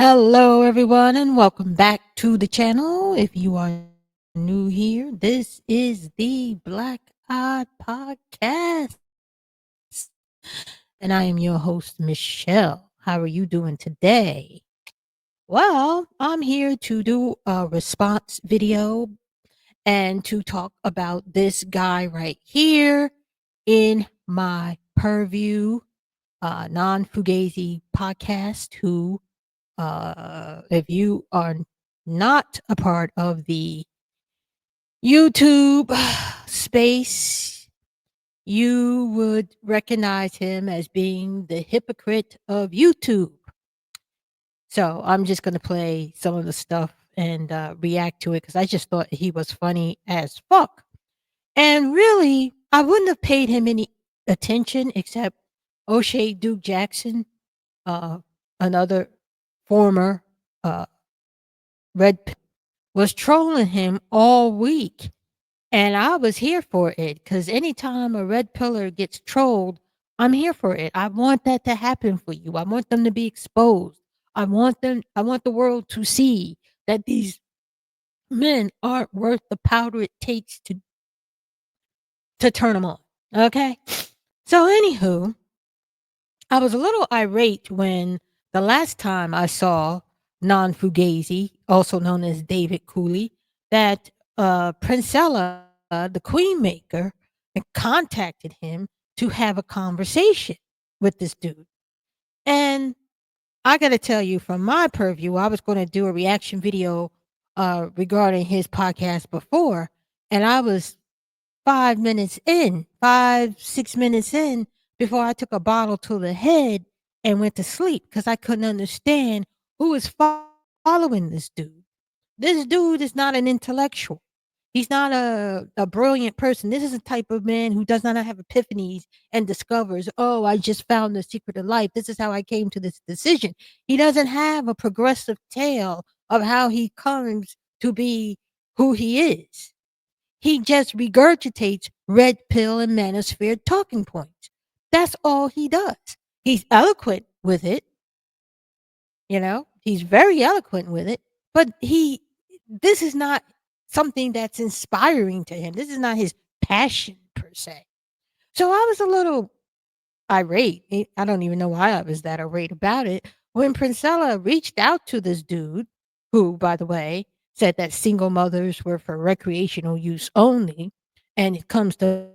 Hello, everyone, and welcome back to the channel. If you are new here, this is the Black Eye Podcast, and I am your host, Michelle. How are you doing today? Well, I'm here to do a response video and to talk about this guy right here in my purview, Non Fugazi podcast, who if you are not a part of the YouTube space, you would recognize him as being the hypocrite of YouTube. So I'm just going to play some of the stuff and react to it because I just thought he was funny as fuck. And really, I wouldn't have paid him any attention except O'Shea Duke Jackson, uh, another former uh, Red was trolling him all week. And I was here for it because anytime a red pillar gets trolled, I'm here for it. I want that to happen for you. I want them to be exposed. I want the world to see that these men aren't worth the powder it takes to turn them on. Okay. So, anywho, I was a little irate when the last time I saw Non Fugazi, also known as David Cooley, that Princella, the queen maker, contacted him to have a conversation with this dude. And I got to tell you, from my purview, I was going to do a reaction video regarding his podcast before, and I was 5 minutes in, 6 minutes in, before I took a bottle to the head and went to sleep because I couldn't understand who is following this dude. This dude is not an intellectual. He's not a brilliant person. This is a type of man who does not have epiphanies and discovers, oh, I just found the secret of life. This is how I came to this decision. He doesn't have a progressive tale of how he comes to be who he is. He just regurgitates red pill and manosphere talking points. That's all he does. He's eloquent with it, he's very eloquent with it, but this is not something that's inspiring to him. This is not his passion per se. So I was a little irate. I don't even know why I was that irate about it. When Princella reached out to this dude, who, by the way, said that single mothers were for recreational use only, and it comes to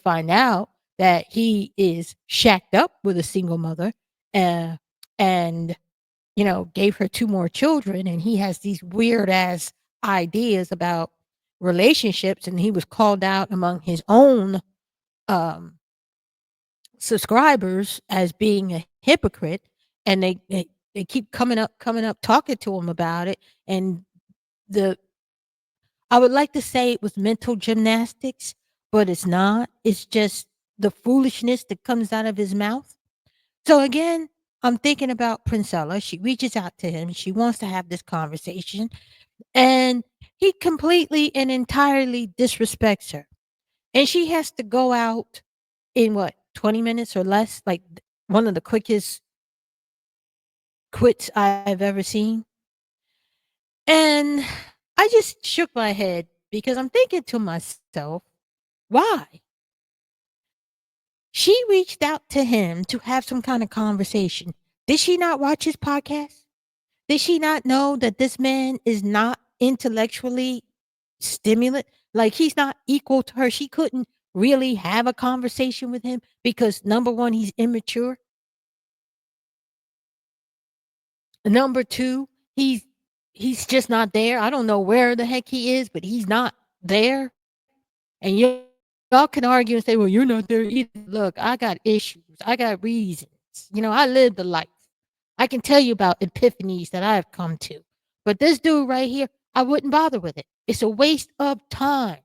find out that he is shacked up with a single mother, uh, and gave her two more children, and he has these weird ass ideas about relationships, and he was called out among his own um subscribers as being a hypocrite, and they keep coming up talking to him about it. And the I would like to say it was mental gymnastics, but it's not. It's just the foolishness that comes out of his mouth. So again, I'm thinking about Princella. She reaches out to him. She wants to have this conversation, and he completely and entirely disrespects her. And she has to go out in what, 20 minutes or less? Like one of the quickest quits I've ever seen. And I just shook my head because I'm thinking to myself, why? She reached out to him to have some kind of conversation. Did she not watch his podcast? Did she not know that this man is not intellectually stimulant? Like, he's not equal to her. She couldn't really have a conversation with him because number one, he's immature. Number two, he's just not there. I don't know where the heck he is, but he's not there. And y'all can argue and say, well, you're not there either. Look, I got issues. I got reasons. I lived the life. I can tell you about epiphanies that I've come to. But this dude right here, I wouldn't bother with it. It's a waste of time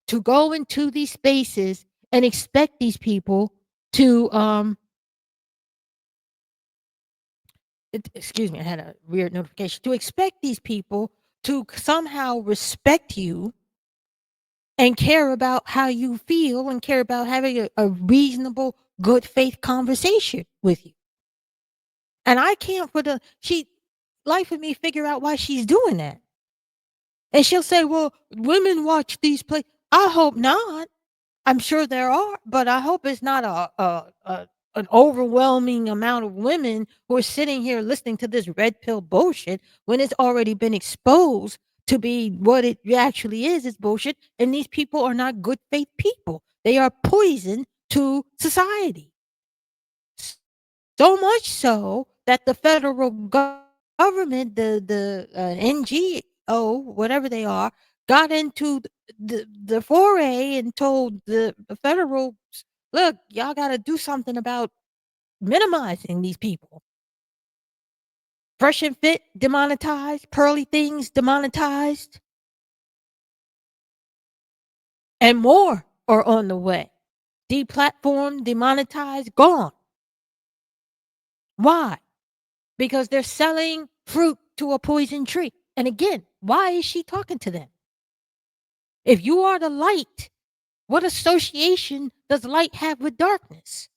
to go into these spaces and expect these people to excuse me, I had a weird notification. To expect these people to somehow respect you and care about how you feel and care about having a reasonable, good faith conversation with you. And I can't for the she life of me figure out why she's doing that. And she'll say, well, women watch these plays. I hope not. I'm sure there are, but I hope it's not an overwhelming amount of women who are sitting here listening to this red pill bullshit when it's already been exposed to be what it actually is. It's bullshit. And these people are not good faith people. They are poison to society. So much so that the federal government, the NGO, whatever they are, got into the foray and told the federal, look, y'all got to do something about minimizing these people. Fresh and Fit demonetized, Pearly Things demonetized, and more are on the way. Deplatformed, demonetized, gone. Why? Because they're selling fruit to a poison tree. And again, why is she talking to them? If you are the light, what association does light have with darkness?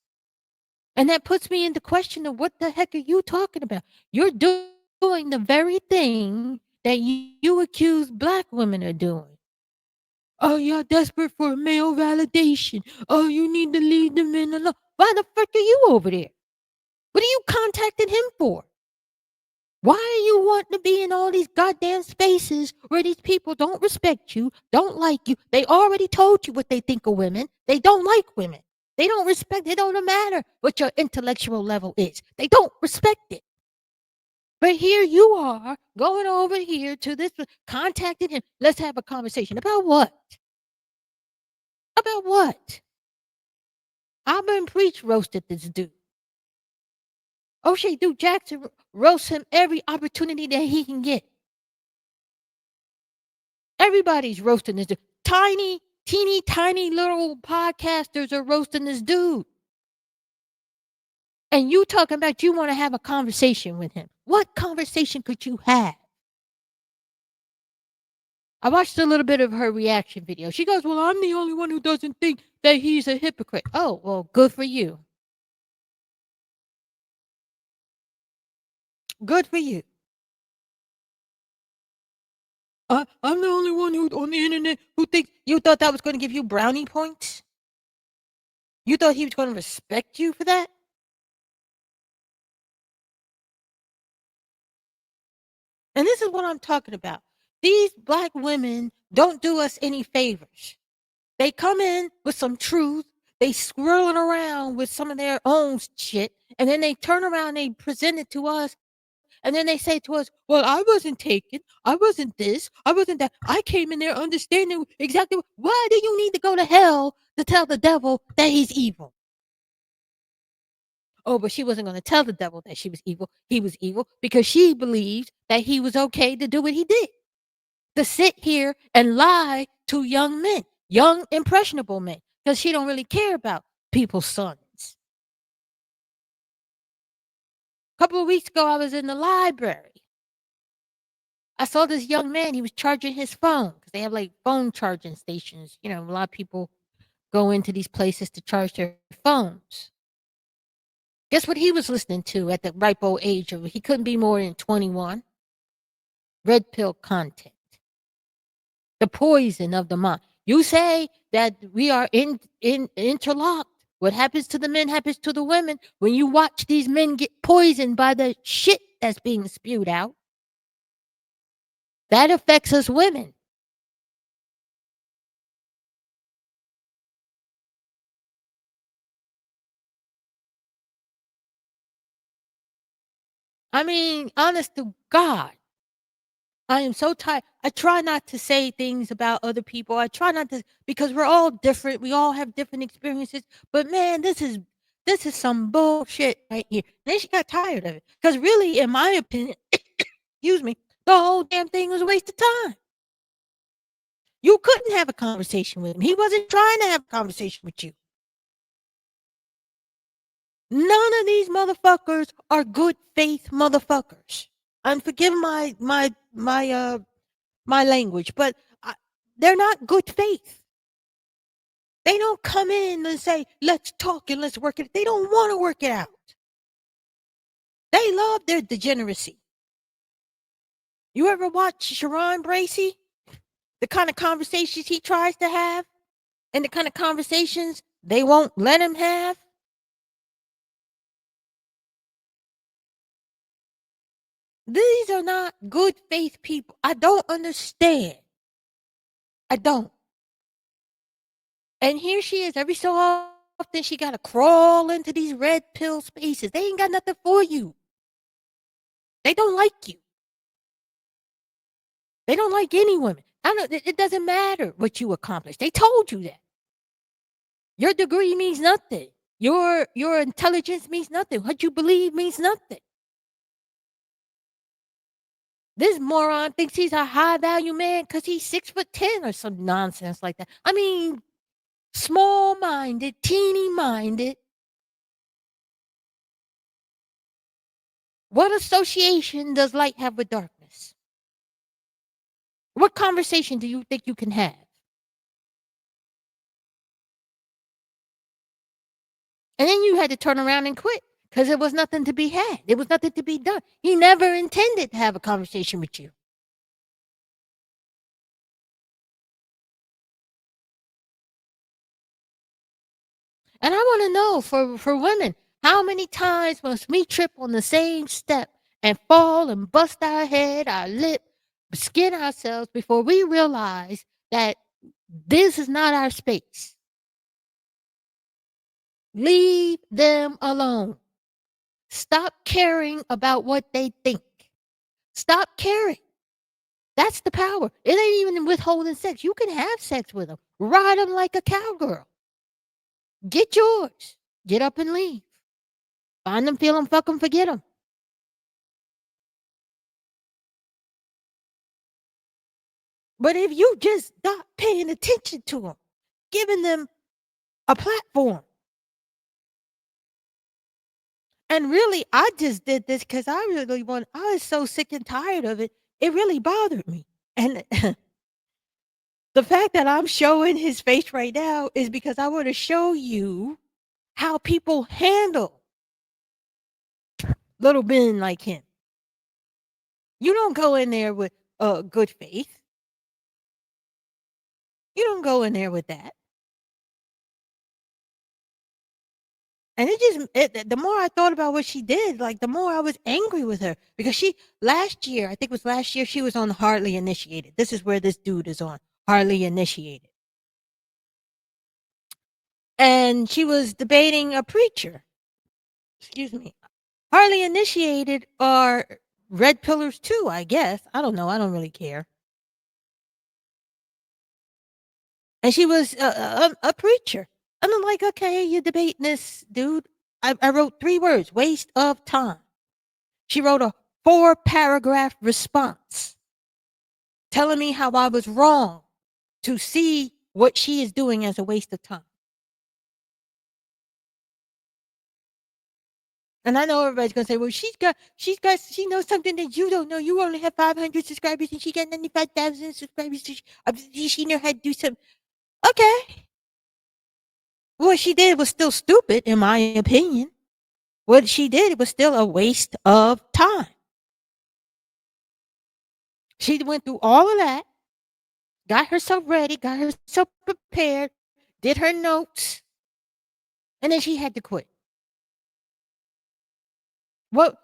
And that puts me in the question of what the heck are you talking about? You're doing the very thing that you accuse black women of doing. Oh, you're desperate for male validation. Oh, you need to leave the men alone. Why the fuck are you over there? What are you contacting him for? Why are you wanting to be in all these goddamn spaces where these people don't respect you, don't like you? They already told you what they think of women. They don't like women. They don't respect it. It don't matter what your intellectual level is. They don't respect it. But here you are going over here to this, contacting him. Let's have a conversation. About what? About what? I've been preach roasted this dude. O'Shea Duke Jackson roasts him every opportunity that he can get. Everybody's roasting this dude. Tiny, teeny, tiny little podcasters are roasting this dude. And you talking about you want to have a conversation with him. What conversation could you have? I watched a little bit of her reaction video. She goes, well, I'm the only one who doesn't think that he's a hypocrite. Oh, well, good for you. Good for you. I'm the only one who on the internet who thinks you thought that was going to give you brownie points? You thought he was going to respect you for that? And this is what I'm talking about. These black women don't do us any favors. They come in with some truth, they swirling around with some of their own shit, and then they turn around and they present it to us, and then they say to us, well, I wasn't taken, I wasn't this, I wasn't that. I came in there understanding exactly why do you need to go to hell to tell the devil that he's evil? Oh, but she wasn't going to tell the devil that she was evil. He was evil because she believed that he was okay to do what he did. To sit here and lie to young men, young impressionable men, because she don't really care about people's sons. A couple of weeks ago, I was in the library. I saw this young man. He was charging his phone because they have like phone charging stations. You know, a lot of people go into these places to charge their phones. Guess what he was listening to at the ripe old age of, he couldn't be more than 21. Red pill content. The poison of the mind. You say that we are interlocked. What happens to the men happens to the women. When you watch these men get poisoned by the shit that's being spewed out, that affects us women. I mean, honest to God, I am so tired. I try not to say things about other people. I try not to, because we're all different. We all have different experiences. But man, this is some bullshit right here. Then she got tired of it. Because really, in my opinion, excuse me, the whole damn thing was a waste of time. You couldn't have a conversation with him. He wasn't trying to have a conversation with you. None of these motherfuckers are good faith motherfuckers. And forgive my language, but they're not good faith. They don't come in and say, let's talk and let's work it. They don't want to work it out. They love their degeneracy. You ever watch Sharon Bracey? The kind of conversations he tries to have and the kind of conversations they won't let him have? These are not good faith people. I don't understand. I don't. And here she is every so often she got to crawl into these red pill spaces. They ain't got nothing for you. They don't like you. They don't like any women. I don't. It doesn't matter what you accomplish. They told you that. Your degree means nothing. Your intelligence means nothing. What you believe means nothing. This moron thinks he's a high value man because he's 6'10" or some nonsense like that. I mean, small minded, teeny minded. What association does light have with darkness? What conversation do you think you can have? And then you had to turn around and quit because there was nothing to be had. There was nothing to be done. He never intended to have a conversation with you. And I want to know for women, how many times must we trip on the same step and fall and bust our head, our lip, skin ourselves before we realize that this is not our space? Leave them alone. Stop caring about what they think. Stop caring. That's the power. It ain't even withholding sex. You can have sex with them. Ride them like a cowgirl. Get yours. Get up and leave. Find them, feel them, fuck them, forget them. But if you just stop paying attention to them, giving them a platform, and really, I just did this because I was so sick and tired of it. It really bothered me. And the fact that I'm showing his face right now is because I want to show you how people handle little men like him. You don't go in there with good faith. You don't go in there with that. And the more I thought about what she did, like the more I was angry with her because last year, I think it was last year, she was on Hardly Initiated. This is where this dude is on, Hardly Initiated. And she was debating a preacher. Excuse me. Hardly Initiated are red pillars too, I guess. I don't know. I don't really care. And she was a preacher. And I'm like, okay, you're debating this, dude. I wrote 3 words, waste of time. She wrote a 4-paragraph response telling me how I was wrong to see what she is doing as a waste of time. And I know everybody's gonna say, well, she knows something that you don't know. You only have 500 subscribers and she got 95,000 subscribers. She know how to do something. Okay. What she did was still stupid, in my opinion. What she did was still a waste of time. She went through all of that, got herself ready, got herself prepared, did her notes, and then she had to quit. What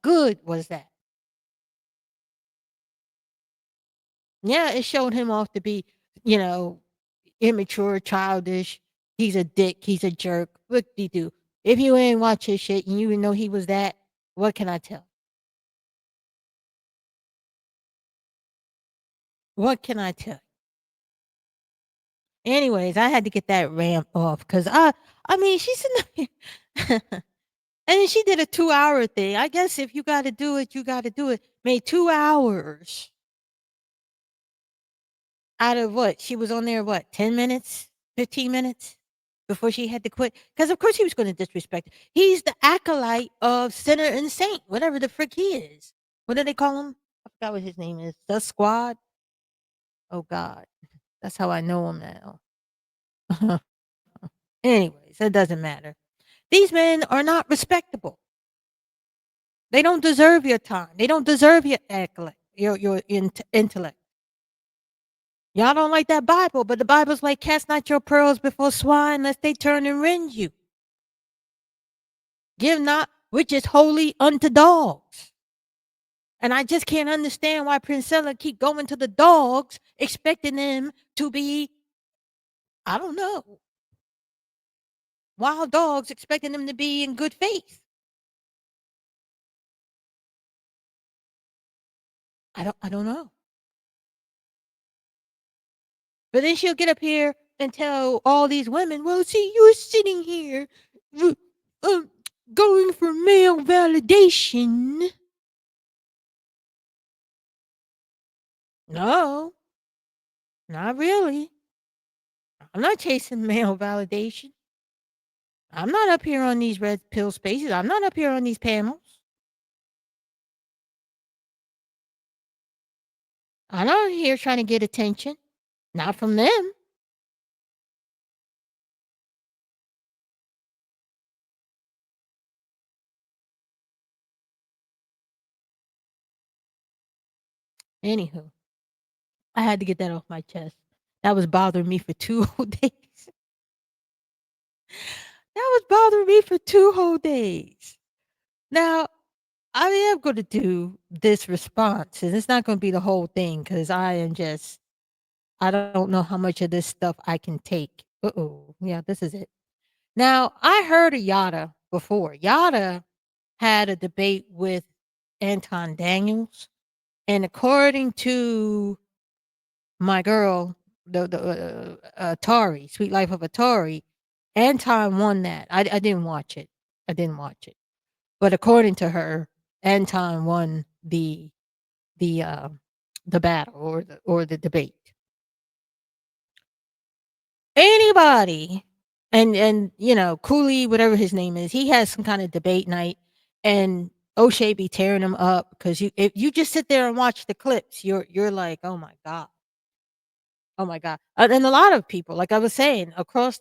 good was that? Yeah, it showed him off to be, you know, immature, childish. He's a dick. He's a jerk. What did he do? If you ain't watch his shit and you know he was that, what can I tell? What can I tell? Anyways, I had to get that rant off because I mean, she's in the, and then she did a 2-hour thing. I guess if you got to do it, you got to do it. Made 2 hours out of what? She was on there, what, 10 minutes, 15 minutes before she had to quit? Because, of course, he was going to disrespect her. He's the acolyte of Sinner and Saint, whatever the frick he is. What do they call him? I forgot what his name is. The Squad? Oh, God. That's how I know him now. Anyways, it doesn't matter. These men are not respectable. They don't deserve your time. They don't deserve your accolade. your intellect. Y'all don't like that Bible, but the Bible's like, cast not your pearls before swine, lest they turn and rend you. Give not which is holy unto dogs. And I just can't understand why Princella keep going to the dogs, expecting them to be, I don't know, wild dogs, expecting them to be in good faith. I don't know. But then she'll get up here and tell all these women, well, see, you're sitting here going for male validation. No, not really. I'm not chasing male validation. I'm not up here on these red pill spaces. I'm not up here on these panels. I'm not here trying to get attention. Not from them. Anywho, I had to get that off my chest. That was bothering me for 2 whole days. That was bothering me for 2 whole days. Now, I am going to do this response, and it's not going to be the whole thing because I don't know how much of this stuff I can take. Uh-oh. Yeah, this is it. Now, I heard of Yada before. Yada had a debate with Anton Daniels, and according to my girl, the Atari, Sweet Life of Atari, Anton won that. I didn't watch it. I didn't watch it. But according to her, Anton won the battle or the debate. Anybody, and you know, Cooley, whatever his name is, he has some kind of debate night, and O'Shea be tearing him up because if you just sit there and watch the clips, you're like, oh my god. Oh my god. And a lot of people, like I was saying, across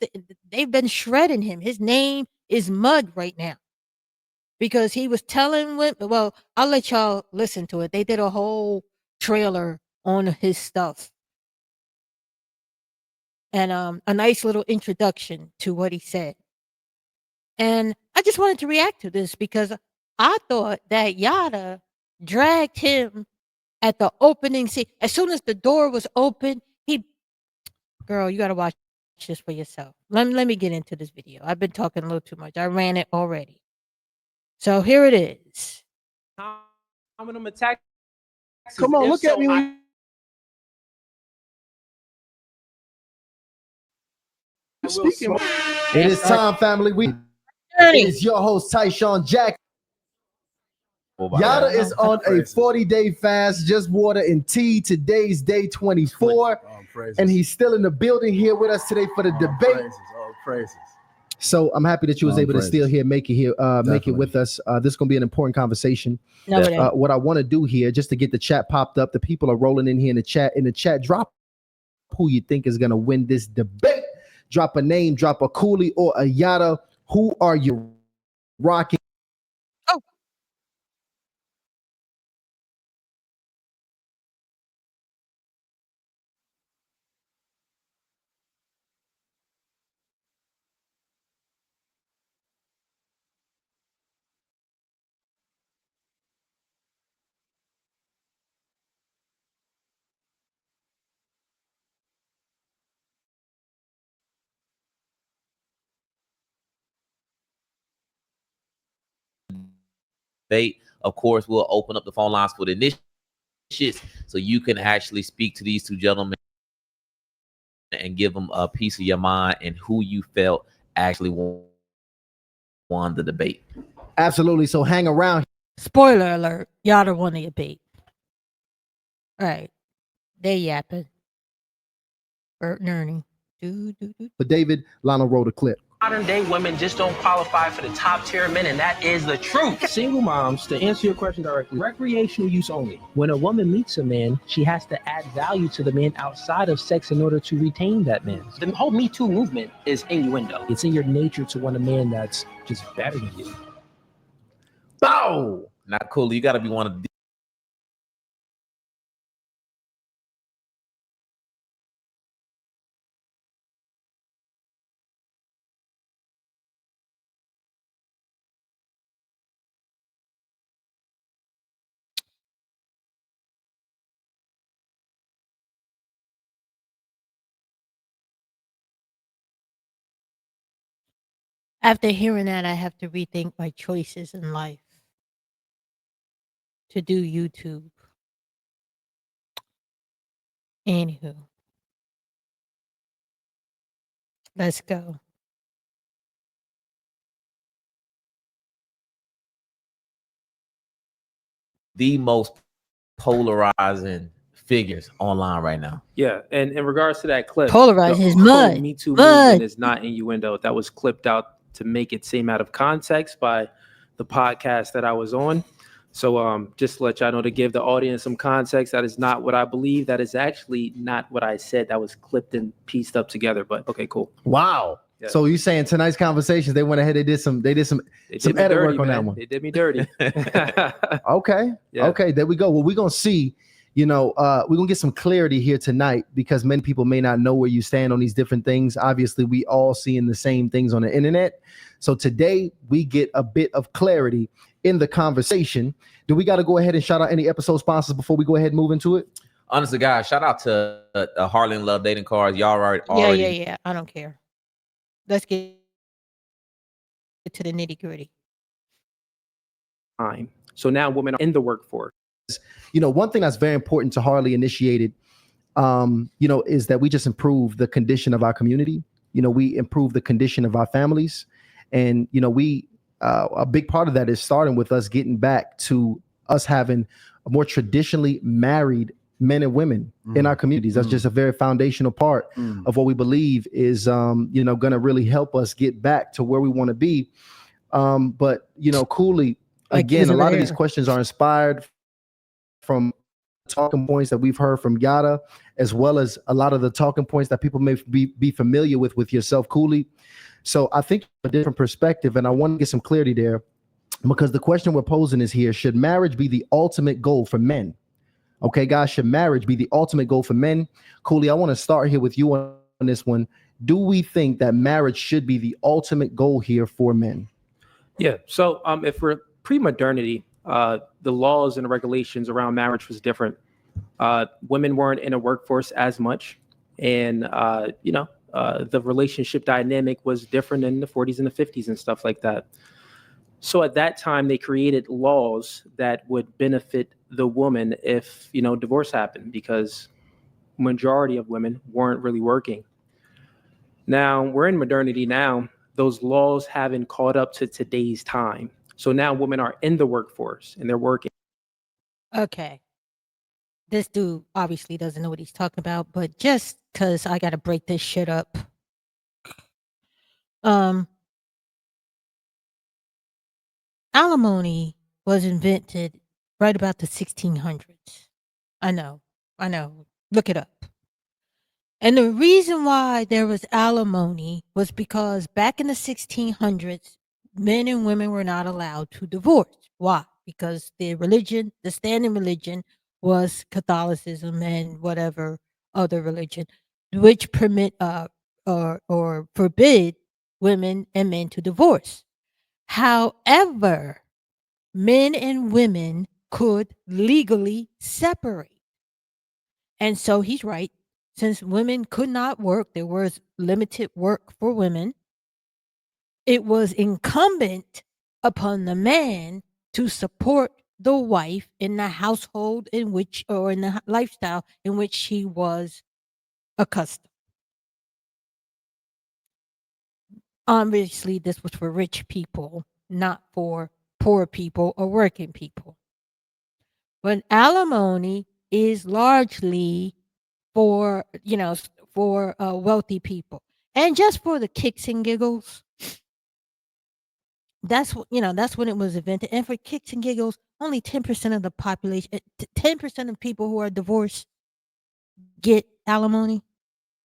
they've been shredding him. His name is mud right now. Because he was telling women, well, I'll let y'all listen to it. They did a whole trailer on his stuff. And a nice little introduction to what he said. And I just wanted to react to this because I thought that Yada dragged him at the opening scene. As soon as the door was open, girl, you got to watch this for yourself. Let me get into this video. I've been talking a little too much. I ran it already. So here it is. I'm gonna attack. Come on, look at me. Speaking. It is time, family. It is your host, Tyshawn Jack. Yada is on a 40-day fast, just water and tea. Today's day 24. And he's still in the building here with us today for the debate. All praises. So I'm happy that you was able to still here, make it with us. This is gonna be an important conversation. What I want to do here, just to get the chat popped up, the people are rolling in here in the chat. In the chat, drop who you think is gonna win this debate. Drop a name, drop a Cooley or a Yada. Who are you rocking? Oh. Of course, we'll open up the phone lines for the initiates so you can actually speak to these two gentlemen and give them a piece of your mind and who you felt actually won the debate. Absolutely. So hang around. Spoiler alert, Yada won the debate. All right. They yapping. Bert and Ernie. But David, Lionel wrote a clip. Modern day women just don't qualify for the top tier men, and that is the truth. Single moms, to answer your question directly, recreational use only. When a woman meets a man, she has to add value to the man outside of sex in order to retain that man. The whole Me Too movement is innuendo. It's in your nature to want a man that's just better than you. Bow! Not cool. You got to be one of After hearing that, I have to rethink my choices in life to do YouTube. Anywho, let's go. The most polarizing figures online right now. Yeah, and in regards to that clip, Polarizing is mud. Me Too Mud. movement is not innuendo. That was clipped out to make it seem out of context by the podcast that I was on. So just to let y'all know, to give the audience some context, that is not what I believe. That is actually not what I said. That was clipped and pieced up together. But okay, cool. Wow. Yeah. So you saying tonight's conversations, they went ahead, they did some edit work on that one. They did me dirty. Okay. Yeah. Okay, there we go. Well, we're gonna see, we're gonna get some clarity here tonight, because many people may not know where you stand on these different things. Obviously, we all seeing the same things on the internet. So today we get a bit of clarity in the conversation. Do we got to go ahead and shout out any episode sponsors before we go ahead and move into it? Honestly, guys, shout out to Harlan Love Dating Cards. Y'all already. Yeah. I don't care. Let's get to the nitty gritty. So now women are in the workforce. One thing that's very important to Harley initiated, is that we just improve the condition of our community. We improve the condition of our families. And, we a big part of that is starting with us getting back to us having a more traditionally married men and women in our communities. That's just a very foundational part of what we believe is, going to really help us get back to where we want to be. But, Cooley, again, a lot of these questions are inspired from talking points that we've heard from Yada, as well as a lot of the talking points that people may be familiar with yourself, Cooley. So I think a different perspective, and I want to get some clarity there, because the question we're posing is here: should marriage be the ultimate goal for men? Okay, guys, should marriage be the ultimate goal for men? Cooley, I want to start here with you on this one. Do we think that marriage should be the ultimate goal here for men? Yeah. So if we're pre-modernity, the laws and regulations around marriage was different. Women weren't in a workforce as much, and the relationship dynamic was different in the 40s and the 50s and stuff like that. So at that time, they created laws that would benefit the woman if, divorce happened, because majority of women weren't really working. Now we're in modernity now. Those laws haven't caught up to today's time. So now women are in the workforce and they're working. Okay. This dude obviously doesn't know what he's talking about, but just because I got to break this shit up. Alimony was invented right about the 1600s. I know. Look it up. And the reason why there was alimony was because back in the 1600s, men and women were not allowed to divorce. Why? Because the standing religion was Catholicism and whatever other religion, which permit or forbid women and men to divorce. However, men and women could legally separate. And so he's right. Since women could not work, there was limited work for women. It was incumbent upon the man to support the wife in the household in which, or in the lifestyle in which she was accustomed. Obviously, this was for rich people, not for poor people or working people. But alimony is largely for, wealthy people. And just for the kicks and giggles, that's when it was invented. And for kicks and giggles, only 10% of the population, 10% of people who are divorced get alimony.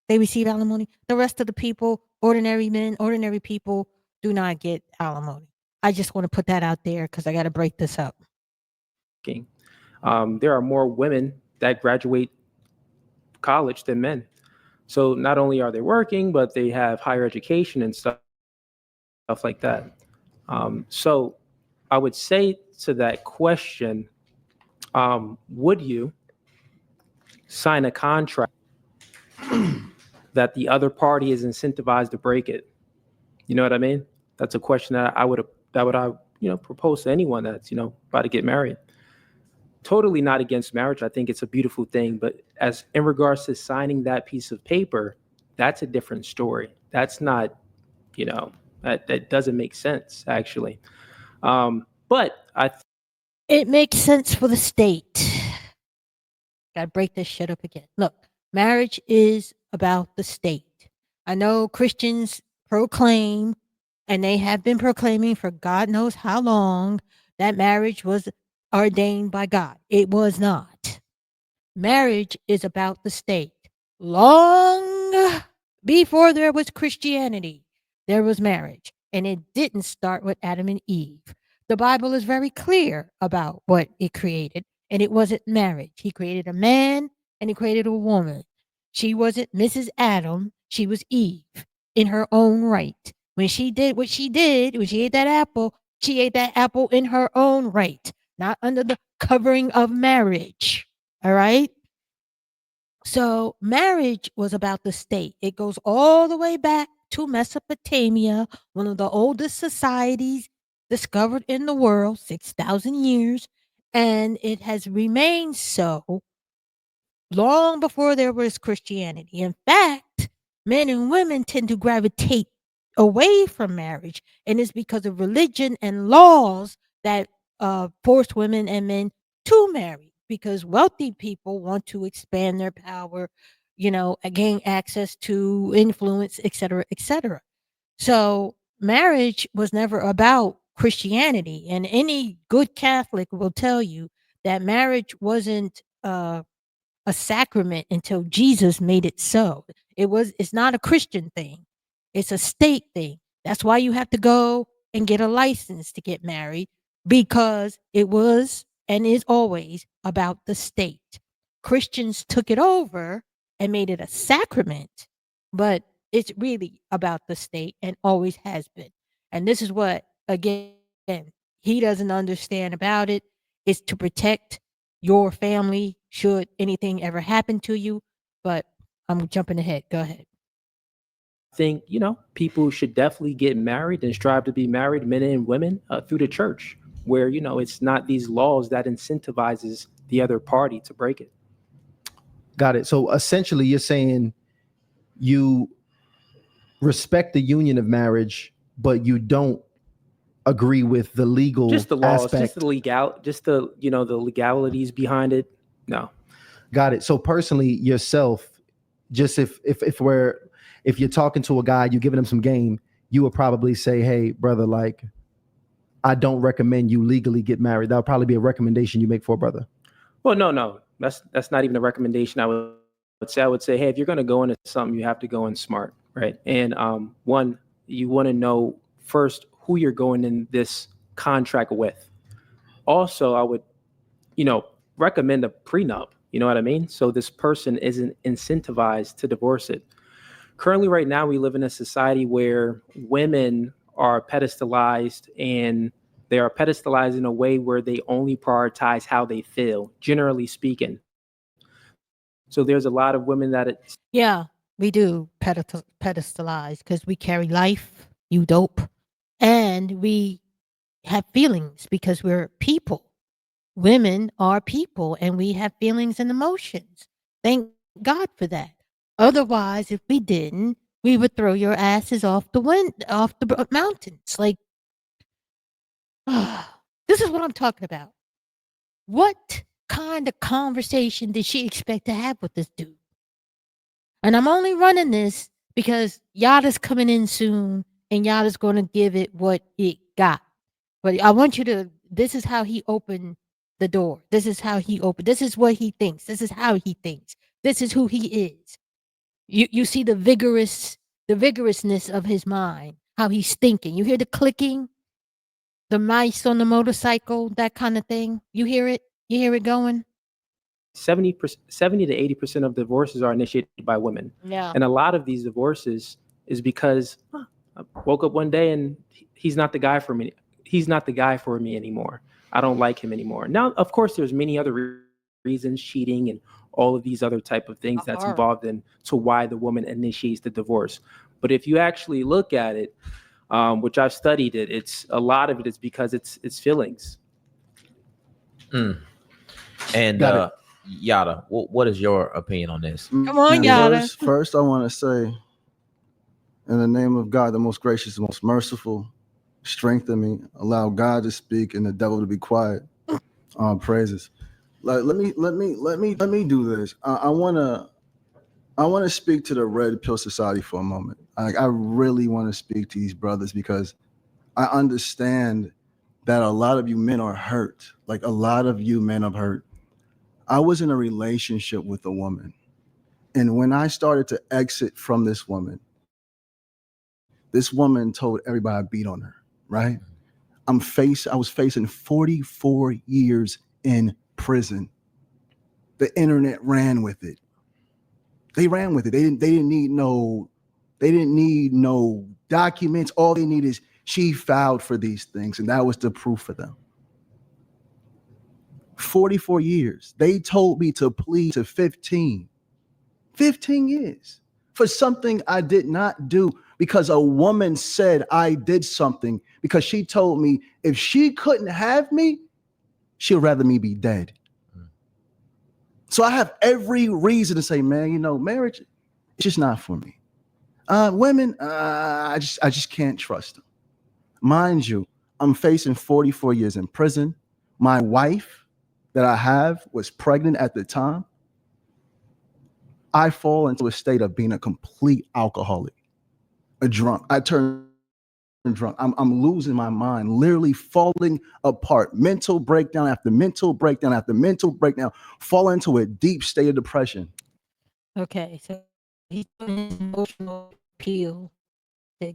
They receive alimony. The rest of the people, ordinary men, ordinary people, do not get alimony. I just want to put that out there because I got to break this up. There are more women that graduate college than men. So not only are they working, but they have higher education and stuff like that. So I would say to that question, would you sign a contract that the other party is incentivized to break it? You know what I mean? That's a question that I would propose to anyone that's, about to get married. Totally not against marriage. I think it's a beautiful thing. But as in regards to signing that piece of paper, that's a different story. That's not, that doesn't make sense, actually. But it makes sense for the state. Gotta break this shit up again. Look, marriage is about the state. I know Christians proclaim, and they have been proclaiming for God knows how long, that marriage was ordained by God. It was not. Marriage is about the state. Long before there was Christianity, there was marriage. And it didn't start with Adam and Eve. The Bible is very clear about what it created, and it wasn't marriage. He created a man and he created a woman. She wasn't Mrs. Adam, she was Eve in her own right. When she did what she did, when she ate that apple in her own right, not under the covering of marriage. All right. So marriage was about the state. It goes all the way back to Mesopotamia, one of the oldest societies discovered in the world, 6,000 years. And it has remained so long before there was Christianity. In fact, men and women tend to gravitate away from marriage. And it's because of religion and laws that force women and men to marry, because wealthy people want to expand their power, gain access to influence, et cetera, et cetera. So marriage was never about Christianity. And any good Catholic will tell you that marriage wasn't a sacrament until Jesus made it so. It's not a Christian thing. It's a state thing. That's why you have to go and get a license to get married, because it was and is always about the state. Christians took it over and made it a sacrament, but it's really about the state and always has been. And this is what, again, he doesn't understand about it, is to protect your family should anything ever happen to you. But I'm jumping ahead. Go ahead. I think, people should definitely get married and strive to be married, men and women, through the church, where, it's not these laws that incentivizes the other party to break it. Got it. So essentially you're saying you respect the union of marriage, but you don't agree with the legal just the laws, aspect. The legalities behind it. No. Got it. So personally yourself, just if you're talking to a guy, you're giving him some game, you would probably say, hey, brother, like, I don't recommend you legally get married. That would probably be a recommendation you make for a brother. Well, no. That's not even a recommendation. I would say, hey, if you're going to go into something, you have to go in smart, right? And one, you want to know first who you're going in this contract with. Also, I would, recommend a prenup. You know what I mean? So this person isn't incentivized to divorce it. Currently, right now, we live in a society where women are pedestalized, and they are pedestalized in a way where they only prioritize how they feel, generally speaking. So there's a lot of women that Yeah, we do pedestalize because we carry life, you dope, and we have feelings because we're people. Women are people, and we have feelings and emotions. Thank God for that. Otherwise, if we didn't, we would throw your asses off the mountains. Like, this is what I'm talking about. What kind of conversation did she expect to have with this dude? And I'm only running this because Yada's coming in soon, and Yada's going to give it what it got. But I want you to, this is how he opened the door. This is how he opened. This is what he thinks. This is how he thinks. This is who he is. You see the vigorousness of his mind, how he's thinking. You hear the clicking, the mice on the motorcycle, that kind of thing. You hear it? You hear it going? 70 to 80% of divorces are initiated by women. Yeah. And a lot of these divorces is because I woke up one day and he's not the guy for me. He's not the guy for me anymore. I don't like him anymore. Now, of course, there's many other reasons, cheating and all of these other type of things that's involved in to why the woman initiates the divorce. But if you actually look at it, which I've studied it. It's a lot of it is because it's feelings. And Yada, what is your opinion on this? Come on, Yada. First, I want to say, in the name of God, the most gracious, the most merciful, strengthen me, allow God to speak and the devil to be quiet. Praises. Like, let me do this. I want to speak to the Red Pill Society for a moment. I really want to speak to these brothers because I understand that a lot of you men are hurt. Like, a lot of you men are hurt. I was in a relationship with a woman, and when I started to exit from this woman told everybody I beat on her, right? I was facing 44 years in prison. The internet ran with it. They ran with it. They didn't need no documents. All they need is she filed for these things, and that was the proof for them. 44 years. They told me to plead to 15 years for something I did not do, because a woman said I did something, because she told me if she couldn't have me, she'd rather me be dead. So I have every reason to say, man, marriage, it's just not for me. Women, I just can't trust them. Mind you, I'm facing 44 years in prison. My wife that I have was pregnant at the time. I fall into a state of being a complete alcoholic, a drunk. I turn drunk. I'm losing my mind, literally falling apart. Mental breakdown after mental breakdown after mental breakdown, fall into a deep state of depression. Okay, so he's doing his emotional appeal to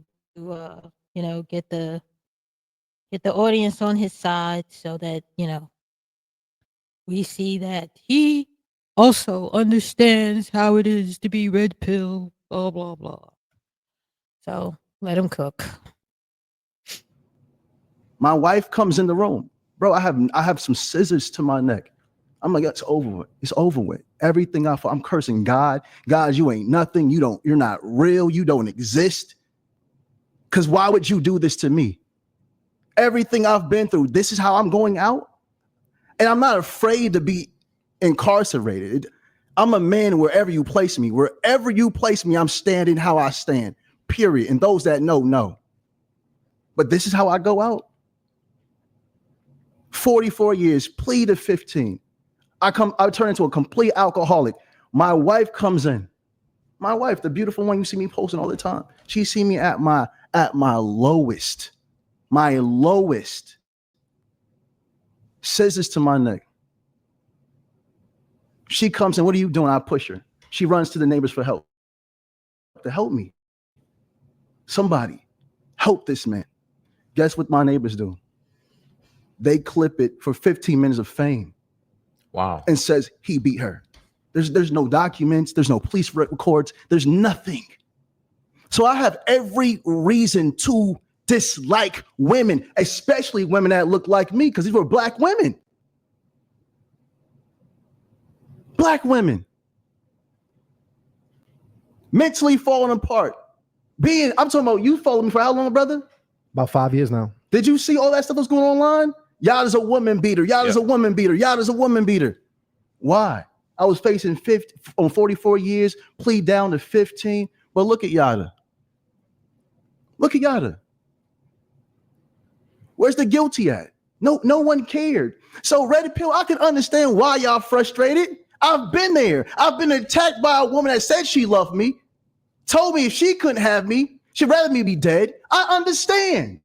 get the audience on his side, so that we see that he also understands how it is to be red pill, blah blah blah. So let him cook. My wife comes in the room, bro. I have some scissors to my neck. I'm like, it's over with. It's over with. Everything I'm cursing God. God, you ain't nothing. You're not real. You don't exist. Because why would you do this to me? Everything I've been through, this is how I'm going out. And I'm not afraid to be incarcerated. I'm a man wherever you place me. Wherever you place me, I'm standing how I stand, period. And those that know. But this is how I go out. 44 years, plea to 15. I turn into a complete alcoholic. My wife comes in. My wife, the beautiful one you see me posting all the time. She see me at my lowest. My lowest. Scissors to my neck. She comes in. What are you doing? I push her. She runs to the neighbors for help. To help me. Somebody help this man. Guess what my neighbors do? They clip it for 15 minutes of fame. Wow. And says he beat her. There's no documents. There's no police records. There's nothing. So I have every reason to dislike women, especially women that look like me, because these were black women. Black women. Mentally falling apart. I'm talking about, you followed me for how long, brother? About 5 years now. Did you see all that stuff that's going online? Y'all is a woman beater. Y'all is a woman beater. Y'all is a woman beater. Why? I was facing 44 years, plea down to 15. But look at Yada. Look at Yada. Where's the guilty at? No one cared. So Red Pill, I can understand why y'all frustrated. I've been there. I've been attacked by a woman that said she loved me, told me if she couldn't have me, she'd rather me be dead. I understand.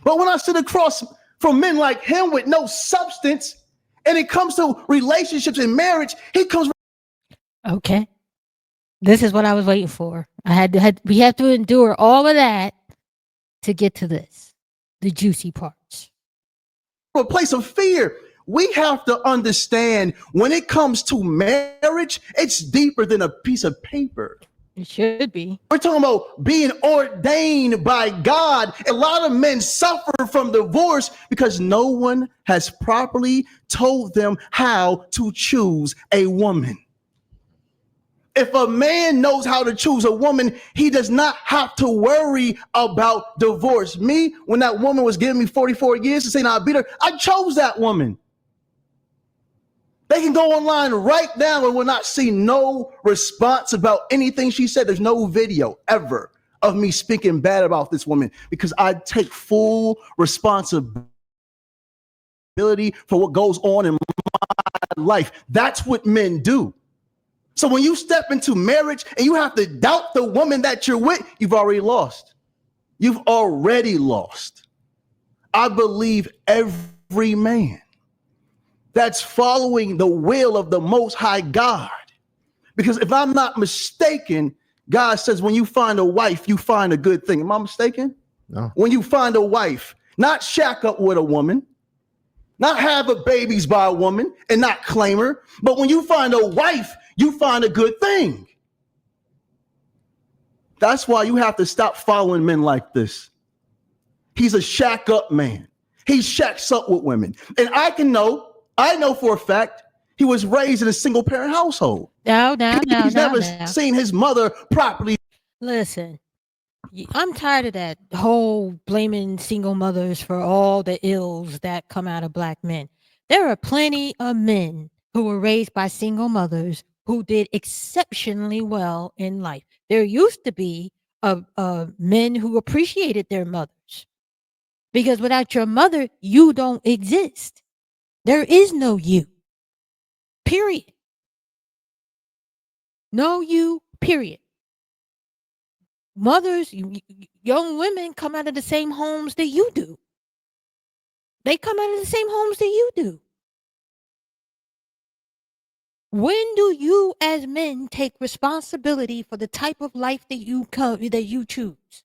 But when I sit across from men like him with no substance, and it comes to relationships and marriage, he comes. Okay. This is what I was waiting for. We have to endure all of that to get to this, the juicy parts. A place of fear. We have to understand when it comes to marriage, it's deeper than a piece of paper. It should be. We're talking about being ordained by God. A lot of men suffer from divorce because no one has properly told them how to choose a woman. If a man knows how to choose a woman, he does not have to worry about divorce. Me, when that woman was giving me 44 years to say, "Now I beat her," I chose that woman. They can go online right now and will not see no response about anything she said. There's no video ever of me speaking bad about this woman because I take full responsibility for what goes on in my life. That's what men do. So when you step into marriage and you have to doubt the woman that you're with, you've already lost. You've already lost. I believe every man that's following the will of the Most High God. Because if I'm not mistaken, God says when you find a wife, you find a good thing. Am I mistaken? No. When you find a wife, not shack up with a woman, not have a babies by a woman and not claim her, but when you find a wife, you find a good thing. That's why you have to stop following men like this. He's a shack up man. He shacks up with women. And I know for a fact he was raised in a single parent household. He's never seen his mother properly. Listen, I'm tired of that whole blaming single mothers for all the ills that come out of black men. There are plenty of men who were raised by single mothers who did exceptionally well in life. There used to be men who appreciated their mothers. Because without your mother, you don't exist. There is no you. Period. No you, period. Mothers, young women come out of the same homes that you do. They come out of the same homes that you do. When do you as men take responsibility for the type of life that you choose?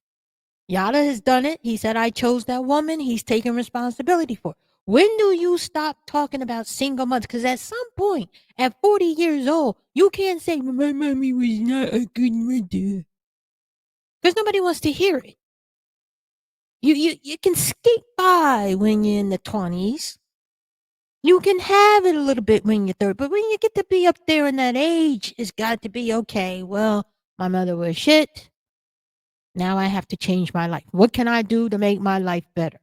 Yada has done it. He said, I chose that woman. He's taking responsibility for it. When do you stop talking about single mothers? Because at some point, at 40 years old, you can't say, my mommy was not a good mother. Because nobody wants to hear it. You can skate by when you're in the 20s. You can have it a little bit when you're 30. But when you get to be up there in that age, it's got to be, okay, well, my mother was shit. Now I have to change my life. What can I do to make my life better?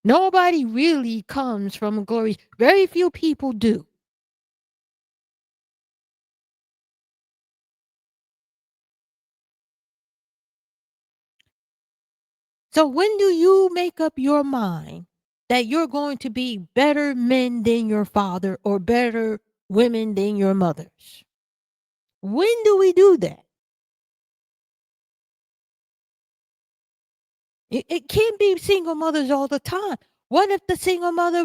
Nobody really comes from glory. Very few people do. So when do you make up your mind that you're going to be better men than your father or better women than your mothers? When do we do that? It can't be single mothers all the time. What if the single mother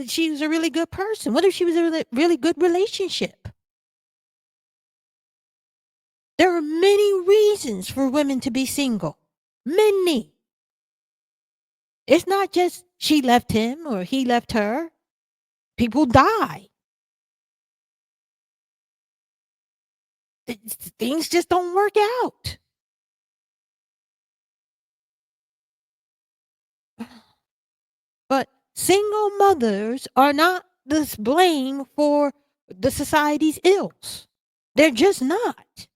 she was a really good person? What if she was in a really good relationship? There are many reasons for women to be single. Many. It's not just she left him or he left her. People die. Things just don't work out. But single mothers are not this blame for the society's ills. They're just not.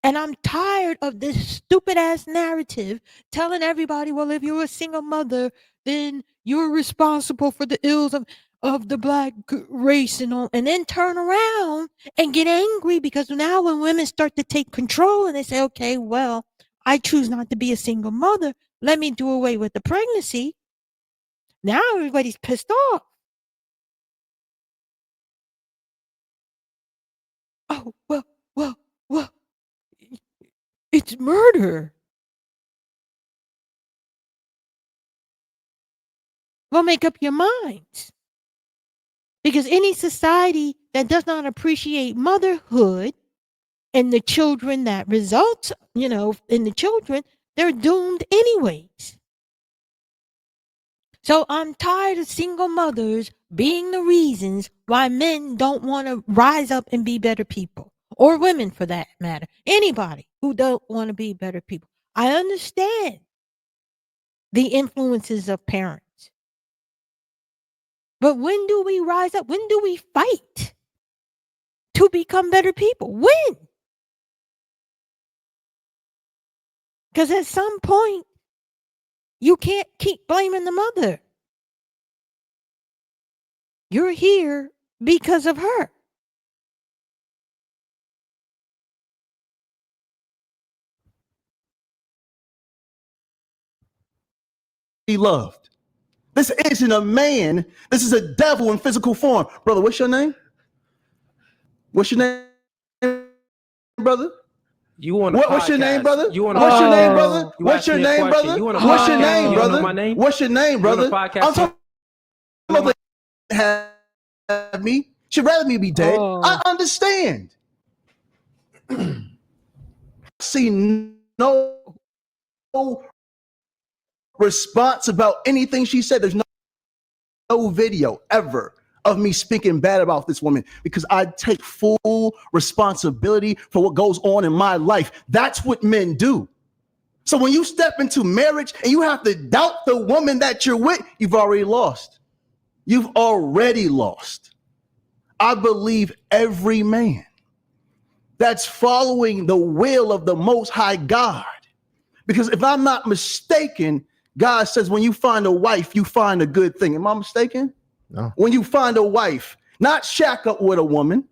And I'm tired of this stupid ass narrative telling everybody, well, if you're a single mother, then you're responsible for the ills of the black race and all, and then turn around and get angry because now when women start to take control and they say, okay, well, I choose not to be a single mother. Let me do away with the pregnancy. Now everybody's pissed off. Oh, well, it's murder. Well, make up your minds. Because any society that does not appreciate motherhood and the children that result, in the children, they're doomed anyways. So I'm tired of single mothers being the reasons why men don't want to rise up and be better people, or women for that matter. Anybody who don't want to be better people. I understand the influences of parents. But when do we rise up? When do we fight? to become better people. When? Because at some point, you can't keep blaming the mother. You're here because of her. Be loved. This isn't a man. This is a devil in physical form. Brother, what's your name? What's your name, brother? You want what's your name, brother? You want what's your name, brother? What's your name, brother? What's your name, brother? What's your name, brother? I'm talking about have me. She'd rather me be dead. I understand. See no response about anything she said. There's no video ever of me speaking bad about this woman because I take full responsibility for what goes on in my life. That's what men do. So when you step into marriage and you have to doubt the woman that you're with, you've already lost. You've already lost. I believe every man that's following the will of the Most High God. Because if I'm not mistaken, God says when you find a wife, you find a good thing. Am I mistaken? No. When you find a wife, not shack up with a woman,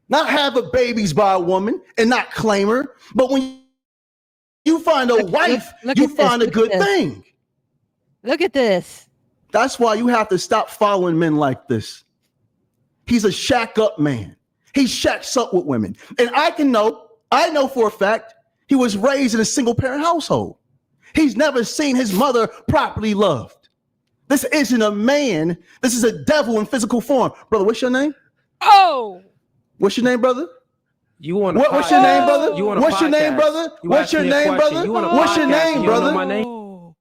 not have a babies by a woman and not claim her, but when you find a wife, you find a good thing. Look at this. That's why you have to stop following men like this. He's a shack up man. He shacks up with women. And I know for a fact, he was raised in a single parent household. He's never seen his mother properly loved. This isn't a man. This is a devil in physical form. Brother, what's your name? Oh. What's your name, brother? You want what's your name, brother? What's your name, brother? What's your name, brother? What's your name, brother? My name?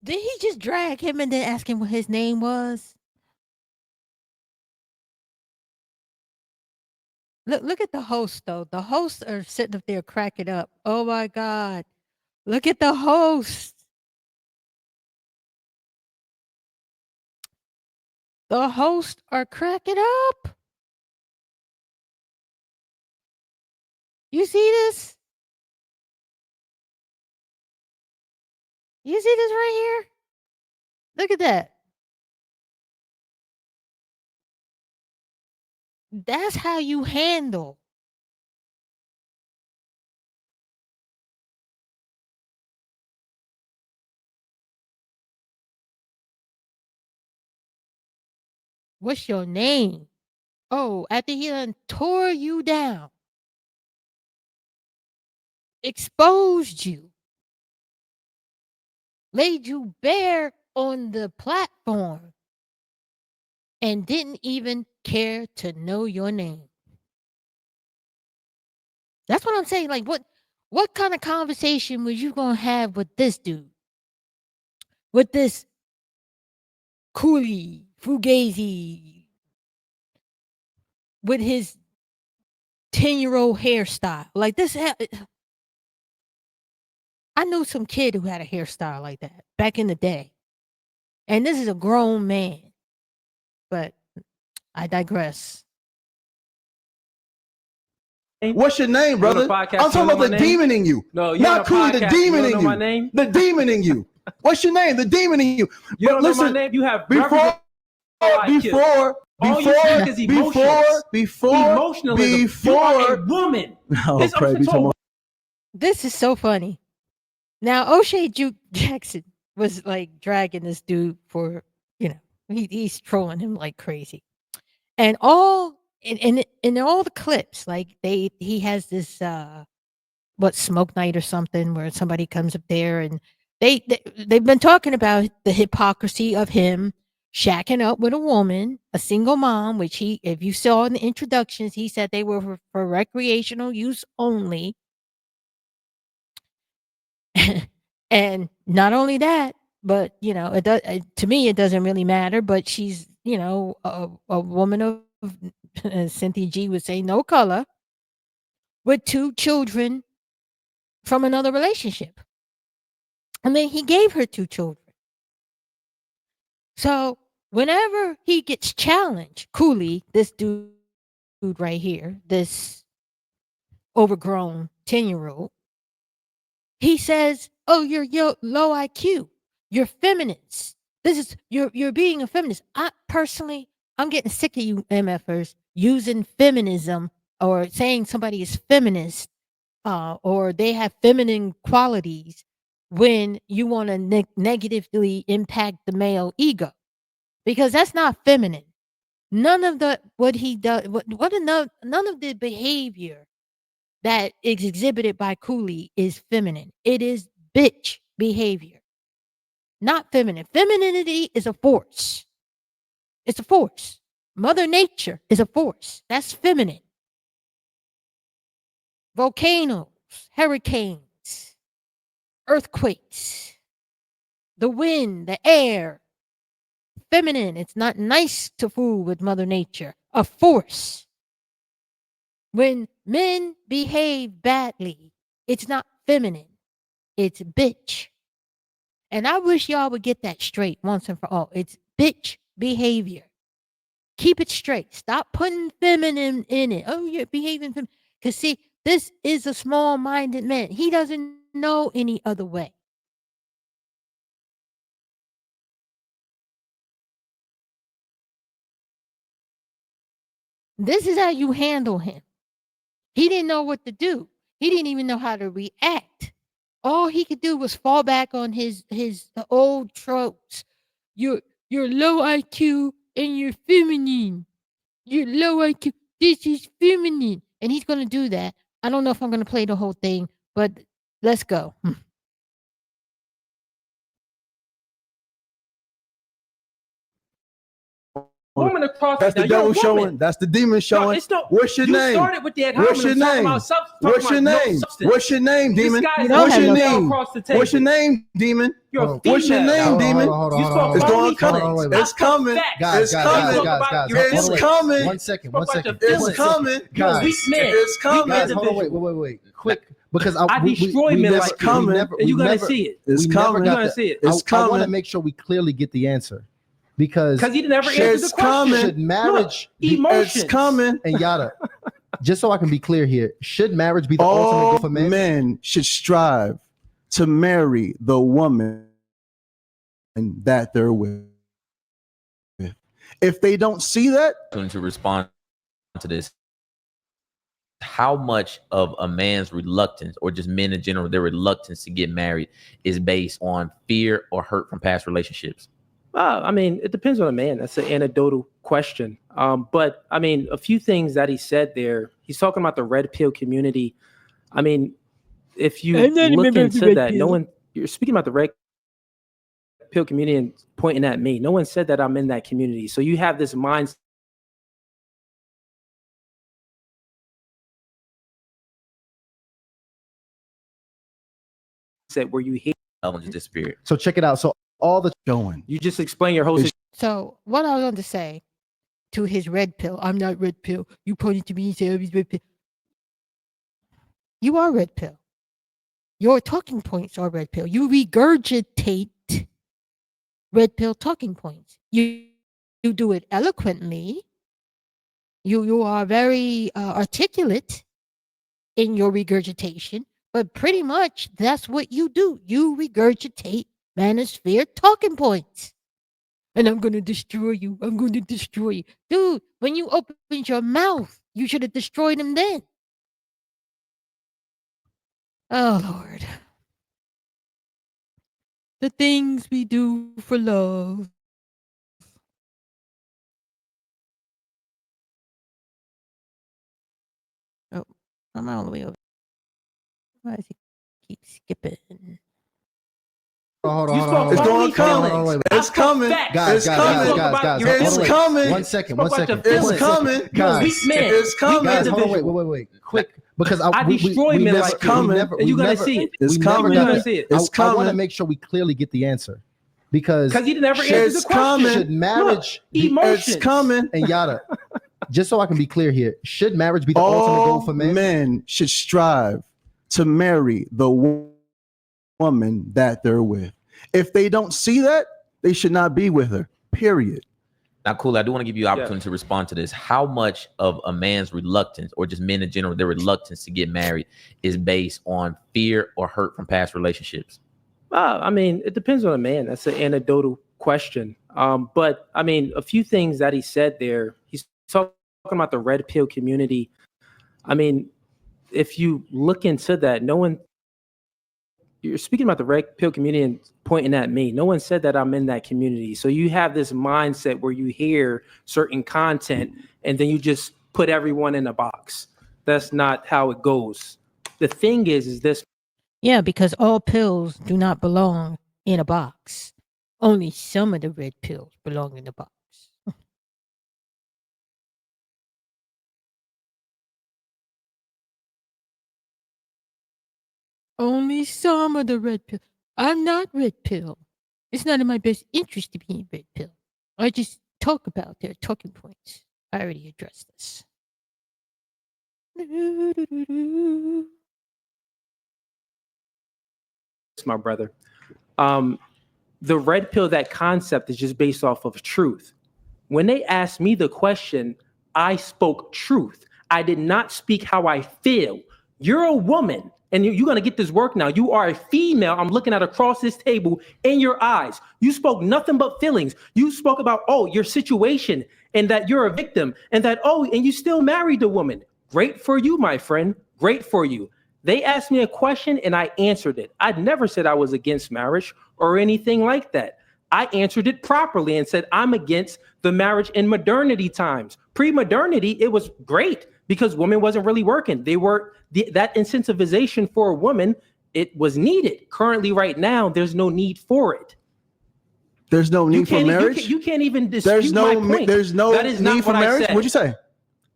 Did he just drag him and then ask him what his name was? Look at the host, though. The hosts are sitting up there cracking up. Oh, my God. Look at the host. The hosts are cracking up. You see this? You see this right here? Look at that. That's how you handle. What's your name? Oh, after he done tore you down, exposed you, laid you bare on the platform, and didn't even care to know your name. That's what I'm saying. Like, what kind of conversation was you gonna have with this dude? With this coolie, fugazi, with his 10-year-old hairstyle. Like this, I knew some kid who had a hairstyle like that back in the day. And this is a grown man. But I digress. What's your name, brother? I'm talking about the demon in you. No, not Cooley, the demon in you. My name? The demon in you. What's your name? The demon in you. You don't know my name? You have before you are a woman. Oh, this is so funny. Now, O'Shea Juke Jackson was like dragging this dude for, he's trolling him like crazy. And in all the clips, like he has this smoke night or something where somebody comes up there and they've been talking about the hypocrisy of him shacking up with a woman, a single mom, which if you saw in the introductions, he said they were for recreational use only. And not only that, but it does, to me, it doesn't really matter. But she's, a woman of, Cynthia G would say, no color, with 2 children from another relationship. And then he gave her 2 children. So whenever he gets challenged, Cooley, this dude right here, this overgrown 10-year-old, he says, "Oh, you're low IQ. You're feminist. You're being a feminist." I'm getting sick of you MFers using feminism or saying somebody is feminist or they have feminine qualities when you want to negatively impact the male ego, because that's not feminine. None of the what he does, none of the behavior that is exhibited by Cooley is feminine. It is bitch behavior, not feminine. Femininity is a force. It's a force. Mother Nature is a force. That's feminine. Volcanoes, hurricanes, earthquakes, the wind, the air. Feminine. It's not nice to fool with Mother Nature. A force. When men behave badly, it's not feminine. It's bitch. And I wish y'all would get that straight once and for all. It's bitch behavior. Keep it straight. Stop putting feminine in it. Oh, you're behaving feminine. Because see, this is a small-minded man. He doesn't know any other way. This is how you handle him. He didn't know what to do. He didn't even know how to react. All he could do was fall back on his old tropes. You're low IQ and you're feminine. You're low IQ. This is feminine. And he's going to do that. I don't know if I'm going to play the whole thing, but let's go. Woman across That's the devil showing. That's the demon showing. What's your name? Started with the What's your name? What's your name? What's your name, demon? What's your name? What's your name, demon? What's your name, demon? It's going coming. It's coming. Guys. It's coming. 1 second. It's coming. It's coming. Hold on, wait. Quick. Because I destroy men like coming, and you're gonna see it. It's coming. You're gonna see it. It's I want to coming. make sure we clearly get the answer. Because he never answered the question. Should marriage be emotions? It's coming. And yada. Just so I can be clear here, should marriage be the ultimate goal for men? Men should strive to marry the woman that they're with. If they don't see that, going to respond to this, how much of a man's reluctance, or just men in general, their reluctance to get married, is based on fear or hurt from past relationships? I mean, it depends on the man. That's an anecdotal question. But I mean, a few things that he said there. He's talking about the red pill community. I mean, if you look into that, no one. You're speaking about the red pill community and pointing at me. No one said that I'm in that community. So you have this mindset where you hate. Just disappeared. So check it out. So all the showing. You just explain your whole. So what I was going to say to his red pill, I'm not red pill. You pointed to me and said, he's red pill. You are red pill. Your talking points are red pill. You regurgitate red pill talking points. You do it eloquently. You are very articulate in your regurgitation, but pretty much that's what you do. You regurgitate Manosphere talking points. And I'm going to destroy you. I'm going to destroy you. Dude, when you opened your mouth, you should have destroyed him then. Oh, Lord. The things we do for love. Oh, I'm all the way over. Why does he keep skipping? Hold You spoke on. It's about going me coming. feelings. It's coming. Guys. It's coming. It's coming. 1 second. It's coming. Guys, It's coming. guys, hold on, wait. Quick. Because I destroy men like coming. and you're gonna see it. It's coming. You're gonna see it. It's I want to coming. make sure we clearly get the answer. Because he never answered the question. should marriage be Emotions. It's coming. and yada. Just so I can be clear here, should marriage be the ultimate goal for men? Men should strive to marry the woman woman that they're with. If they don't see that, they should not be with her, period. Now, cool. I do want to give you an opportunity to respond to this. How much of a man's reluctance, or just men in general, their reluctance to get married is based on fear or hurt from past relationships? I mean, it depends on a man. That's an anecdotal question. But I mean, a few things that he said there. He's talking about the red pill community. I mean, if you look into that, you're speaking about the red pill community and pointing at me. No one said that I'm in that community. So you have this mindset where you hear certain content and then you just put everyone in a box. That's not how it goes. The thing is this. Yeah, because all pills do not belong in a box. Only some of the red pills belong in the box. Only some of the red pill. I'm not red pill. It's not in my best interest to be in red pill. I just talk about their talking points. I already addressed this. My brother. The red pill, that concept is just based off of truth. When they asked me the question, I spoke truth. I did not speak how I feel. You're a woman and you're going to get this work now. You are a female. I'm looking at across this table in your eyes. You spoke nothing but feelings. You spoke about, your situation and that you're a victim and that, and you still married the woman. Great for you, my friend. Great for you. They asked me a question and I answered it. I never said I was against marriage or anything like that. I answered it properly and said I'm against the marriage in modernity times. Pre-modernity, it was great because women wasn't really working. They were that incentivization for a woman, it was needed. Currently, right now, there's no need for it. There's no need for marriage? You can't even dispute my point. There's no need for marriage? What'd you say?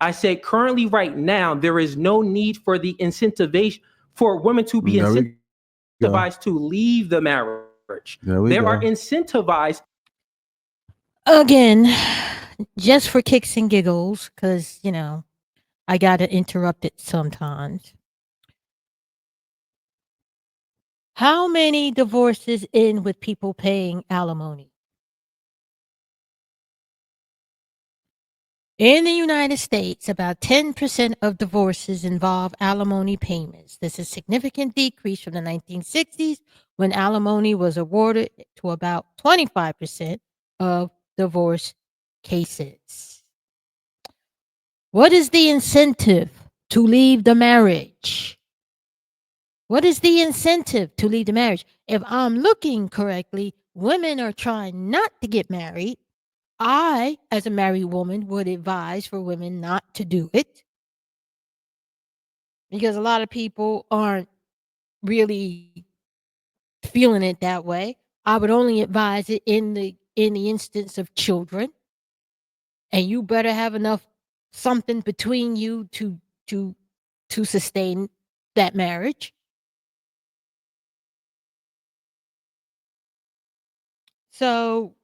I said currently right now, there is no need for the incentivization for women to be incentivized to leave the marriage. They are incentivized. Again, just for kicks and giggles, because, I got to interrupt it sometimes. How many divorces end with people paying alimony? In the United States, about 10% of divorces involve alimony payments. This is a significant decrease from the 1960s when alimony was awarded to about 25% of divorce cases. What is the incentive to leave the marriage? What is the incentive to leave the marriage? If I'm looking correctly, women are trying not to get married. I, as a married woman, would advise for women not to do it because a lot of people aren't really feeling it that way. I would only advise it in the instance of children, and you better have enough something between you to sustain that marriage. So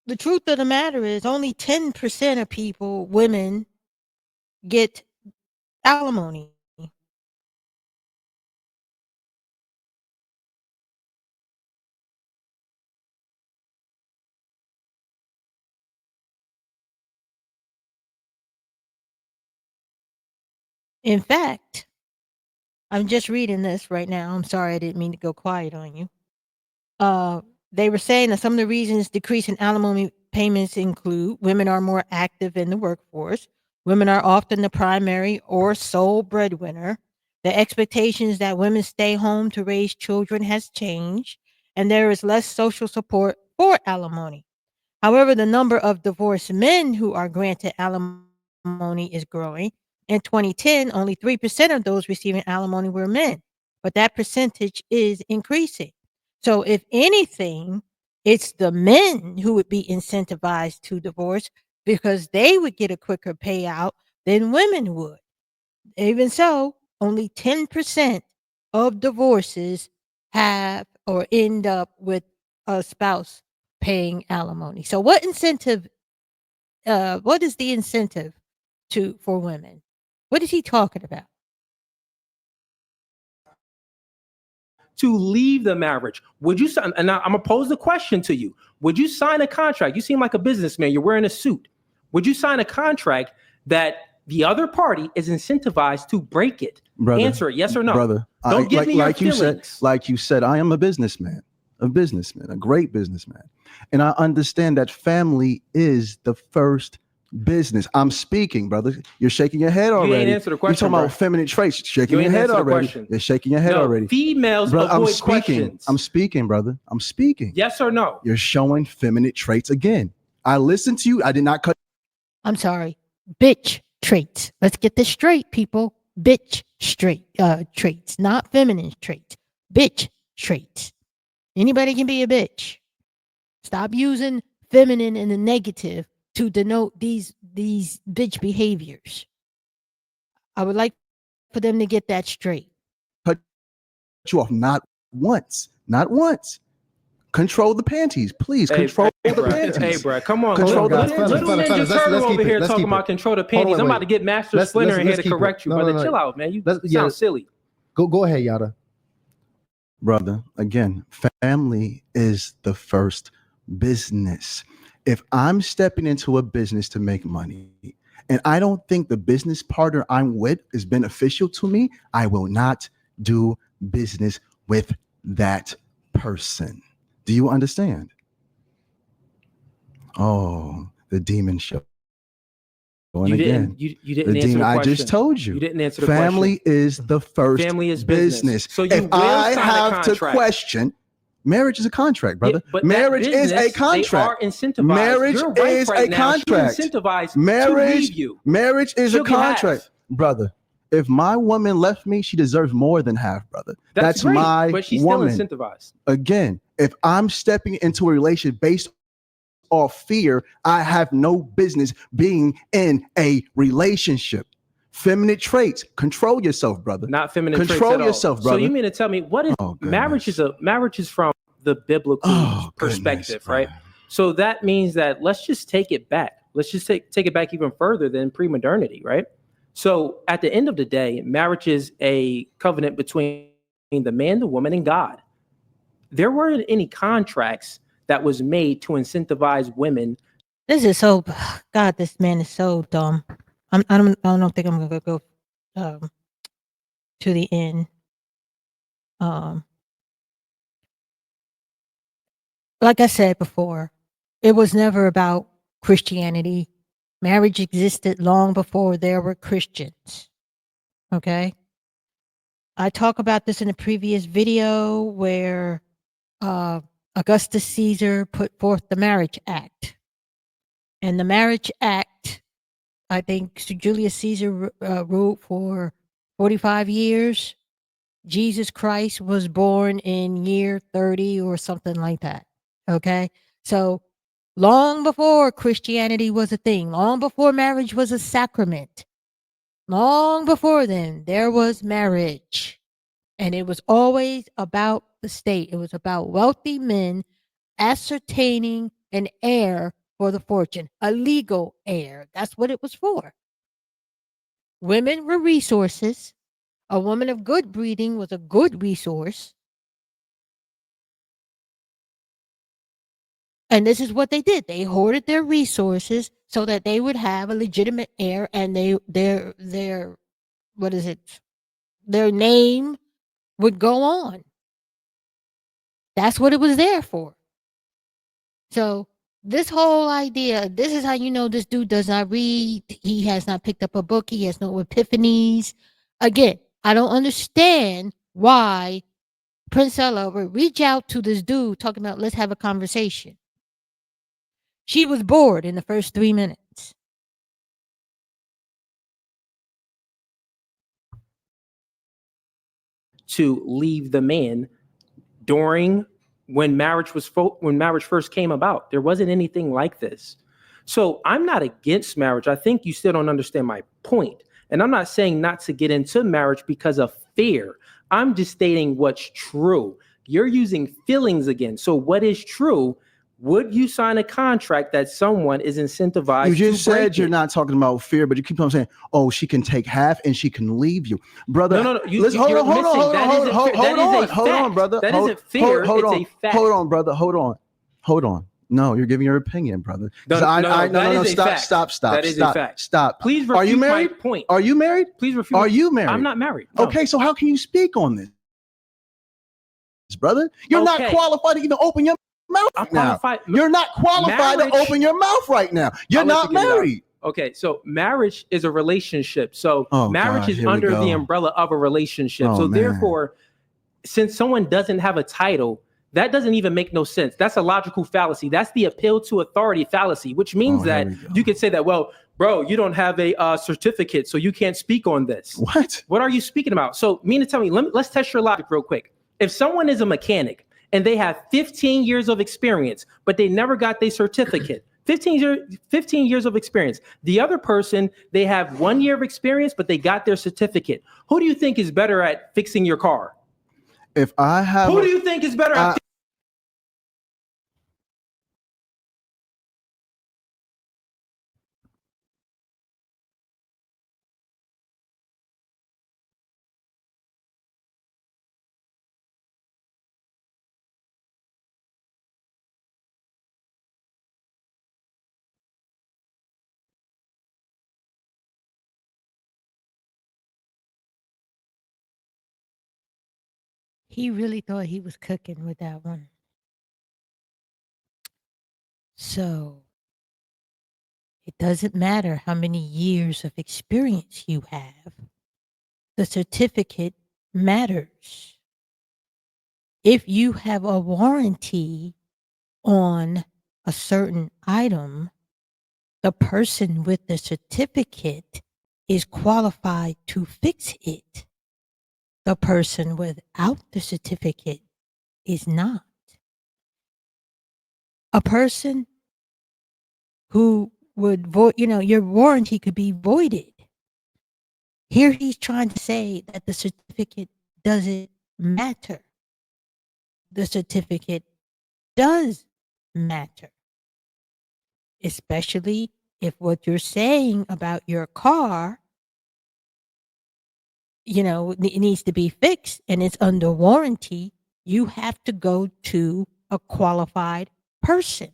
the truth of the matter is only 10% of women get alimony. In fact, I'm just reading this right now. I'm sorry, I didn't mean to go quiet on you. They were saying that some of the reasons decrease in alimony payments include women are more active in the workforce. Women are often the primary or sole breadwinner. The expectations that women stay home to raise children has changed, and there is less social support for alimony. However, the number of divorced men who are granted alimony is growing. In 2010, only 3% of those receiving alimony were men, but that percentage is increasing. So if anything, it's the men who would be incentivized to divorce because they would get a quicker payout than women would. Even so, only 10% of divorces have or end up with a spouse paying alimony. So what is the incentive for women? What is he talking about? to leave the marriage, would you sign? And I'm gonna pose the question to you: would you sign a contract? You seem like a businessman. You're wearing a suit. Would you sign a contract that the other party is incentivized to break it? Brother, answer it, yes or no. Brother, don't give me your feelings. Like you said, I am a businessman, a great businessman. And I understand that family is the first business. I'm speaking, brother. You're shaking your head already. You ain't answer the question. You're talking about feminine traits. Shaking your head already. You're shaking your head already. Females avoid questions. I'm speaking, brother. I'm speaking. Yes or no? You're showing feminine traits again. I listened to you. I did not cut. I'm sorry. Bitch traits. Let's get this straight, people. Bitch traits, not feminine traits. Bitch traits. Anybody can be a bitch. Stop using feminine in the negative to denote these bitch behaviors. I would like for them to get that straight. Cut you off not once. Control the panties, please. Control the panties. Hey, bro, come on. Control Little fellas, Ninja Turtle over here talking about it. control the panties. I'm about to get Master Splinter in here to correct you, brother. Chill out, man. You sound silly. Go ahead, Yada. Brother, again, family is the first business. If I'm stepping into a business to make money and I don't think the business partner I'm with is beneficial to me, I will not do business with that person. Do you understand? Oh, the demon show. You didn't answer the question. I just told you. You didn't answer the question. Family is the first Family is business. So if I have to question, marriage is a contract, brother. Yeah, but marriage is a contract. They are incentivized. Marriage is a contract. Incentivized marriage, to leave you. Marriage is She'll a contract, brother. If my woman left me, she deserves more than half, brother. That's great, my but she's woman. Still incentivized. Again, if I'm stepping into a relationship based off fear, I have no business being in a relationship. Feminine traits. Control yourself, brother. Not feminine traits. Control yourself, brother. So you mean to tell me what is marriage? Marriage is from the biblical perspective, right? So that means that let's just take it back. Let's just take it back even further than pre-modernity, right? So at the end of the day, marriage is a covenant between the man, the woman, and God. There weren't any contracts that was made to incentivize women. This is so, God, this man is so dumb. I don't think I'm gonna go to the end. Like I said before, it was never about Christianity. Marriage existed long before there were Christians. Okay. I talk about this in a previous video where Augustus Caesar put forth the Marriage Act. And the Marriage Act, I think Julius Caesar ruled for 45 years. Jesus Christ was born in year 30 or something like that. Okay. So long before Christianity was a thing, long before marriage was a sacrament, long before then, there was marriage. And it was always about the state. It was about wealthy men ascertaining an heir for the fortune, a legal heir. That's what it was for. Women were resources. A woman of good breeding was a good resource. And this is what they did. They hoarded their resources so that they would have a legitimate heir, and their name would go on. That's what it was there for. So this whole idea, this is how you know this dude does not read. He has not picked up a book. He has no epiphanies. Again, I don't understand why Princella would reach out to this dude talking about, let's have a conversation. She was bored in the first 3 minutes. To leave the man during when marriage first came about. There wasn't anything like this. So I'm not against marriage. I think you still don't understand my point. And I'm not saying not to get into marriage because of fear. I'm just stating what's true. You're using feelings again. So what is true? Would you sign a contract that someone is incentivized? You just to break said you're it? not talking about fear, but you keep on saying, "Oh, she can take half and she can leave you, brother." No. Let's hold on, brother. That isn't fear. It's a fact. Hold on, brother. Hold on. No, you're giving your opinion, brother. No. Stop. That is a fact. Stop. Please refute Are you married? my point. Are you married? Please refute. Are you married? I'm not married. No. Okay, so how can you speak on this, brother? You're not qualified to even open your mouth now. You're not qualified to open your mouth right now. You're not married. Okay, so marriage is a relationship. So marriage is here we under go. the umbrella of a relationship. Oh, so man. therefore, since someone doesn't have a title, that doesn't even make no sense. That's a logical fallacy. That's the appeal to authority fallacy, which means that you could say that, well, bro, you don't have a certificate, so you can't speak on this. What are you speaking about? So tell me, let's test your logic real quick. If someone is a mechanic and they have 15 years of experience, but they never got their certificate, 15 years of experience. The other person, they have 1 year of experience, but they got their certificate. Who do you think is better at fixing your car? If I have, who do you think is better at? He really thought he was cooking with that one. So it doesn't matter how many years of experience you have. The certificate matters. If you have a warranty on a certain item, the person with the certificate is qualified to fix it. The person without the certificate is not. A person who would void, your warranty could be voided. Here he's trying to say that the certificate doesn't matter. The certificate does matter. Especially if what you're saying about your car, it needs to be fixed and it's under warranty, you have to go to a qualified person.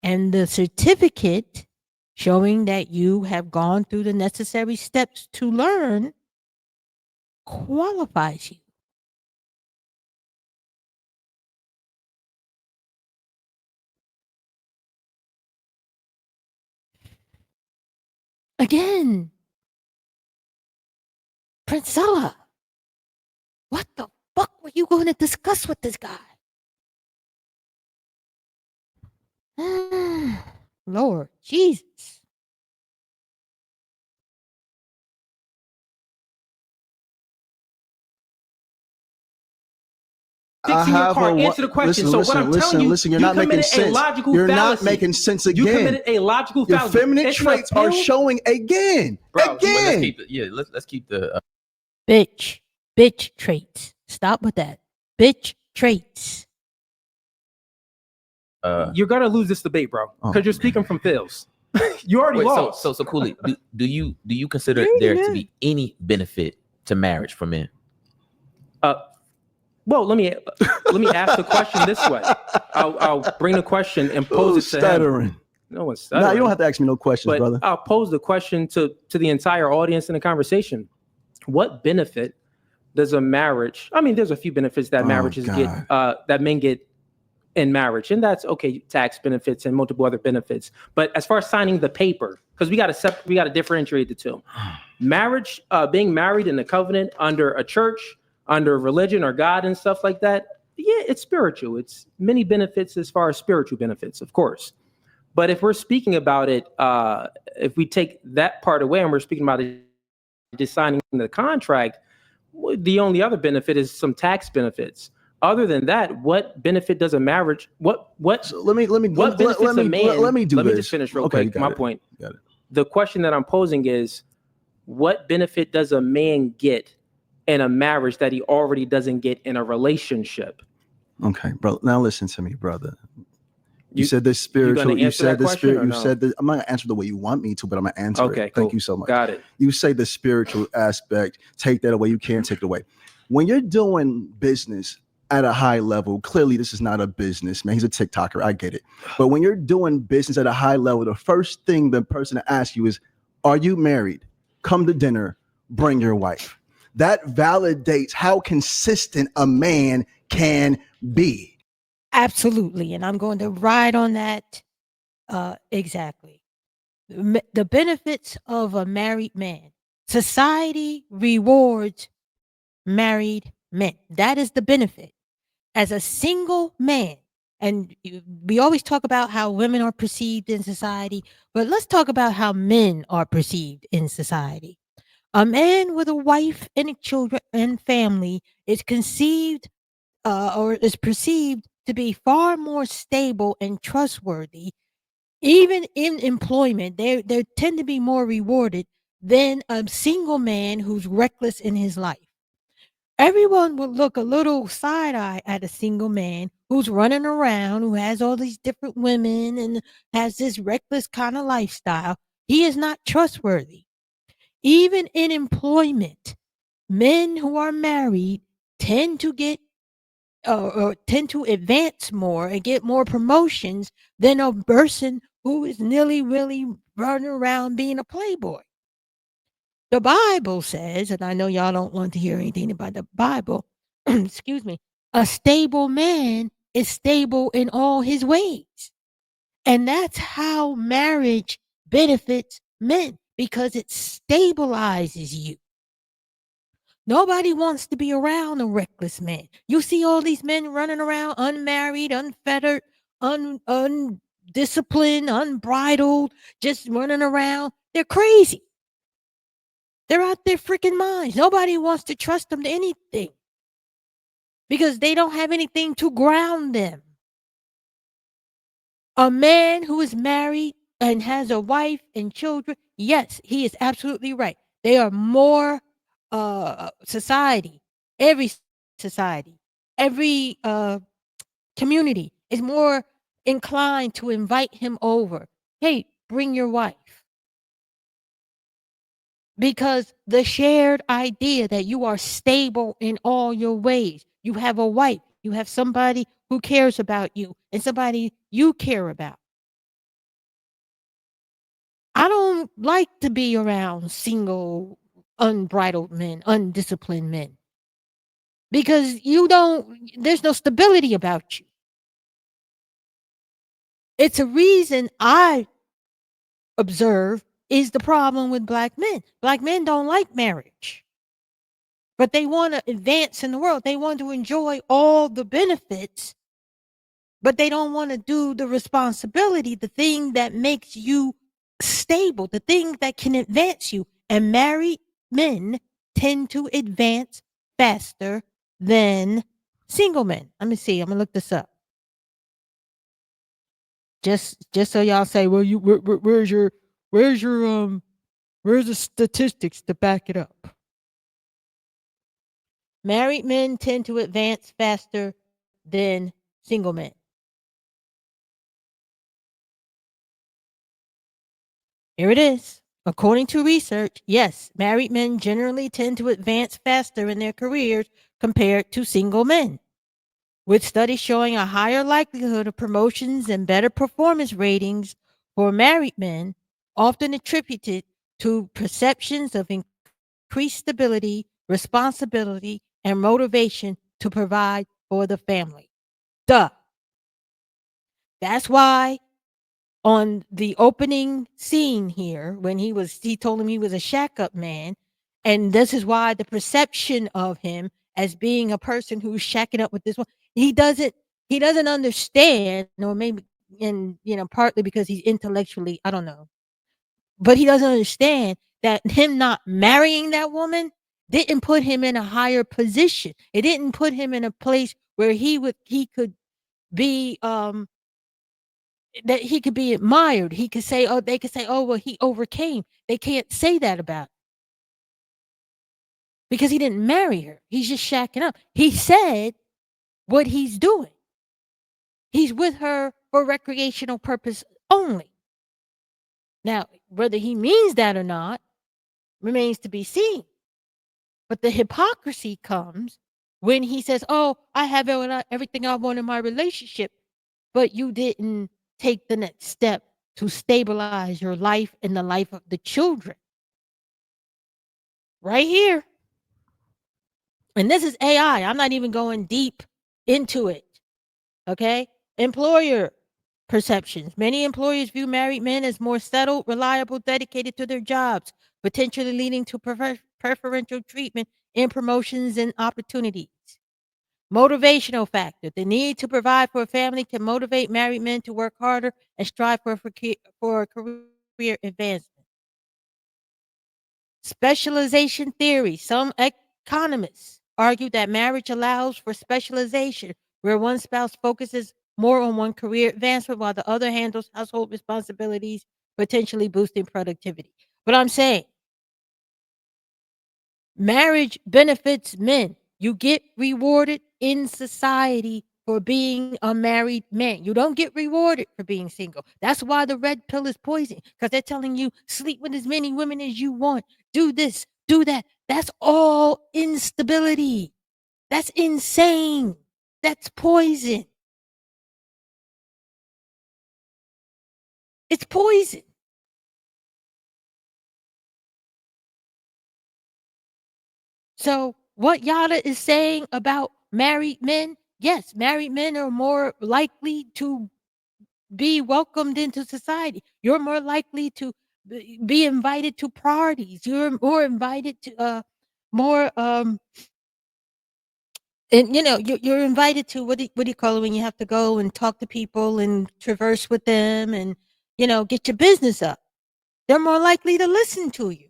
And the certificate showing that you have gone through the necessary steps to learn qualifies you. Again, Princella, what the fuck were you going to discuss with this guy? Lord Jesus. Fixing your car. Answer the question. So what I'm telling you, you're not making sense. You're not making sense again. You committed a logical fallacy. Your feminine traits are showing again. Bro, again. Let's keep the Bitch traits. Stop with that. Bitch traits. You're gonna lose this debate, bro, because you're speaking from feels. You already lost. So Cooley, do you consider there to be any benefit to marriage for men? Well, let me ask the question this way. I'll bring the question and pose it to him. No one's stuttering. No, you don't have to ask me no questions, brother. I'll pose the question to the entire audience in the conversation. What benefit does a marriage? I mean, there's a few benefits that marriages get, that men get in marriage, and that's okay. Tax benefits and multiple other benefits. But as far as signing the paper, because we got to differentiate the two. Marriage, being married in a covenant under a church, under religion or God and stuff like that, yeah, it's spiritual. It's many benefits as far as spiritual benefits, of course. But if we're speaking about it, if we take that part away and we're speaking about it, just signing the contract, the only other benefit is some tax benefits. Other than that, what benefit does a marriage? So let me just finish real quick. My point. Got it. The question that I'm posing is, what benefit does a man get in a marriage that he already doesn't get in a relationship? Okay, bro. Now listen to me, brother. You said this spiritual. You said this spirit. You said this. I'm not gonna answer the way you want me to, but I'm gonna answer it. Okay, Thank you so much. Got it. You say the spiritual aspect. Take that away. You can't take it away. When you're doing business at a high level, clearly this is not a business, man. He's a TikToker. I get it. But when you're doing business at a high level, the first thing the person asks you is, "Are you married? Come to dinner. Bring your wife." That validates how consistent a man can be. Absolutely. And I'm going to ride on that exactly. The benefits of a married man. Society rewards married men. That is the benefit. As a single man, and we always talk about how women are perceived in society, but let's talk about how men are perceived in society. A man with a wife and children and family is conceived or is perceived to be far more stable and trustworthy. Even in employment, they tend to be more rewarded than a single man who's reckless in his life. Everyone would look a little side eye at a single man who's running around, who has all these different women and has this reckless kind of lifestyle. He is not trustworthy. Even in employment, men who are married tend to get or tend to advance more and get more promotions than a person who is really running around being a playboy. The Bible says, and I know y'all don't want to hear anything about the Bible, excuse me, a stable man is stable in all his ways. And that's how marriage benefits men, because it stabilizes you. Nobody wants to be around a reckless man. You see all these men running around unmarried, unfettered, undisciplined, unbridled, just running around. They're crazy. They're out their freaking minds. Nobody wants to trust them to anything because they don't have anything to ground them. A man who is married and has a wife and children, yes, he is absolutely right. They are more society, every community is more inclined to invite him over. Hey, bring your wife. Because the shared idea that you are stable in all your ways. You have a wife, you have somebody who cares about you and somebody you care about. I don't like to be around single, unbridled men, undisciplined men. Because there's no stability about you. It's a reason I observe is the problem with black men. Black men don't like marriage, but they want to advance in the world. They want to enjoy all the benefits, but they don't want to do the responsibility, the thing that makes you stable, the thing that can advance you. And married men tend to advance faster than single men. Let me see. I'm gonna look this up. Just so y'all say, well, where's the statistics to back it up? Married men tend to advance faster than single men. Here it is. According to research, yes, married men generally tend to advance faster in their careers compared to single men, with studies showing a higher likelihood of promotions and better performance ratings for married men, often attributed to perceptions of increased stability, responsibility, and motivation to provide for the family. Duh. That's why on the opening scene here, when he told him he was a shack up man, and this is why the perception of him as being a person who's shacking up with this one, he doesn't understand, or maybe, and partly because he's intellectually, I don't know, but he doesn't understand that him not marrying that woman didn't put him in a higher position. It didn't put him in a place where he could be that he could be admired. He could say, they could say, oh, well, he overcame. They can't say that about him because he didn't marry her. He's just shacking up. He said what he's doing. He's with her for recreational purpose only. Now, whether he means that or not remains to be seen. But the hypocrisy comes when he says, oh, I have everything I want in my relationship, but you didn't take the next step to stabilize your life and the life of the children. Right here. And this is AI. I'm not even going deep into it. Okay? Employer perceptions. Many employers view married men as more settled, reliable, dedicated to their jobs, potentially leading to preferential treatment in promotions and opportunities. Motivational factor. The need to provide for a family can motivate married men to work harder and strive for a career advancement. Specialization theory. Some economists argue that marriage allows for specialization, where one spouse focuses more on one career advancement while the other handles household responsibilities, potentially boosting productivity. But I'm saying marriage benefits men. You get rewarded in society for being a married man. You don't get rewarded for being single. That's why the red pill is poison, because they're telling you sleep with as many women as you want, do this, do that. That's all instability. That's insane. That's poison. It's poison. So what Yada is saying about married men, yes, married men are more likely to be welcomed into society. You're more likely to be invited to parties. You're more invited to more and you're invited to what do you call it when you have to go and talk to people and traverse with them and get your business up. They're more likely to listen to you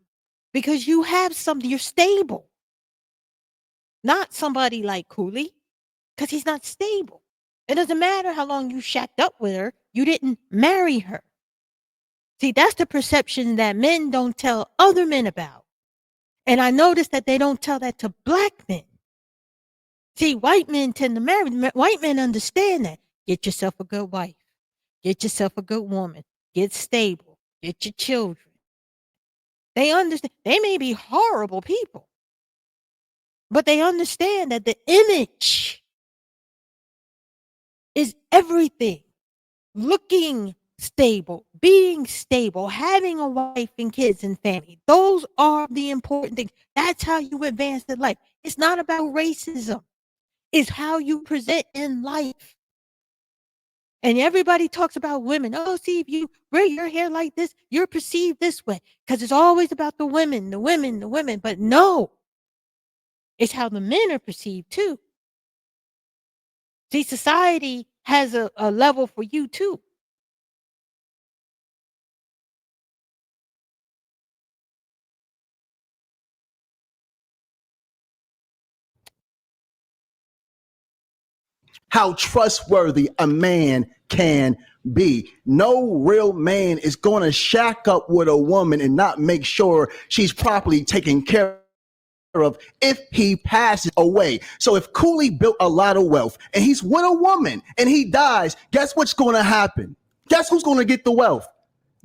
because you have something. You're stable. Not somebody like Cooley, because he's not stable. It doesn't matter how long you shacked up with her. You didn't marry her. See, that's the perception that men don't tell other men about. And I noticed that they don't tell that to black men. See, white men tend to marry. White men understand that. Get yourself a good wife. Get yourself a good woman. Get stable. Get your children. They understand. They may be horrible people, but they understand that the image is everything. Looking stable, being stable, having a wife and kids and family. Those are the important things. That's how you advance in life. It's not about racism. It's how you present in life. And everybody talks about women. Oh, see, if you wear your hair like this, you're perceived this way. Because it's always about the women, the women, the women. But no, it's how the men are perceived too. See, society has a level for you too. How trustworthy a man can be. No real man is going to shack up with a woman and not make sure she's properly taken care of if he passes away. So if Cooley built a lot of wealth and he's with a woman and he dies, guess what's going to happen? Guess who's going to get the wealth?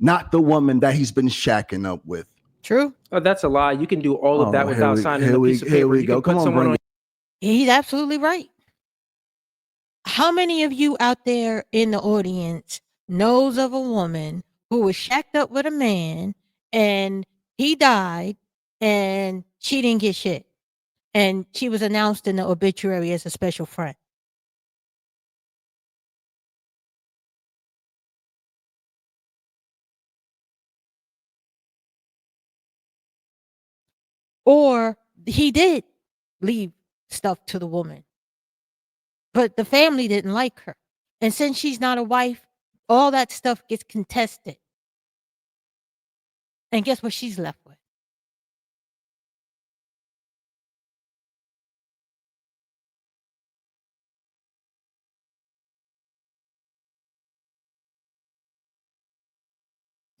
Not the woman that he's been shacking up with. True. Oh, that's a lie. You can do all of that without signing a piece of paper. Here we you go. Can put someone on. He's absolutely right. How many of you out there in the audience knows of a woman who was shacked up with a man and he died and she didn't get shit? And she was announced in the obituary as a special friend. Or he did leave stuff to the woman, but the family didn't like her. And since she's not a wife, all that stuff gets contested. And guess what she's left with?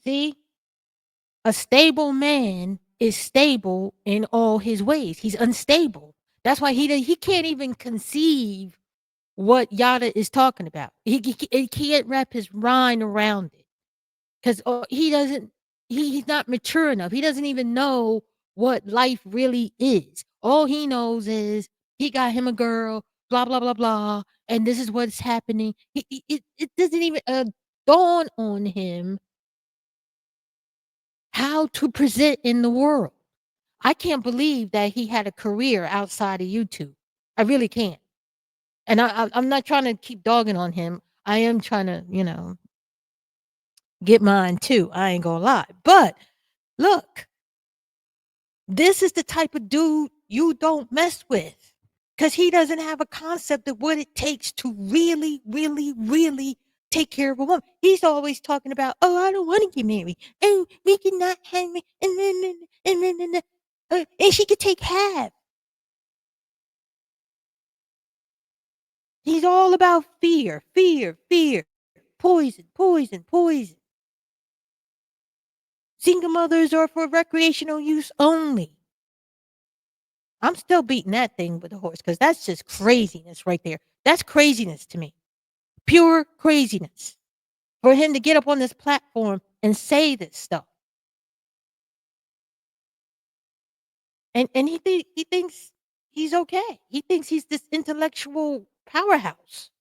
See? A stable man is stable in all his ways. He's unstable. That's why he can't even conceive what Yada is talking about. He can't wrap his mind around it because he's not mature enough. He doesn't even know what life really is. All he knows is he got him a girl, blah, blah, blah, blah, and this is what's happening. It doesn't even dawn on him how to present in the world. I can't believe that he had a career outside of YouTube. I really can't. And I'm not trying to keep dogging on him. I am trying to, get mine too. I ain't gonna lie. But look, this is the type of dude you don't mess with because he doesn't have a concept of what it takes to really, really, really take care of a woman. He's always talking about, oh, I don't want to get married. Oh, we cannot have me. And she could take half. He's all about fear, fear, fear, poison, poison, poison. Single mothers are for recreational use only. I'm still beating that thing with a horse because that's just craziness right there. That's craziness to me. Pure craziness. For him to get up on this platform and say this stuff. And he thinks he's okay. He thinks he's this intellectual powerhouse.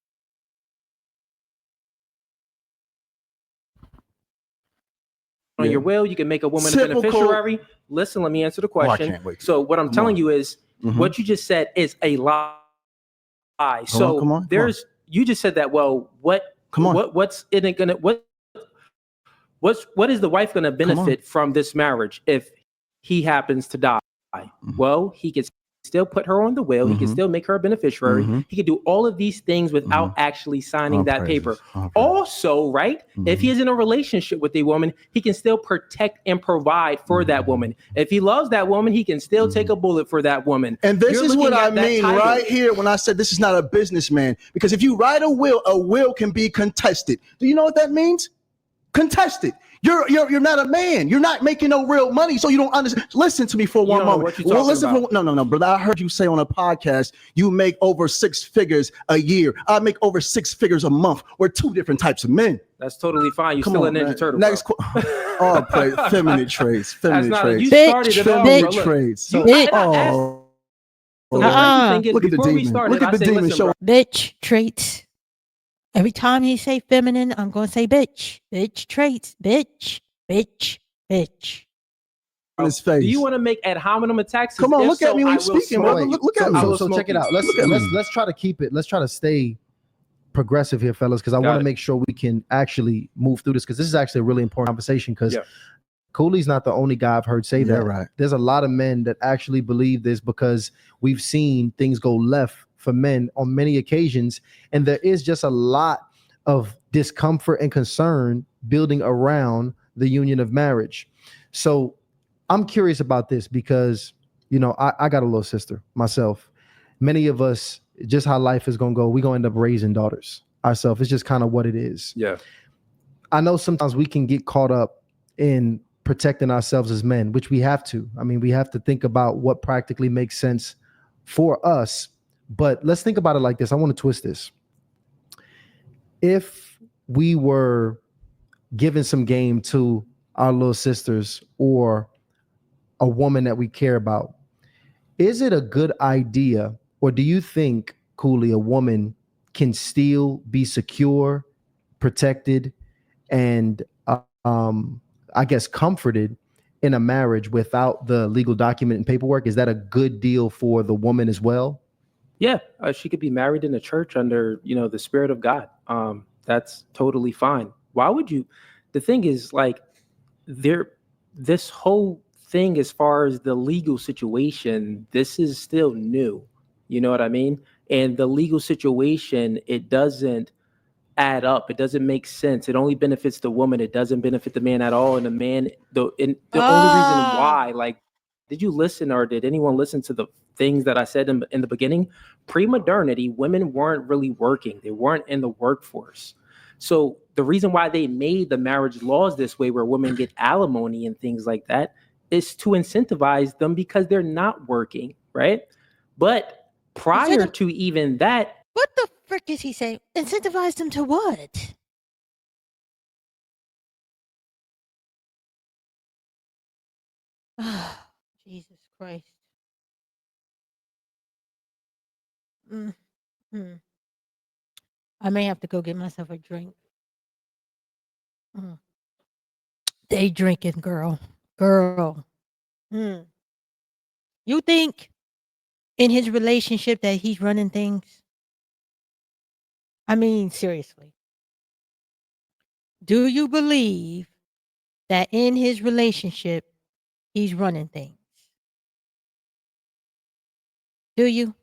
On your will, you can make a woman a beneficiary. Listen, let me answer the question. I can't wait. So what I'm telling you is what you just said is a lie. So you just said that. Well, what's is the wife gonna benefit from this marriage if he happens to die? Well, he can still put her on the will. He can still make her a beneficiary. He can do all of these things without actually signing that paper. Also, right, if he is in a relationship with a woman, he can still protect and provide for that woman. If he loves that woman, he can still take a bullet for that woman. And this is what I mean right here when I said this is not a businessman. Because if you write a will can be contested. Do you know what that means? Contested. You're not a man. You're not making no real money, so you don't understand. Listen to me for one moment. No, brother. I heard you say on a podcast you make over 6 figures a year. I make over 6 figures a month. We're 2 different types of men. That's totally fine. You're still a Ninja Turtle. Next, feminine traits. Feminine traits. You started it all. Feminine traits. Look at the demon. Look at the demon show. Bitch traits. Every time he say feminine, I'm going to say bitch. Bitch traits. Bitch. Bitch. Bitch. On his face. Do you want to make ad hominem attacks? Come on, look at me when you're speaking, brother. Look at me. So check it out. Let's try to keep it. Let's try to stay progressive here, fellas, because I want to make sure we can actually move through this, because this is actually a really important conversation, because Cooley's not the only guy I've heard say that. Right. There's a lot of men that actually believe this because we've seen things go left for men on many occasions, and there is just a lot of discomfort and concern building around the union of marriage. So I'm curious about this because, I got a little sister myself. Many of us, just how life is going to go, we're going to end up raising daughters ourselves. It's just kind of what it is. Yeah. I know sometimes we can get caught up in protecting ourselves as men, which we have to. I mean, we have to think about what practically makes sense for us. But let's think about it like this. I want to twist this. If we were giving some game to our little sisters or a woman that we care about, is it a good idea, or do you think, Cooley, a woman can still be secure, protected, and I guess comforted in a marriage without the legal document and paperwork? Is that a good deal for the woman as well? Yeah, she could be married in a church under, the Spirit of God. That's totally fine. Why would you? The thing is, this whole thing, as far as the legal situation, this is still new. You know what I mean? And the legal situation, it doesn't add up. It doesn't make sense. It only benefits the woman. It doesn't benefit the man at all. And the man, the only reason why, did you listen, or did anyone listen to the things that I said in the beginning? Pre-modernity, women weren't really working. They weren't in the workforce. So the reason why they made the marriage laws this way, where women get alimony and things like that, is to incentivize them because they're not working, right? But prior to even that, what the frick is he saying? Incentivize them to what? Jesus Christ. Mm-hmm. I may have to go get myself a drink. Day drinking, girl. You think in his relationship that he's running things? I mean, seriously. Do you believe that in his relationship he's running things? Do you?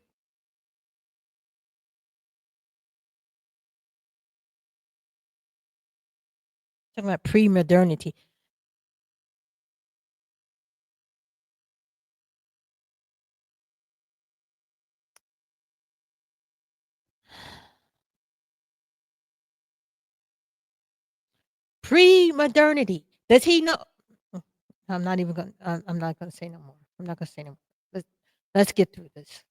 Talking about pre-modernity. Pre-modernity. Does he know? I'm not even going. I'm not going to say no more. I'm not going to say no more. Let's get through this.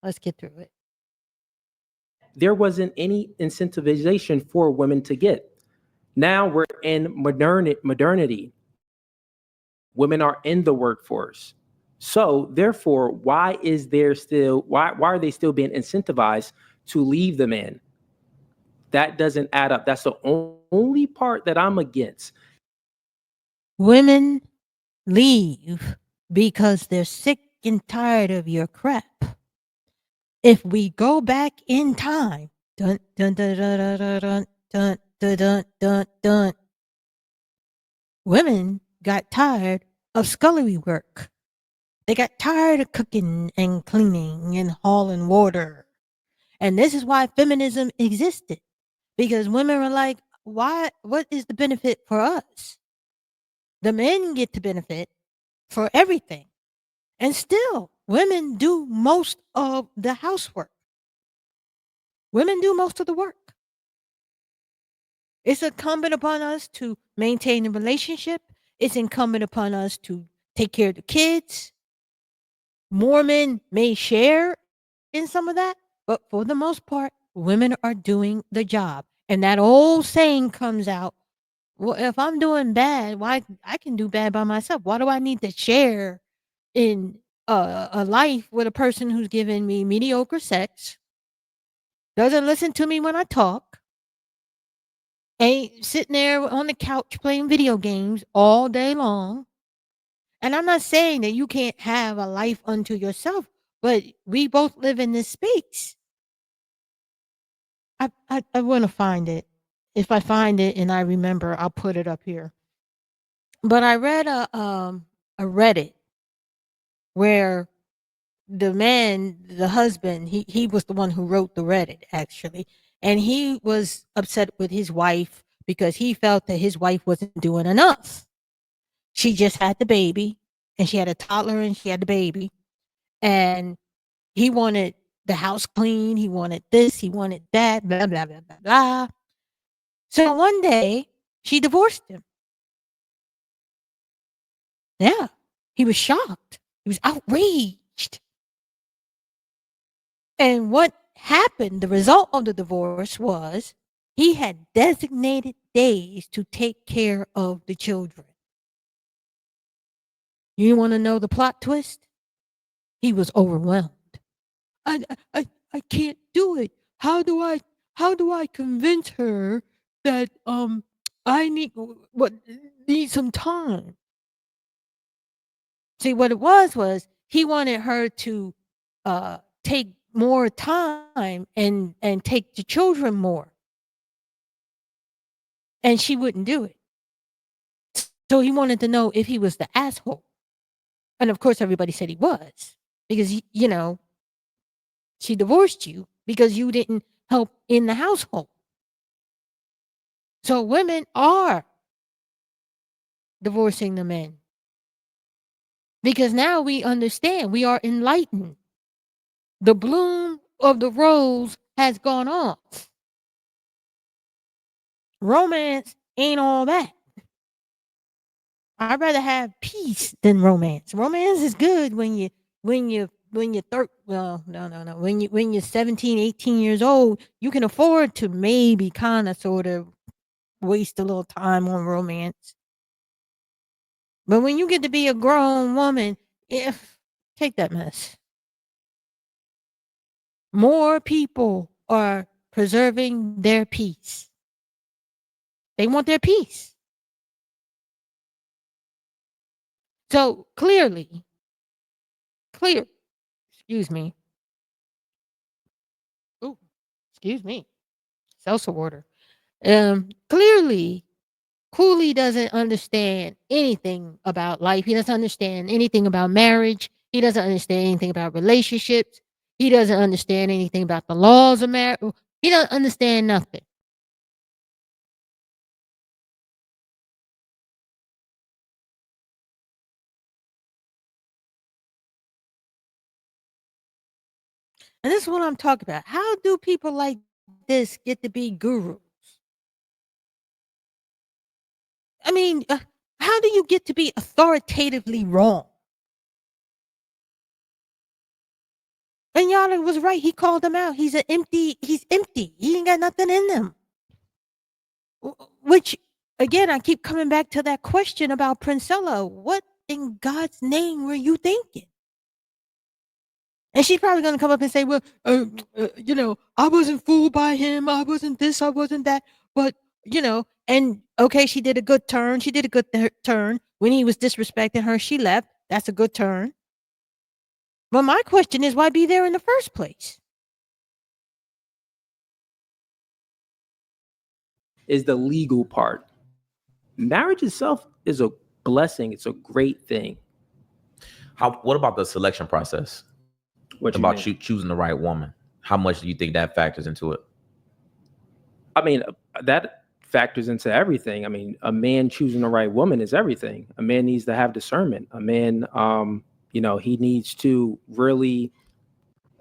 Let's get through it. There wasn't any incentivization for women to get. Now we're in modernity. Women are in the workforce. So therefore, why are they still being incentivized to leave the man? That doesn't add up. That's the only part that I'm against. Women leave because they're sick and tired of your crap. If we go back in time, dun dun dun dun dun dun dun dun dun dun dun, women got tired of scullery work. They got tired of cooking and cleaning and hauling water. And this is why feminism existed. Because women were like, what is the benefit for us? The men get to benefit for everything. And still, women do most of the housework. Women do most of the work. It's incumbent upon us to maintain the relationship. It's incumbent upon us to take care of the kids. More men may share in some of that, but for the most part, women are doing the job. And that old saying comes out, well, if I'm doing bad, why I can do bad by myself? Why do I need to share in a life with a person who's giving me mediocre sex, doesn't listen to me when I talk, ain't sitting there on the couch playing video games all day long? And I'm not saying that you can't have a life unto yourself, but we both live in this space. I want to find it. If I find it and I remember, I'll put it up here. But I read a Reddit where the husband, he was the one who wrote the Reddit actually, and he was upset with his wife because he felt that his wife wasn't doing enough. She just had the baby, and she had a toddler, and she had the baby, and he wanted the house clean, he wanted this, he wanted that, blah blah blah blah blah. So one day she divorced him. Yeah, he was shocked. He was outraged. And what happened, the result of the divorce was he had designated days to take care of the children. You want to know the plot twist? He was overwhelmed. I can't do it. How do I convince her that I need some time? See, what it was he wanted her to take more time and take the children more. And she wouldn't do it. So he wanted to know if he was the asshole. And of course, everybody said he was. Because, she divorced you because you didn't help in the household. So women are divorcing the men. Because now we understand, we are enlightened. The bloom of the rose has gone off. Romance ain't all that. I'd rather have peace than romance. Romance is good when you're well, no. When you're 17, 18 years old, you can afford to maybe kind of sort of waste a little time on romance. But when you get to be a grown woman, take that mess. More people are preserving their peace. They want their peace. So clearly, excuse me. Ooh, excuse me. Salsa water. Clearly, Cooley doesn't understand anything about life. He doesn't understand anything about marriage. He doesn't understand anything about relationships. He doesn't understand anything about the laws of marriage. He doesn't understand nothing. And this is what I'm talking about. How do people like this get to be gurus? I mean, how do you get to be authoritatively wrong? And Yada was right. He called him out. He's empty. He ain't got nothing in him. Which, again, I keep coming back to that question about Princella. What in God's name were you thinking? And she's probably going to come up and say, well, I wasn't fooled by him. I wasn't this, I wasn't that. But, and okay, she did a good turn. She did a good turn. When he was disrespecting her, she left. That's a good turn. But my question is, why be there in the first place? Is the legal part. Marriage itself is a blessing. It's a great thing. What about the selection process? What about choosing the right woman? How much do you think that factors into it? I mean, that factors into everything. I mean, a man choosing the right woman is everything. A man needs to have discernment. A man, he needs to really,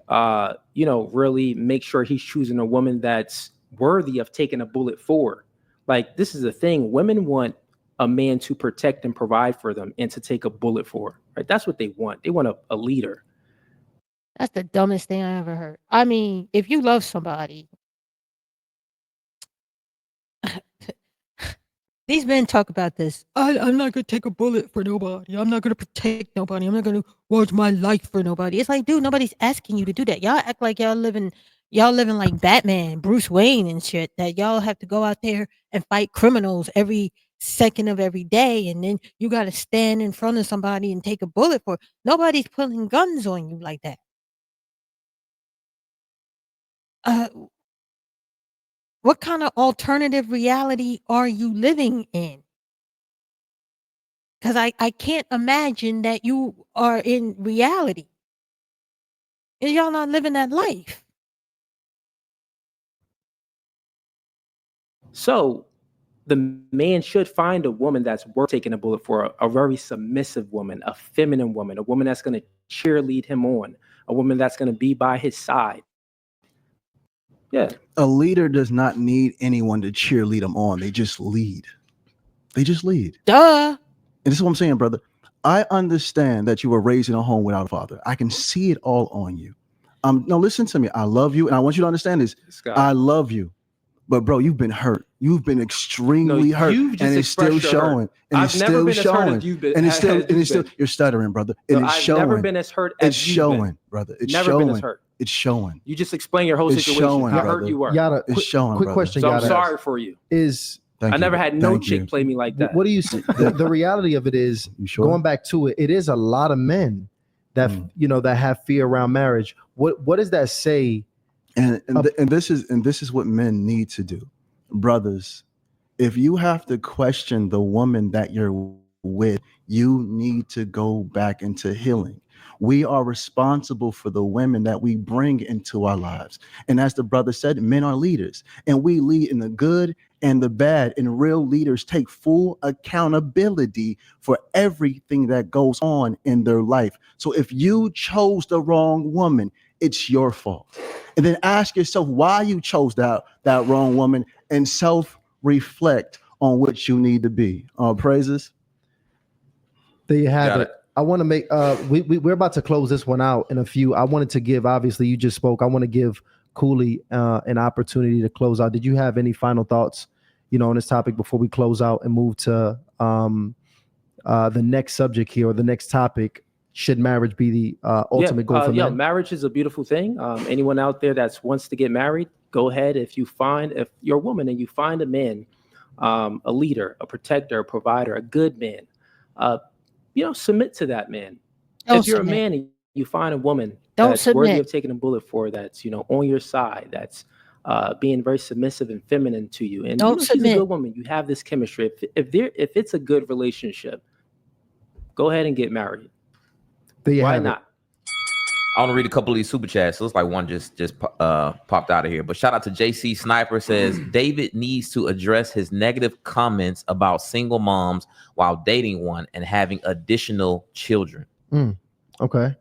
really make sure he's choosing a woman that's worthy of taking a bullet for. Like, this is the thing. Women want a man to protect and provide for them and to take a bullet for. Right? That's what they want. They want a leader. That's the dumbest thing I ever heard. I mean, if you love somebody, these men talk about this. I'm not going to take a bullet for nobody. I'm not going to protect nobody. I'm not going to watch my life for nobody. It's like, dude, nobody's asking you to do that. Y'all act like y'all living like Batman, Bruce Wayne and shit, that y'all have to go out there and fight criminals every second of every day. And then you got to stand in front of somebody and take a bullet for it. Nobody's pulling guns on you like that. What kind of alternative reality are you living in? Because I can't imagine that you are in reality. And y'all not living that life. So the man should find a woman that's worth taking a bullet for, a very submissive woman, a feminine woman, a woman that's going to cheerlead him on, a woman that's going to be by his side. Yeah. A leader does not need anyone to cheerlead them on. They just lead. Duh. And this is what I'm saying, brother. I understand that you were raised in a home without a father. I can see it all on you. No, listen to me. I love you. And I want you to understand this. I love you. But bro, you've been hurt. You've been extremely hurt. And it's still showing. And it's still showing. And it's still, you're stuttering, brother. And it's showing. I've never been as hurt as it's showing, brother. It's never showing. Been as hurt. It's showing. You just explain your whole situation, showing, how brother. hurt you were. Yada, it's showing. Quick brother. question, So Yada. I'm sorry for you. I never had no chick play me like that. What do you see? The reality of it is, going back to it, it is a lot of men that that have fear around marriage. What does that say? And this is what men need to do, brothers. If you have to question the woman that you're with, you need to go back into healing. We are responsible for the women that we bring into our lives. And as the brother said, men are leaders, and we lead in the good and the bad. And real leaders take full accountability for everything that goes on in their life. So if you chose the wrong woman, it's your fault. And then ask yourself why you chose that wrong woman, and self-reflect on what you need to be. Praises. There you have it. I want to make we're about to close this one out in a few. I wanted to give, obviously you just spoke. I want to give Cooley an opportunity to close out. Did you have any final thoughts, on this topic before we close out and move to the next subject here, or the next topic? Should marriage be the ultimate goal for men? Marriage is a beautiful thing. Anyone out there that wants to get married, go ahead. If you're a woman and you find a man, a leader, a protector, a provider, a good man, submit to that man. If you're a man and you find a woman that's worthy of taking a bullet for, that's on your side, that's being very submissive and feminine to you, and she's a good woman, you have this chemistry. If it's a good relationship, go ahead and get married. Why not? I want to read a couple of these super chats. Looks like one just popped out of here. But shout out to JC Sniper, says David needs to address his negative comments about single moms while dating one and having additional children. Okay.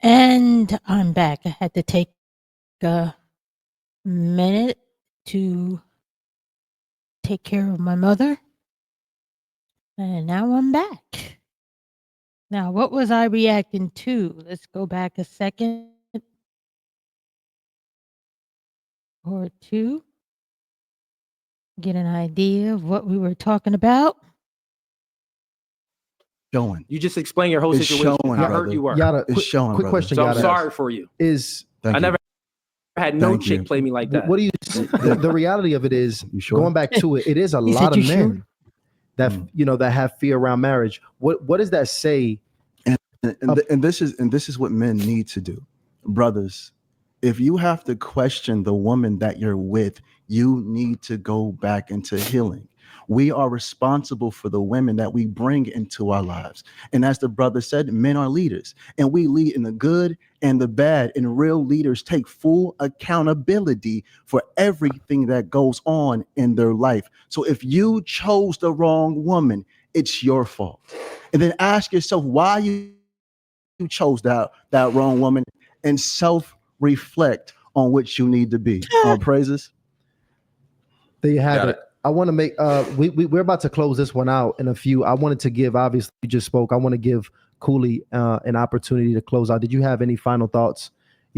And I'm back. I had to take a minute to take care of my mother. And now I'm back. Now, what was I reacting to? Let's go back a second or two. Get an idea of what we were talking about. Showing. You just explain your whole situation. How hurt you were. Yada, it's showing. Quick question. So I'm sorry for you. I never had no chick play me like that. What do you? The reality of it is, going back to it, it is a lot of men that that have fear around marriage. What does that say? And this is what men need to do, brothers. If you have to question the woman that you're with, you need to go back into healing. We are responsible for the women that we bring into our lives. And as the brother said, men are leaders, and we lead in the good and the bad. And real leaders take full accountability for everything that goes on in their life. So if you chose the wrong woman, it's your fault. And then ask yourself why you chose that wrong woman, and self-reflect on which you need to be. All praises. There you have it. I want to make we're about to close this one out in a few. I wanted to give, obviously you just spoke. I want to give Cooley an opportunity to close out. Did you have any final thoughts,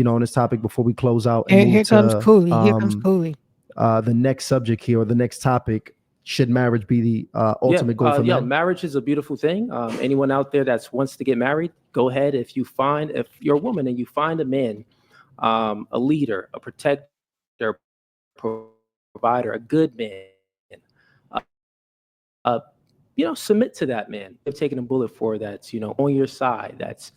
on this topic before we close out? And here comes Cooley. Here comes Cooley. The next subject here, or the next topic: should marriage be the ultimate goal for men? Marriage is a beautiful thing. Anyone out there that wants to get married, go ahead. If you're a woman and you find a man, a leader, a protector, provider, a good man, submit to that man. You've taken a bullet for, that's on your side, that's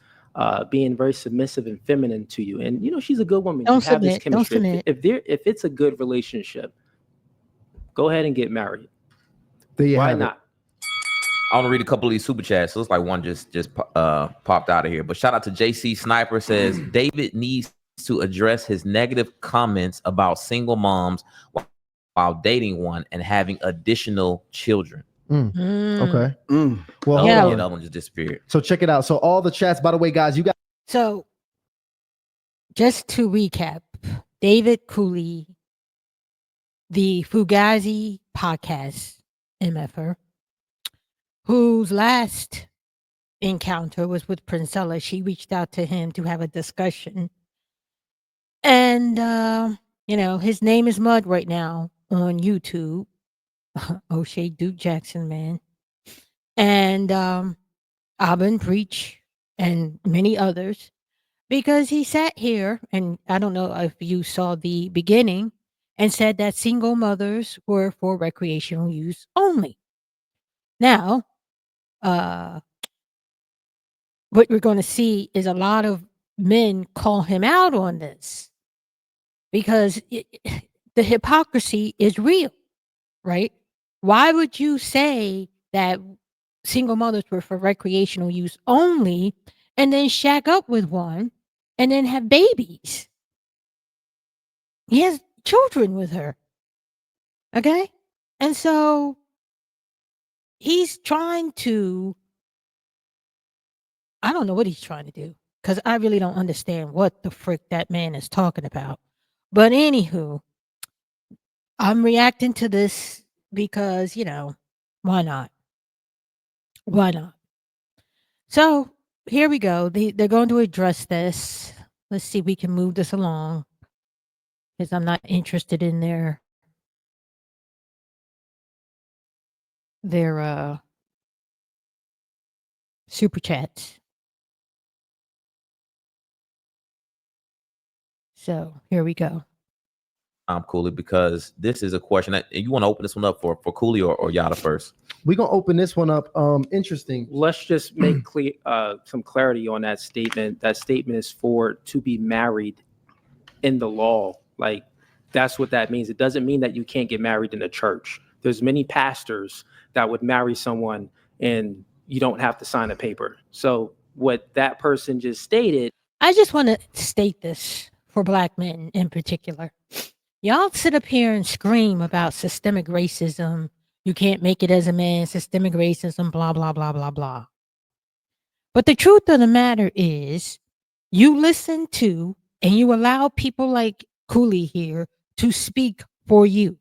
being very submissive and feminine to you, and she's a good woman. You have this chemistry. If it's a good relationship, go ahead and get married. Why not? I want to read a couple of these super chats. Looks like one just popped out of here. But shout out to JC Sniper, says David needs to address his negative comments about single moms while dating one and having additional children. Okay. Well, the other one just disappeared. So check it out. So all the chats, by the way, guys, you got. So just to recap, David Cooley, the Fugazi podcast MFer, whose last encounter was with Princella. She reached out to him to have a discussion. And, his name is Mud right now on YouTube. O'Shea Duke Jackson, man. And Abin Preach and many others. Because he sat here, and I don't know if you saw the beginning, and said that single mothers were for recreational use only. Now, what we're going to see is a lot of men call him out on this, because the hypocrisy is real, right? Why would you say that single mothers were for recreational use only and then shack up with one and then have babies? He has children with her. Okay? And so he's trying to, I don't know what he's trying to do, because I really don't understand what the frick that man is talking about. But anywho, I'm reacting to this because, why not? Why not? So here we go. They're going to address this. Let's see if we can move this along because I'm not interested in their super chats. So here we go. Cooley, because this is a question that you want to open this one up for Cooley or Yada first. We're gonna open this one up. Interesting. Let's just make clear some clarity on that statement. That statement is for to be married in the law. Like, that's what that means. It doesn't mean that you can't get married in the church. There's many pastors that would marry someone and you don't have to sign a paper. So what that person just stated. I just want to state this for Black men in particular. Y'all sit up here and scream about systemic racism. You can't make it as a man, systemic racism, blah, blah, blah, blah, blah. But the truth of the matter is, you listen to and you allow people like Cooley here to speak for you.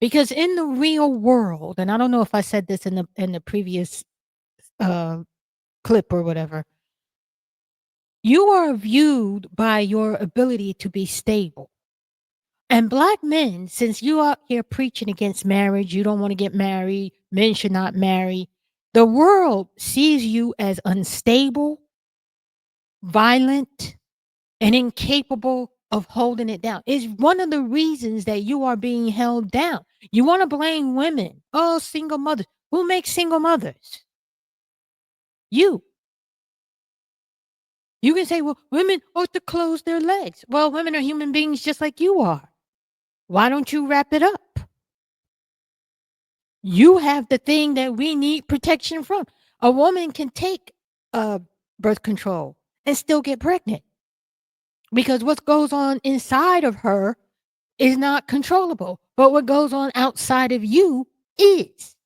Because in the real world, and I don't know if I said this in the previous clip or whatever, you are viewed by your ability to be stable. And Black men, since you out here preaching against marriage, you don't want to get married, men should not marry, the world sees you as unstable, violent, and incapable of holding it down. It's one of the reasons that you are being held down. You want to blame women. Oh, single mothers. Who makes single mothers? You. You can say, well, women ought to close their legs. Well, women are human beings just like you are. Why don't you wrap it up? You have the thing that we need protection from. A woman can take birth control and still get pregnant because what goes on inside of her is not controllable, but what goes on outside of you is.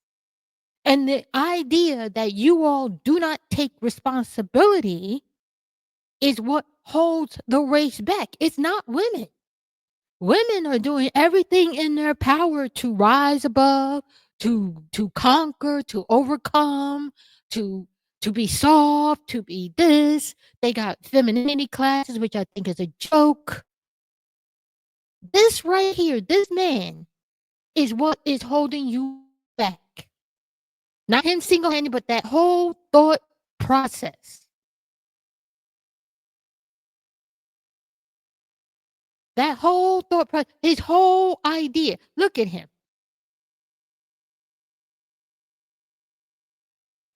And the idea that you all do not take responsibility is what holds the race back. It's not women. Women are doing everything in their power to rise above, to conquer, to overcome, to be soft, to be this. They got femininity classes, which I think is a joke. This right here, this man is what is holding you back. Not him single-handed, but that whole thought process. That whole thought process, his whole idea. Look at him.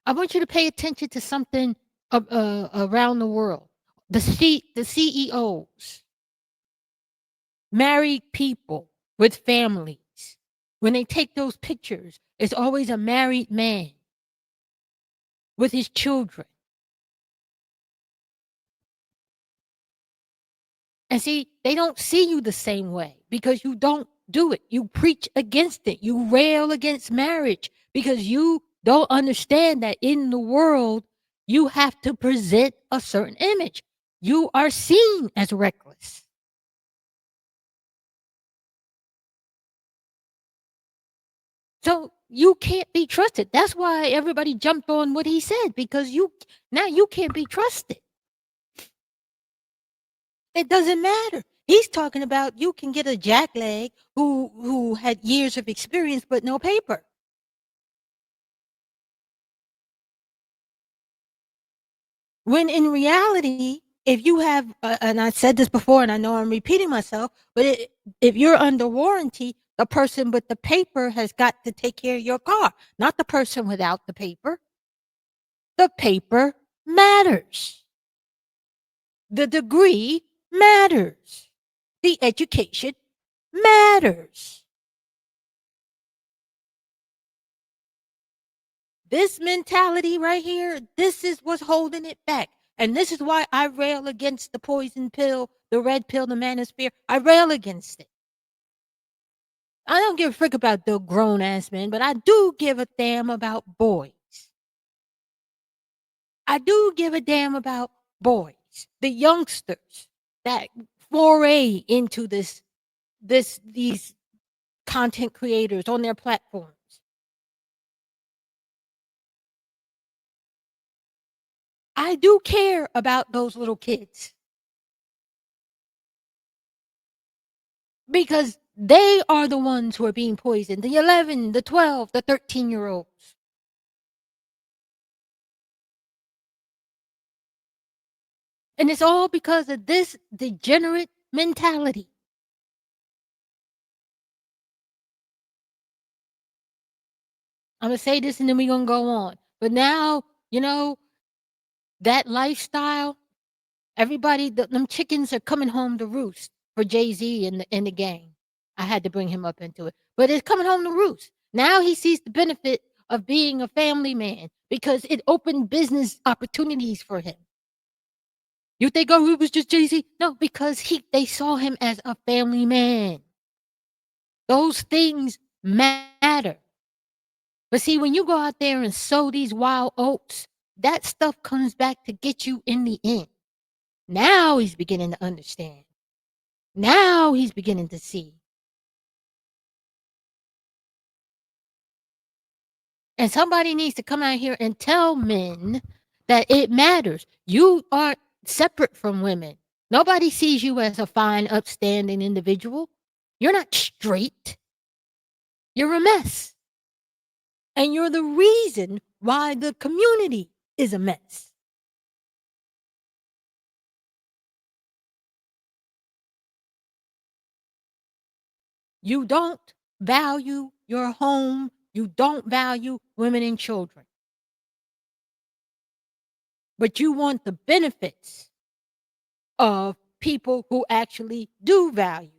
I want you to pay attention to something around the world. The CEOs, married people with families, when they take those pictures, it's always a married man with his children. And see, they don't see you the same way because you don't do it. You preach against it. You rail against marriage because you don't understand that in the world, you have to present a certain image. You are seen as reckless. So you can't be trusted. That's why everybody jumped on what he said, because now you can't be trusted. It doesn't matter. He's talking about you can get a jackleg who had years of experience but no paper. When in reality, if you have, and I said this before, and I know I'm repeating myself, but if you're under warranty, the person with the paper has got to take care of your car, not the person without the paper. The paper matters. The degree matters. The education matters. This mentality right here, this is what's holding it back. And this is why I rail against the poison pill, the red pill, the manosphere. I rail against it. I don't give a frick about the grown-ass men, but I do give a damn about boys. I do give a damn about boys, the youngsters that foray into these content creators on their platforms. I do care about those little kids because they are the ones who are being poisoned. The 11, the 12, the 13-year-olds. And it's all because of this degenerate mentality. I'm going to say this and then we're going to go on. But now, that lifestyle, everybody, them chickens are coming home to roost for Jay-Z and the gang. I had to bring him up into it. But it's coming home to roost. Now he sees the benefit of being a family man because it opened business opportunities for him. You think, oh, it was just Jay-Z? No, because they saw him as a family man. Those things matter. But see, when you go out there and sow these wild oats, that stuff comes back to get you in the end. Now he's beginning to understand. Now he's beginning to see. And somebody needs to come out here and tell men that it matters. You aren't separate from women. Nobody sees you as a fine, upstanding individual. You're not straight. You're a mess. And you're the reason why the community is a mess. You don't value your home. You don't value women and children. But you want the benefits of people who actually do value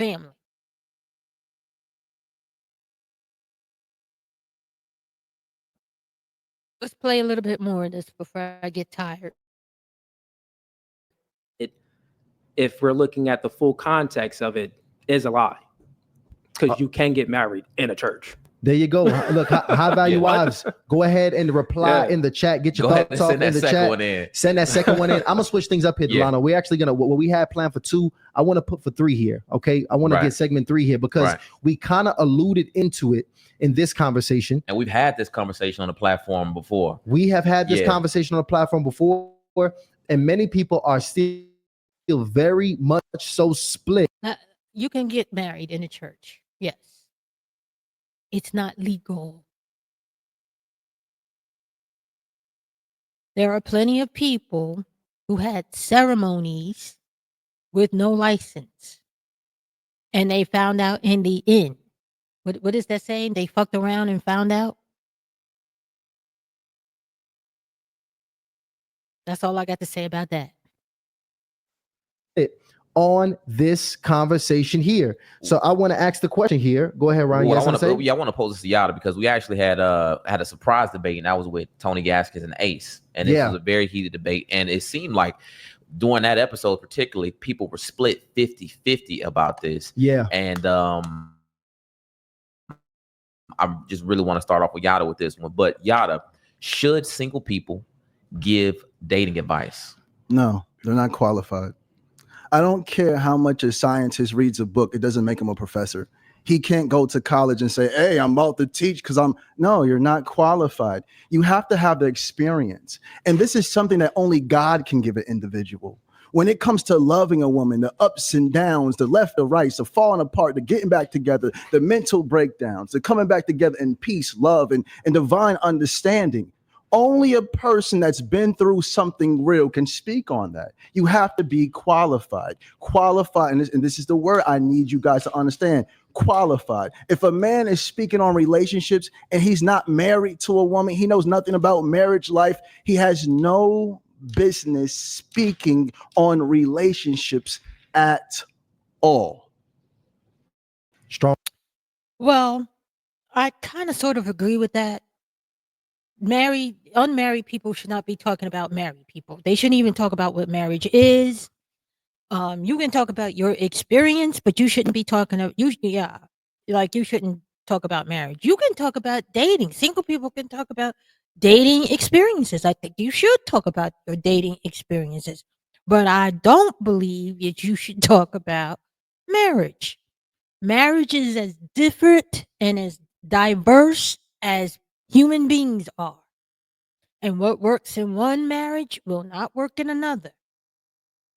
family. Let's play a little bit more of this before I get tired. If we're looking at the full context of it, is a lie. Because you can get married in a church. There you go. Look, high value wives, go ahead and reply in the chat. Get your thoughts off in the chat. Send that second one in. I'm gonna switch things up here, Delano. We're actually gonna what we had planned for 2. I want to put for 3 here. Okay, I want to get segment 3 here because we kind of alluded into it in this conversation, and we've had this conversation on the platform before. We have had this conversation on the platform before, and many people are still very much so split. You can get married in a church. Yes. It's not legal. There are plenty of people who had ceremonies with no license. And they found out in the end. What is that saying? They fucked around and found out? That's all I got to say about that. On this conversation here. So I want to ask the question here. Go ahead, Ryan. I want to pose this to Yada because we actually had a surprise debate, and that was with Tony Gaskins and Ace. And this was a very heated debate. And it seemed like during that episode, particularly, people were split 50-50 about this. Yeah. And I just really want to start off with Yada with this one. But Yada, should single people give dating advice? No, they're not qualified. I don't care how much a scientist reads a book. It doesn't make him a professor. He can't go to college and say, hey, I'm about to teach because no, you're not qualified. You have to have the experience. And this is something that only God can give an individual. When it comes to loving a woman, the ups and downs, the left, the right, the falling apart, the getting back together, the mental breakdowns, the coming back together in peace, love, and divine understanding. Only a person that's been through something real can speak on that. You have to be qualified. Qualified, and this is the word I need you guys to understand. Qualified. If a man is speaking on relationships and he's not married to a woman, he knows nothing about marriage life, he has no business speaking on relationships at all. Strong. Well, I kind of sort of agree with that. Unmarried people should not be talking about married people. They shouldn't even talk about what marriage is. You can talk about your experience, but you shouldn't be talking about you shouldn't talk about marriage. You can talk about dating. Single people can talk about dating experiences. I think you should talk about your dating experiences. But I don't believe that you should talk about marriage. marriage is as different and as diverse as human beings are. And what works in one marriage will not work in another.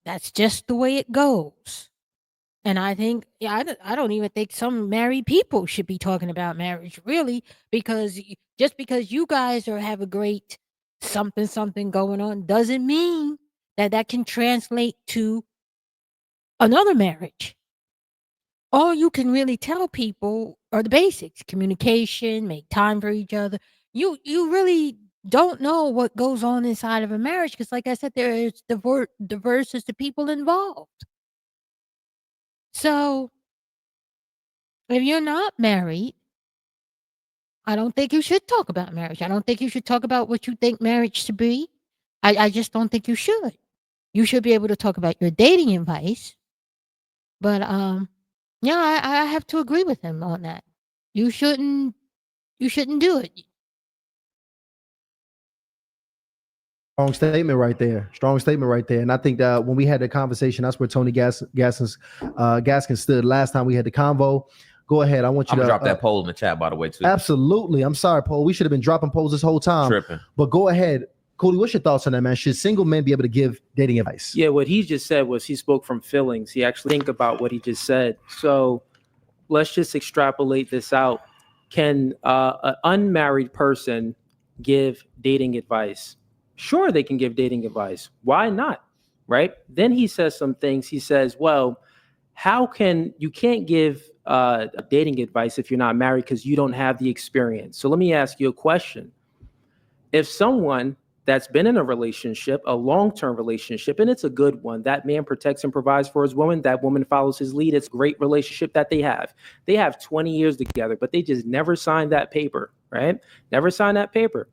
That's just the way it goes. And I think, I don't even think some married people should be talking about marriage, really, because just because you guys have a great something going on doesn't mean that can translate to another marriage. All you can really tell people are the basics: communication, make time for each other. You really don't know what goes on inside of a marriage because, like I said, there is diverse as the people involved. So if you're not married, I don't think you should talk about marriage. I don't think you should talk about what you think marriage should be. I just don't think you should. You should be able to talk about your dating advice. But yeah, I have to agree with him on that. You shouldn't do it. Strong statement right there. Strong statement right there. And I think that when we had the conversation, that's where Tony Gaskin stood last time we had the convo. Go ahead. I want you to drop that poll in the chat, by the way, too. Absolutely. I'm sorry, Paul. We should have been dropping polls this whole time. Tripping. But go ahead. Cody, what's your thoughts on that, man? Should single men be able to give dating advice? Yeah, what he just said was he spoke from feelings. He actually think about what he just said. So let's just extrapolate this out. Can an unmarried person give dating advice? Sure, they can give dating advice. Why not? Right? Then he says some things. He says, well, you can't give dating advice if you're not married because you don't have the experience. So let me ask you a question. If someone that's been in a relationship, a long-term relationship, and it's a good one, that man protects and provides for his woman, that woman follows his lead, it's a great relationship that they have. They have 20 years together, but they just never signed that paper, right? Never signed that paper.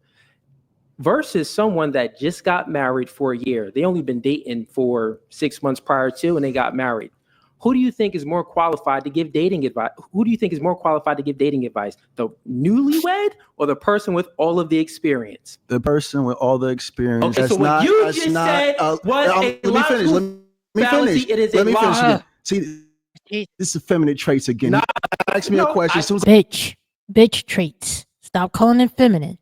Versus someone that just got married for a year. They only been dating for 6 months prior to, and they got married. Who do you think is more qualified to give dating advice? Who do you think is more qualified to give dating advice? The newlywed or the person with all of the experience? The person with all the experience. Okay, that's so what not, you that's just not, said was a logical Let me fallacy. finish. It is Let a me finish lie. again. See, this is feminine traits again. No, Ask me a question. Bitch traits. Stop calling it feminine.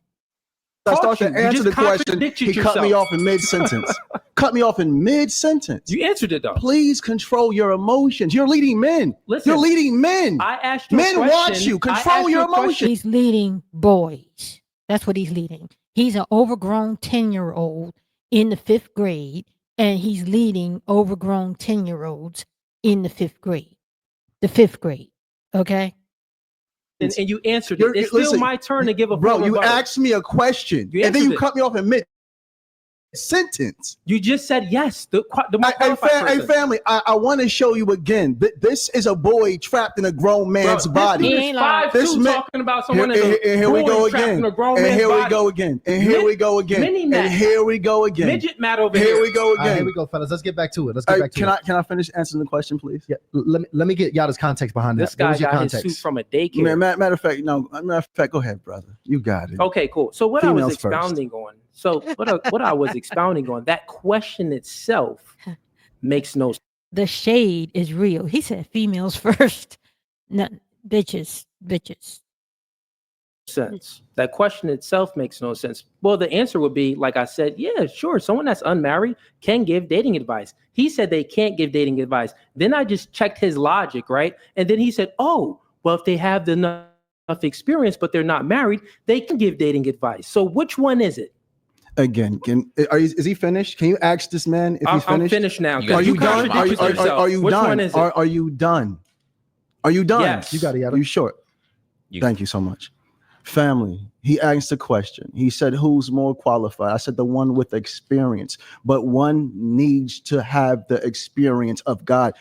I start to answer the question, he cut me off in mid-sentence. Cut me off in mid-sentence. You answered it, though. Please control your emotions. You're leading men. Listen, you're leading men. I asked you men watch you. Control your emotions. He's leading boys. That's what he's leading. He's an overgrown 10-year-old in the 5th grade, and he's leading overgrown 10-year-olds in the 5th grade. The 5th grade, okay? And you answered it. It's still my turn to give a bro. You asked me a question, and then you cut me off in mid-sentence. You just said yes. Hey, family, I want to show you again. This is a boy trapped in a grown man's body. He ain't lying. This man talking about someone and here we go again. And here we go again. And here we go again. And here we go again. Midget Matt over here. Here we go again. Here we go, fellas. Let's get back to it. Can I finish answering the question, please? Yeah. Let me get y'all's context behind this. This guy got his suit from a daycare. Matter of fact, go ahead, brother. You got it. Okay, cool. So what Females I was expounding first. On. So what I was expounding on, that question itself makes no sense. The shade is real. He said females first. No, bitches. Sense. That question itself makes no sense. Well, the answer would be, like I said, yeah, sure. Someone that's unmarried can give dating advice. He said they can't give dating advice. Then I just checked his logic, right? And then he said, oh, well, if they have enough experience, but they're not married, they can give dating advice. So which one is it? Again, is he finished? Can you ask this man if he's finished? I'm finished now. Are you done? Are you done? Are you done? Are you done? Yes. You got it. Are you sure? Thank you so much. Family, he asked a question. He said, who's more qualified? I said, the one with experience, but one needs to have the experience of God.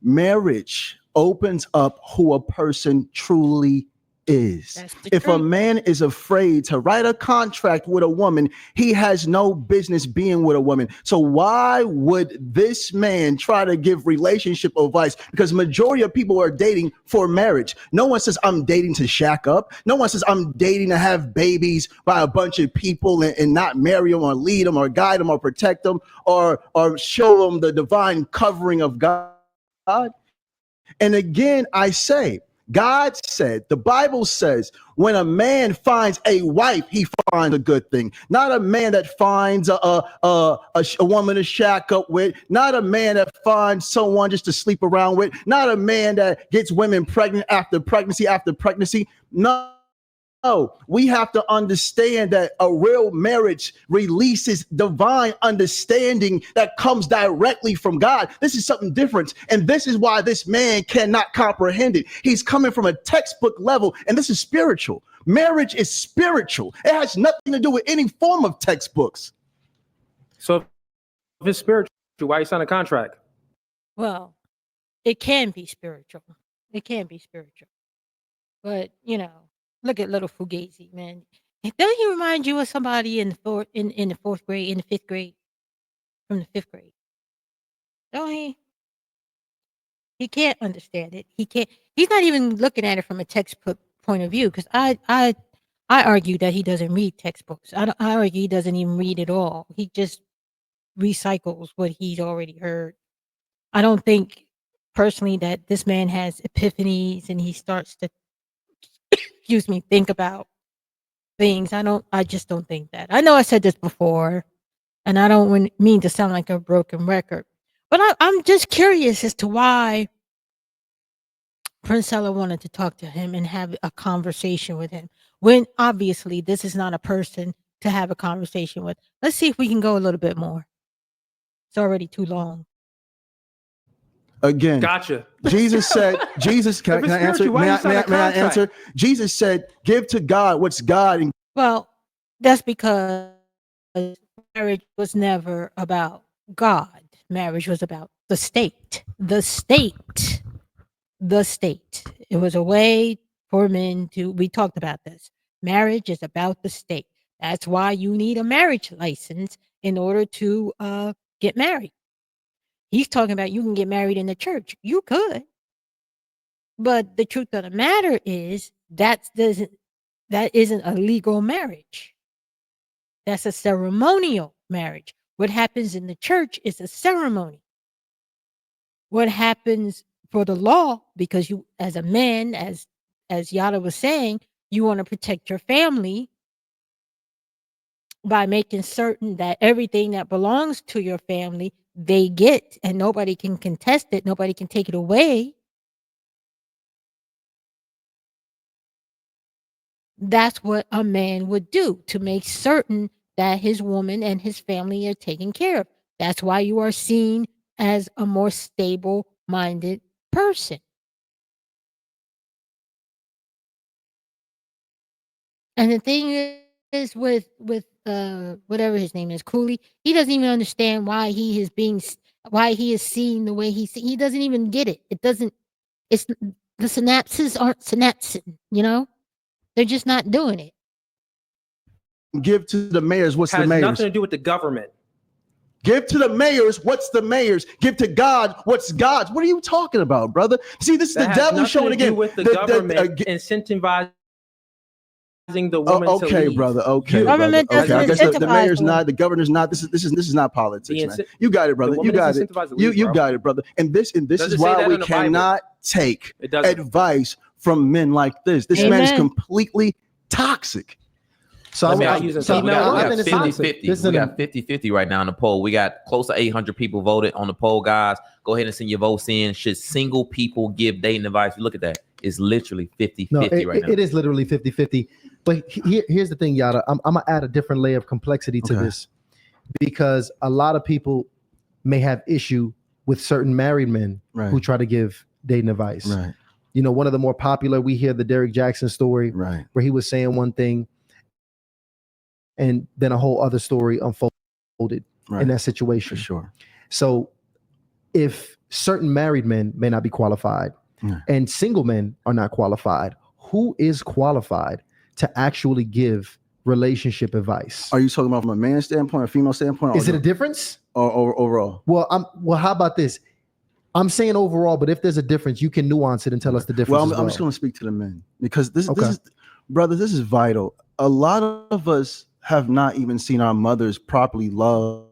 Marriage opens up who a person truly is. If a man is afraid to write a contract with a woman, he has no business being with a woman. So why would this man try to give relationship advice? Because majority of people are dating for marriage. No one says I'm dating to shack up. No one says I'm dating to have babies by a bunch of people and not marry them or lead them or guide them or protect them or show them the divine covering of God. And again, I say, God said, the Bible says, when a man finds a wife, he finds a good thing. Not a man that finds a woman to shack up with. Not a man that finds someone just to sleep around with. Not a man that gets women pregnant after pregnancy after pregnancy. No, we have to understand that a real marriage releases divine understanding that comes directly from God. This is something different. And this is why this man cannot comprehend it. He's coming from a textbook level, and this is spiritual. Marriage is spiritual. It has nothing to do with any form of textbooks. So if it's spiritual, why you sign a contract? Well, it can be spiritual. It can be spiritual. But, look at little Fugazi, man. Doesn't he remind you of somebody in the fourth grade, in the fifth grade, from the fifth grade? Don't he? He can't understand it. He's not even looking at it from a textbook point of view, because I argue that he doesn't read textbooks. I argue he doesn't even read at all. He just recycles what he's already heard. I don't think personally that this man has epiphanies and he starts to think about things. I just don't think that. I know I said this before, and I don't mean to sound like a broken record, but I'm just curious as to why Princella wanted to talk to him and have a conversation with him, when obviously this is not a person to have a conversation with. Let's see if we can go a little bit more. It's already too long. Again, gotcha. Jesus said, can I answer? May I answer? Jesus said, give to God what's God. Well, that's because marriage was never about God. Marriage was about the state. The state. It was a way for men we talked about this. Marriage is about the state. That's why you need a marriage license in order to get married. He's talking about you can get married in the church. You could. But the truth of the matter is that isn't a legal marriage. That's a ceremonial marriage. What happens in the church is a ceremony. What happens for the law, because you, as a man, as Yada was saying, you want to protect your family by making certain that everything that belongs to your family they get, and nobody can contest it, nobody can take it away. That's what a man would do to make certain that his woman and his family are taken care of. That's why you are seen as a more stable-minded person. And the thing is with whatever his name is, Cooley, he doesn't even understand why he is seen the way he doesn't even get it. It's the synapses aren't synapsing, they're just not doing it. Give to the mayors what's the mayors. Has nothing to do with the government. Give to the mayors what's the mayors. Give to God what's God's. What are you talking about, brother? See, this is the devil showing again. With the government incentivizing the woman to leave. Brother. Okay, government brother. Okay, I guess the mayor's them. not, the governor's not. This is not politics, man. You got it, brother. You got it. You got it, brother. And this is why we cannot take advice from men like this. This man is completely toxic. So we got 50-50 right now in the poll. We got close to 800 people voted on the poll, guys. Go ahead and send your votes in. Should single people give dating advice? Look at that. It's literally 50-50 right now. It is literally 50-50. But here's the thing, Yada. I'm going to add a different layer of complexity to this, because a lot of people may have issue with certain married men who try to give dating advice. Right. One of the more popular, we hear the Derrick Jackson story, where he was saying one thing, and then a whole other story unfolded in that situation. For sure. So if certain married men may not be qualified and single men are not qualified, who is qualified to actually give relationship advice? Are you talking about from a man standpoint or female standpoint? Is it a difference? Or overall? Well, how about this? I'm saying overall, but if there's a difference, you can nuance it and tell us the difference. Well, I'm just going to speak to the men, because this is, brother, this is vital. A lot of us have not even seen our mothers properly loved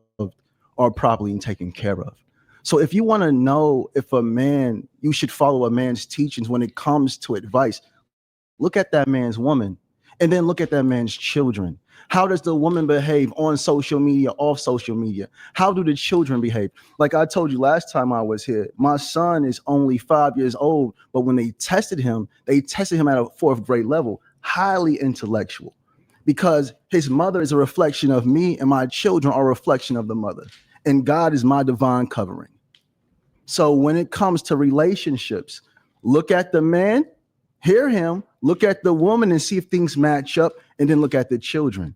or properly taken care of. So if you want to know if you should follow a man's teachings when it comes to advice, look at that man's woman and then look at that man's children. How does the woman behave on social media, off social media? How do the children behave? Like I told you last time I was here, my son is only 5 years old, but when they tested him at a 4th grade level, highly intellectual, because his mother is a reflection of me and my children are a reflection of the mother. And God is my divine covering. So when it comes to relationships, look at the man, hear him, look at the woman and see if things match up, and then look at the children.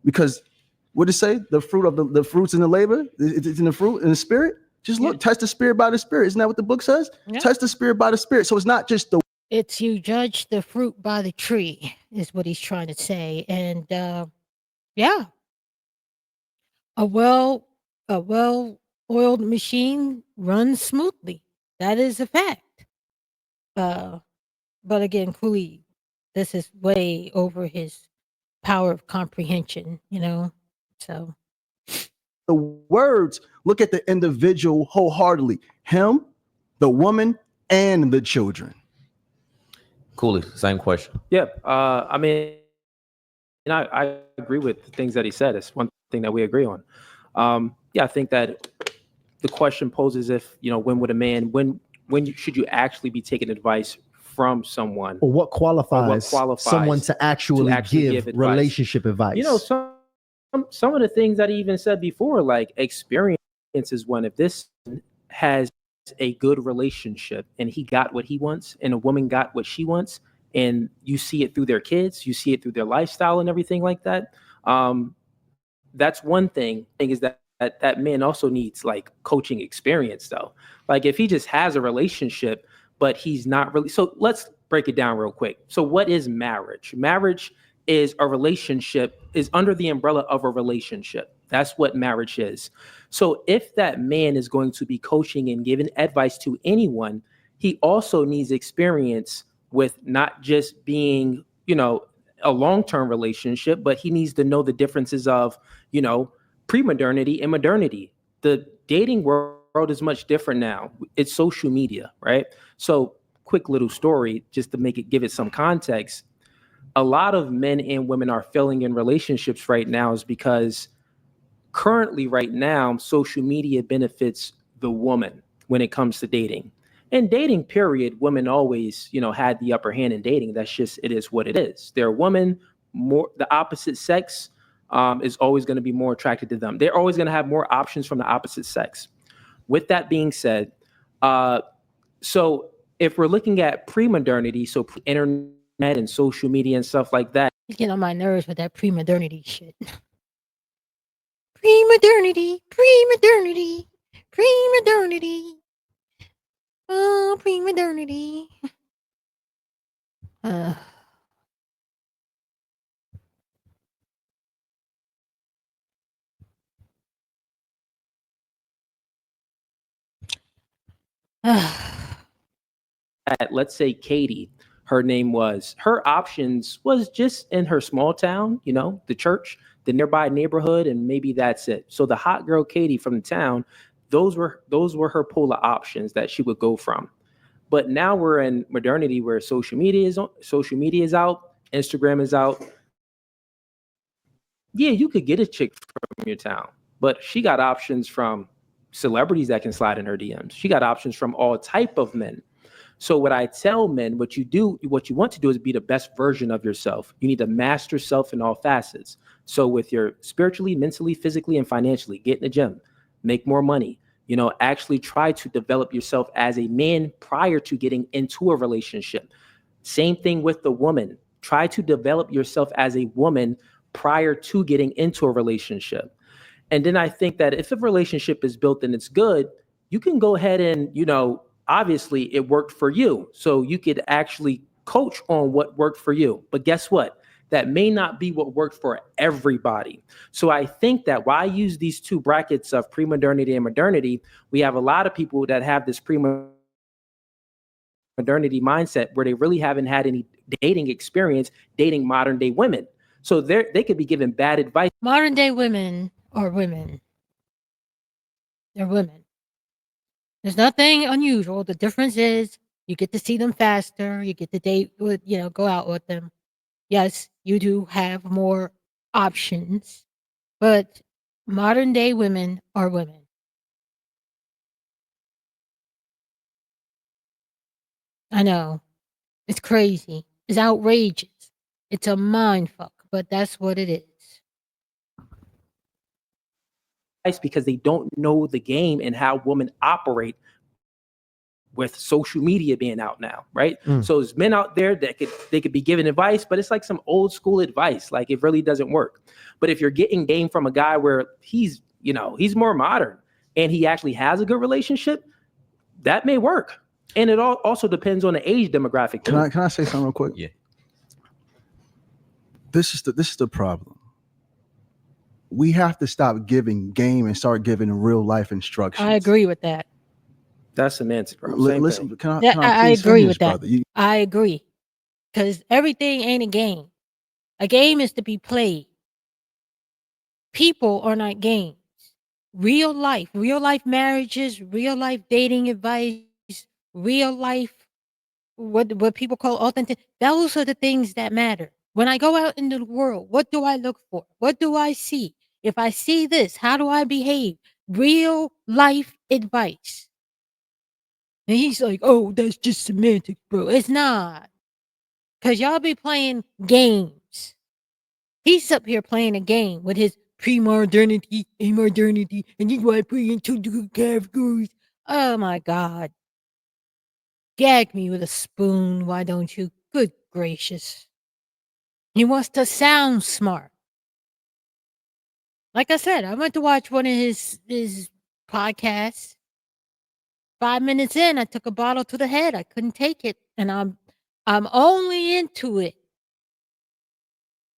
Because what did it say? The fruits in the labor, it's in the fruit, in the spirit. Just look, test the spirit by the spirit. Isn't that what the book says? Yeah. Test the spirit by the spirit. So it's not just it's you judge the fruit by the tree is what he's trying to say. And yeah, a well-oiled machine runs smoothly. That is a fact. But again, Cooley, this is way over his power of comprehension, so. The words, look at the individual wholeheartedly, him, the woman, and the children. Cooley, same question. Yeah, I mean, and I agree with the things that he said. It's one thing that we agree on. Yeah, I think that the question poses if, when should you actually be taking advice from someone? Or what qualifies someone to actually give relationship advice? Some of the things that he even said before, like experience is one. If this has a good relationship and he got what he wants and a woman got what she wants, and you see it through their kids, you see it through their lifestyle and everything like that. That's one thing. Is that man also needs like coaching experience though. Like if he just has a relationship, but he's not really. So let's break it down real quick. So what is marriage? Marriage is a relationship, is under the umbrella of a relationship. That's what marriage is. So if that man is going to be coaching and giving advice to anyone, he also needs experience with not just being, a long-term relationship, but he needs to know the differences of, pre-modernity and modernity. The dating world is much different now. It's social media, right? So quick little story, just to give it some context. A lot of men and women are failing in relationships right now is because currently right now, social media benefits the woman when it comes to dating. In dating period, women always, had the upper hand in dating. That's just, it is what it is. They're a woman, the opposite sex is always going to be more attracted to them. They're always going to have more options from the opposite sex. With that being said, so if we're looking at pre-modernity, so internet and social media and stuff like that. You get on my nerves with that pre-modernity shit. Pre-modernity. Oh, pre-modernity. Let's say Katie, her options was just in her small town, the church, the nearby neighborhood, and maybe that's it. So the hot girl Katie from the town, those were her pool of options that she would go from. But now we're in modernity where social media is out, Instagram is out. Yeah, you could get a chick from your town, but she got options from celebrities that can slide in her DMs. She got options from all type of men. So what I tell men, what you want to do is be the best version of yourself. You need to master self in all facets. So with your spiritually, mentally, physically, and financially, get in the gym, make more money, actually try to develop yourself as a man prior to getting into a relationship. Same thing with the woman. Try to develop yourself as a woman prior to getting into a relationship. And then I think that if a relationship is built and it's good, you can go ahead and, obviously it worked for you. So you could actually coach on what worked for you. But guess what? That may not be what worked for everybody. So I think that why I use these two brackets of pre-modernity and modernity, we have a lot of people that have this pre-modernity mindset where they really haven't had any dating experience dating modern day women. So they could be given bad advice. Modern day women are women. They're women. There's nothing unusual. The difference is you get to see them faster. You get to date with, go out with them. Yes, you do have more options, but modern day women are women. I know. It's crazy. It's outrageous. It's a mind fuck, but that's what it is. Because they don't know the game and how women operate with social media being out now, right? So there's men out there that they could be giving advice, but it's like some old school advice. Like it really doesn't work. But if you're getting game from a guy where he's more modern and he actually has a good relationship, that may work. And it also depends on the age demographic. Can I say something real quick? Yeah. This is the problem. We have to stop giving game and start giving real life instructions. I agree with that. That's semantics, bro. Listen, I agree with that. I agree. Because everything ain't a game. A game is to be played. People are not games. Real life marriages, real life dating advice, real life, what people call authentic. Those are the things that matter. When I go out into the world, what do I look for? What do I see? If I see this, how do I behave? Real life advice. And he's like, oh, that's just semantics, bro. It's not. Because y'all be playing games. He's up here playing a game with his pre-modernity and modernity, and you want to put into the categories. Oh, my God. Gag me with a spoon, why don't you? Good gracious. He wants to sound smart. Like I said, I went to watch one of his podcasts. 5 minutes in, I took a bottle to the head. I couldn't take it. And I'm only into it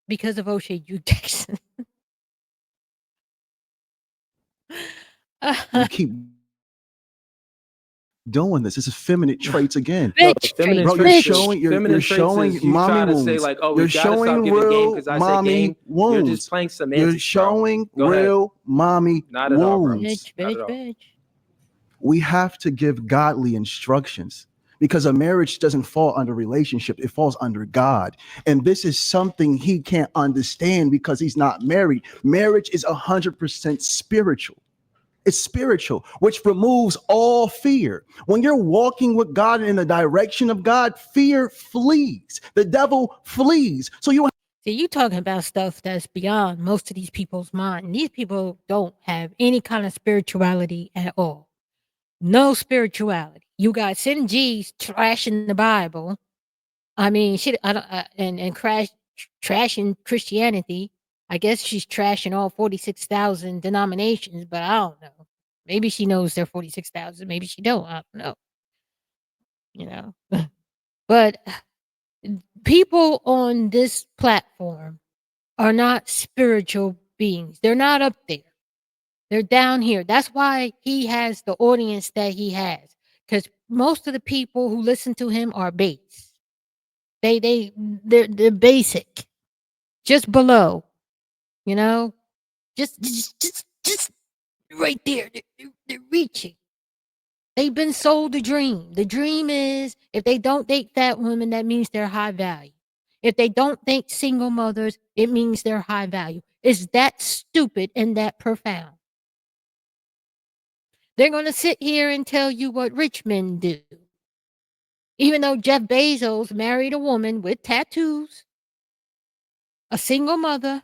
because of O'Shea Jackson. You keep doing this. This is feminine traits again. Bitch feminine traits. Bro, traits. you're showing mommy wounds. Say like, oh, you're we gotta showing stop giving game real because I said mommy game. wounds. You're just playing semantics. You're showing Go ahead. real mommy Not at all, bro. wounds. Bitch. We have to give godly instructions because a marriage doesn't fall under relationship. It falls under God. And this is something he can't understand because he's not married. Marriage is 100% spiritual. It's spiritual, which removes all fear. When you're walking with God in the direction of God, fear flees. The devil flees. So See, you talking about stuff that's beyond most of these people's mind. These people don't have any kind of spirituality at all. No spirituality. You got Sin G's trashing the Bible. I mean, trashing Christianity. I guess she's trashing all 46,000 denominations, but I don't know. Maybe she knows there are 46,000. Maybe she don't. I don't know. But people on this platform are not spiritual beings. They're not up there. They're down here. That's why he has the audience that he has. Because most of the people who listen to him are base. They're basic. Just below. Just right there. They're reaching. They've been sold the dream. The dream is if they don't date fat women, that means they're high value. If they don't date single mothers, it means they're high value. It's that stupid and that profound. They're going to sit here and tell you what rich men do. Even though Jeff Bezos married a woman with tattoos, a single mother,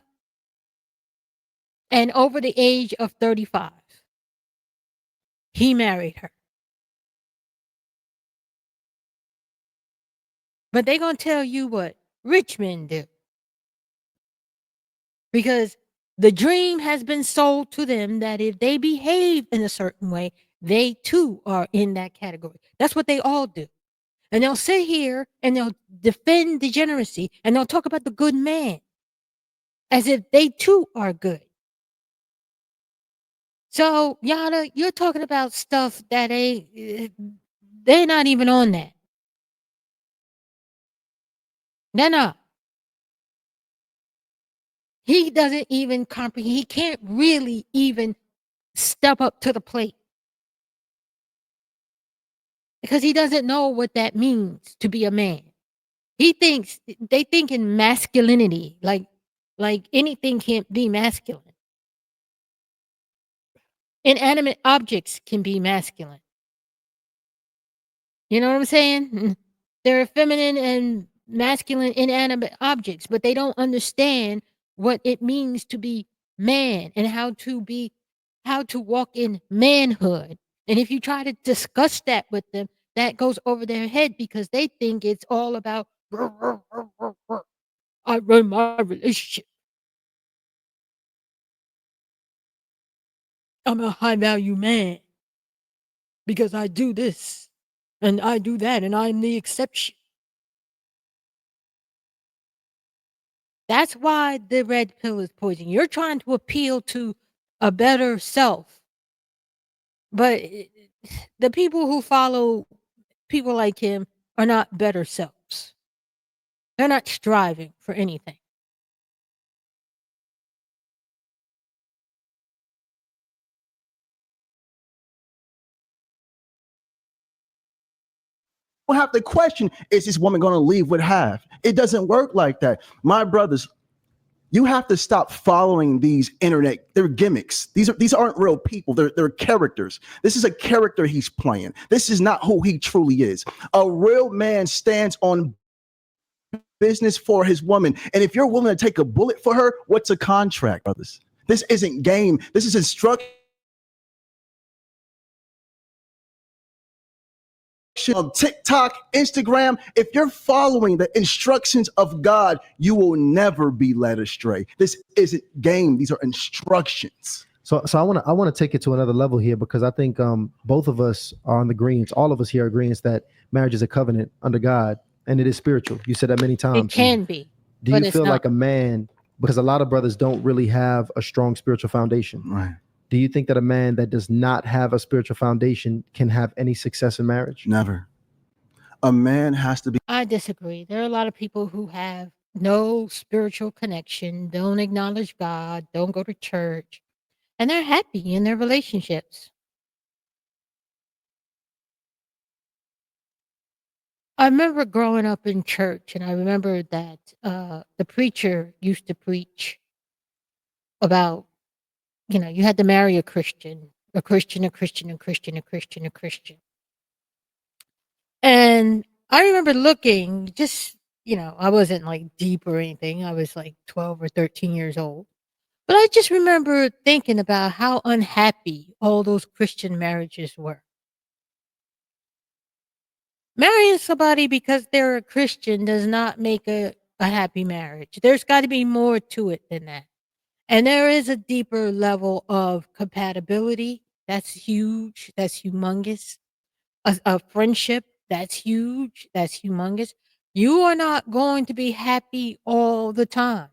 and over the age of 35. He married her. But they're going to tell you what rich men do. Because the dream has been sold to them that if they behave in a certain way, they too are in that category. That's what they all do. And they'll sit here and they'll defend degeneracy and they'll talk about the good man as if they too are good. So, Yana, you're talking about stuff that they're not even on that. They're not. He doesn't even comprehend. He can't really even step up to the plate. because he doesn't know what that means to be a man. They think in masculinity, like anything can't be masculine. Inanimate objects can be masculine. You know what I'm saying? There are feminine and masculine inanimate objects, but they don't understand what it means to be man and how to walk in manhood. And if you try to discuss that with them, that goes over their head because they think it's all about I run my relationship. I'm a high value man because I do this and I do that and I'm the exception. That's why the red pill is poison. You're trying to appeal to a better self. But the people who follow people like him are not better selves. They're not striving for anything. We'll have to question, is this woman going to leave with half? It doesn't work like that. My brothers, you have to stop following these internet. They're gimmicks. These aren't real people. They're characters. This is a character he's playing. This is not who he truly is. A real man stands on business for his woman. And if you're willing to take a bullet for her, what's a contract, brothers? This isn't game. This is instruction. Of TikTok, Instagram, if you're following the instructions of God, you will never be led astray. This isn't game. These are instructions. So I want to take it to another level here because I think both of us are on the greens. All of us here are greens that marriage is a covenant under God and it is spiritual. You said that many times. It can be. Do you feel like a man, because a lot of brothers don't really have a strong spiritual foundation. Right. Do you think that a man that does not have a spiritual foundation can have any success in marriage? Never. A man has to be. I disagree. There are a lot of people who have no spiritual connection, don't acknowledge God, don't go to church, and they're happy in their relationships. I remember growing up in church, and I remember that the preacher used to preach about, you had to marry a Christian, a Christian, a Christian, a Christian, a Christian, a Christian. And I remember looking, just, I wasn't like deep or anything. I was like 12 or 13 years old. But I just remember thinking about how unhappy all those Christian marriages were. Marrying somebody because they're a Christian does not make a happy marriage. There's got to be more to it than that. And there is a deeper level of compatibility. That's huge. That's humongous. A friendship. That's huge. That's humongous. You are not going to be happy all the time.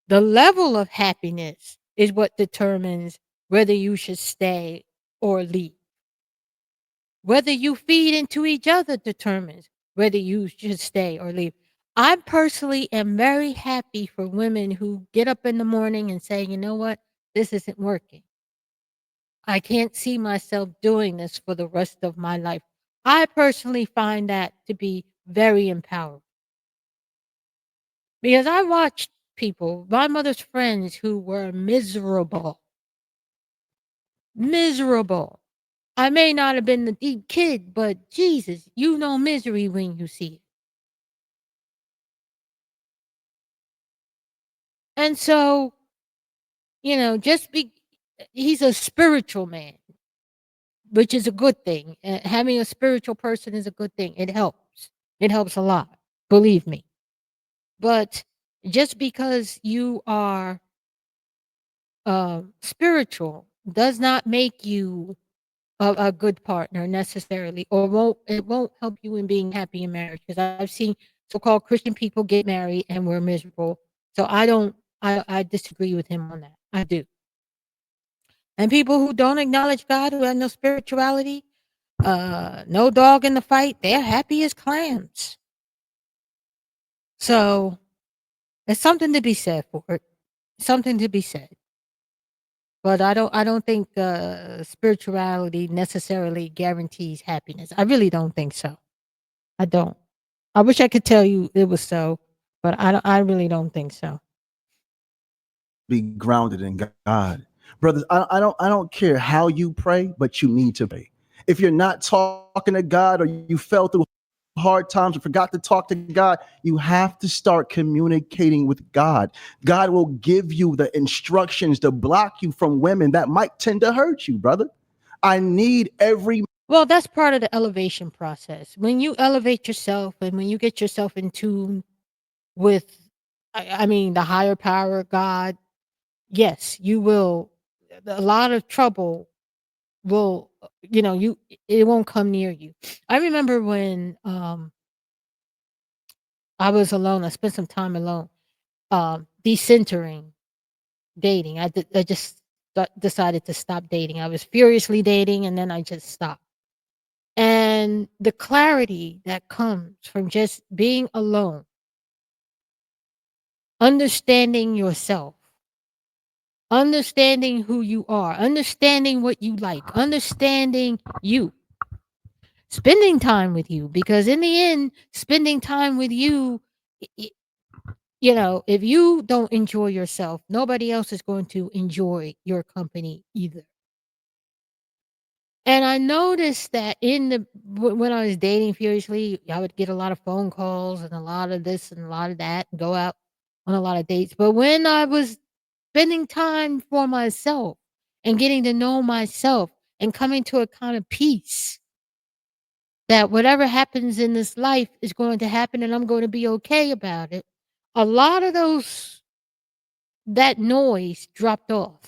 The level of happiness is what determines whether you should stay or leave. Whether you feed into each other determines whether you should stay or leave. I personally am very happy for women who get up in the morning and say, you know what, this isn't working. I can't see myself doing this for the rest of my life. I personally find that to be very empowering. Because I watched people, my mother's friends who were miserable. Miserable. I may not have been the deep kid, but Jesus, you know misery when you see it. And so, he's a spiritual man, which is a good thing. Having a spiritual person is a good thing. It helps. It helps a lot. Believe me. But just because you are spiritual does not make you a good partner necessarily, or it won't help you in being happy in marriage. Because I've seen so-called Christian people get married and we're miserable. So I disagree with him on that. I do. And people who don't acknowledge God, who have no spirituality, no dog in the fight, they're happy as clams. So there's something to be said for it. Something to be said. but I don't think spirituality necessarily guarantees happiness. I really don't think so. I don't. I wish I could tell you it was so, but I really don't think so. Be grounded in God. Brothers, I don't care how you pray, but you need to pray. If you're not talking to God, or you fell through hard times or forgot to talk to God, you have to start communicating with God. God will give you the instructions to block you from women that might tend to hurt you, brother. I need every Well, that's part of the elevation process. When you elevate yourself and when you get yourself in tune with, I mean, the higher power, God, yes, you will. A lot of trouble will, it won't come near you. I remember when I was alone, I spent some time alone, decentering dating. I just decided to stop dating. I was furiously dating and then I just stopped. And the clarity that comes from just being alone, understanding yourself, understanding who you are, understanding what you like, understanding you, spending time with you, because in the end, spending time with you, if you don't enjoy yourself, nobody else is going to enjoy your company either. And I noticed that when I was dating furiously, I would get a lot of phone calls and a lot of this and a lot of that, and go out on a lot of dates. But when I was spending time for myself and getting to know myself and coming to a kind of peace that whatever happens in this life is going to happen and I'm going to be okay about it, a lot of that noise dropped off.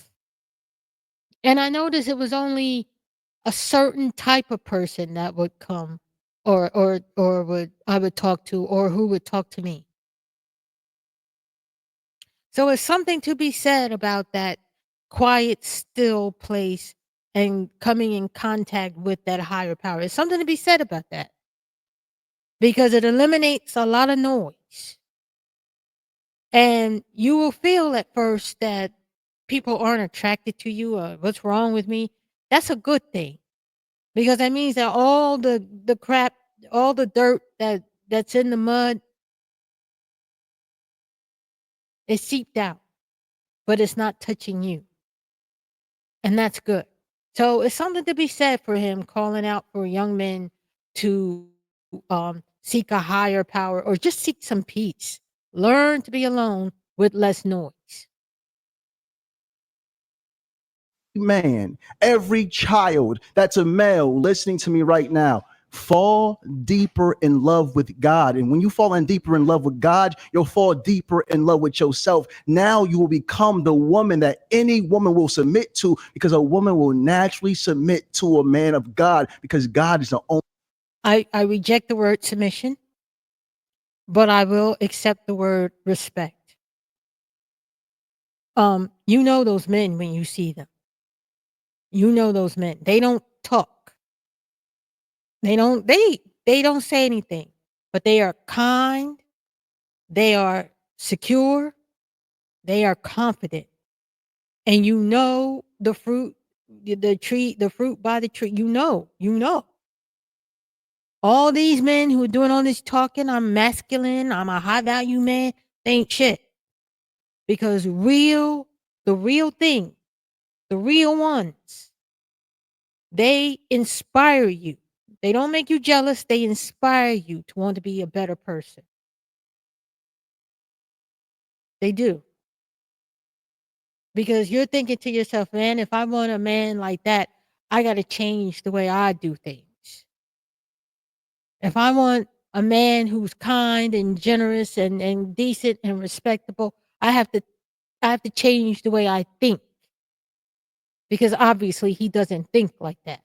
And I noticed it was only a certain type of person that would come or would I would talk to, or who would talk to me. So it's something to be said about that quiet, still place and coming in contact with that higher power. It's something to be said about that, because it eliminates a lot of noise. And you will feel at first that people aren't attracted to you, or what's wrong with me. That's a good thing, because that means that all the crap, all the dirt that's in the mud is seeped out, but it's not touching you. And that's good. So it's something to be said for him calling out for young men to seek a higher power, or just seek some peace. Learn to be alone with less noise. man, every child that's a male listening to me right now, fall deeper in love with God. And when you fall in deeper in love with God, you'll fall deeper in love with yourself. Now you will become the woman that any woman will submit to, because a woman will naturally submit to a man of God, because God is the only. I reject the word submission, but I will accept the word respect. You know those men when you see them. You know those men. They don't talk. They don't say anything, but they are kind, they are secure, they are confident. And you know the fruit, the fruit by the tree. You know. All these men who are doing all this talking, I'm masculine, I'm a high value man, they ain't shit. Because the real thing, the real ones, they inspire you. They don't make you jealous, they inspire you to want to be a better person. They do. Because you're thinking to yourself, man, if I want a man like that, I got to change the way I do things. If I want a man who's kind and generous and decent and respectable, I have to change the way I think. Because obviously he doesn't think like that.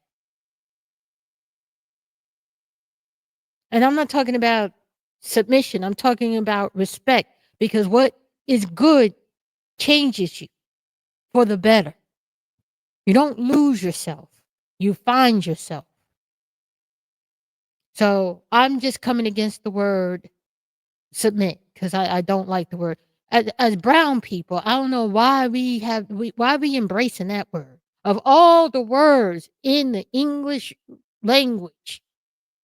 And I'm not talking about submission. I'm talking about respect, because what is good changes you for the better. You don't lose yourself. You find yourself. So I'm just coming against the word submit, because I don't like the word. as brown people, I don't know why why we embracing that word. Of all the words in the English language,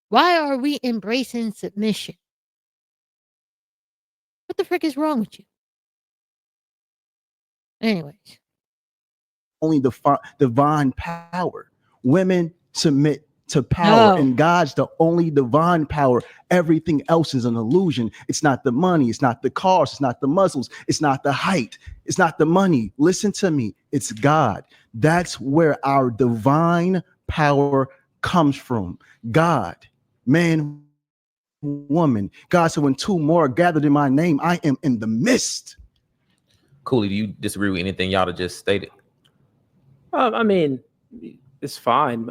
why are we embracing submission? What the frick is wrong with you? Anyways. Only the divine power. Women submit to power, and God's the only divine power. Everything else is an illusion. It's not the money, it's not the cars, it's not the muscles, it's not the height, it's not the money. Listen to me, it's God. That's where our divine power comes from. God, man, woman. God said, when two more are gathered in my name, I am in the midst. Cooley, do you disagree with anything y'all just stated? I mean, it's fine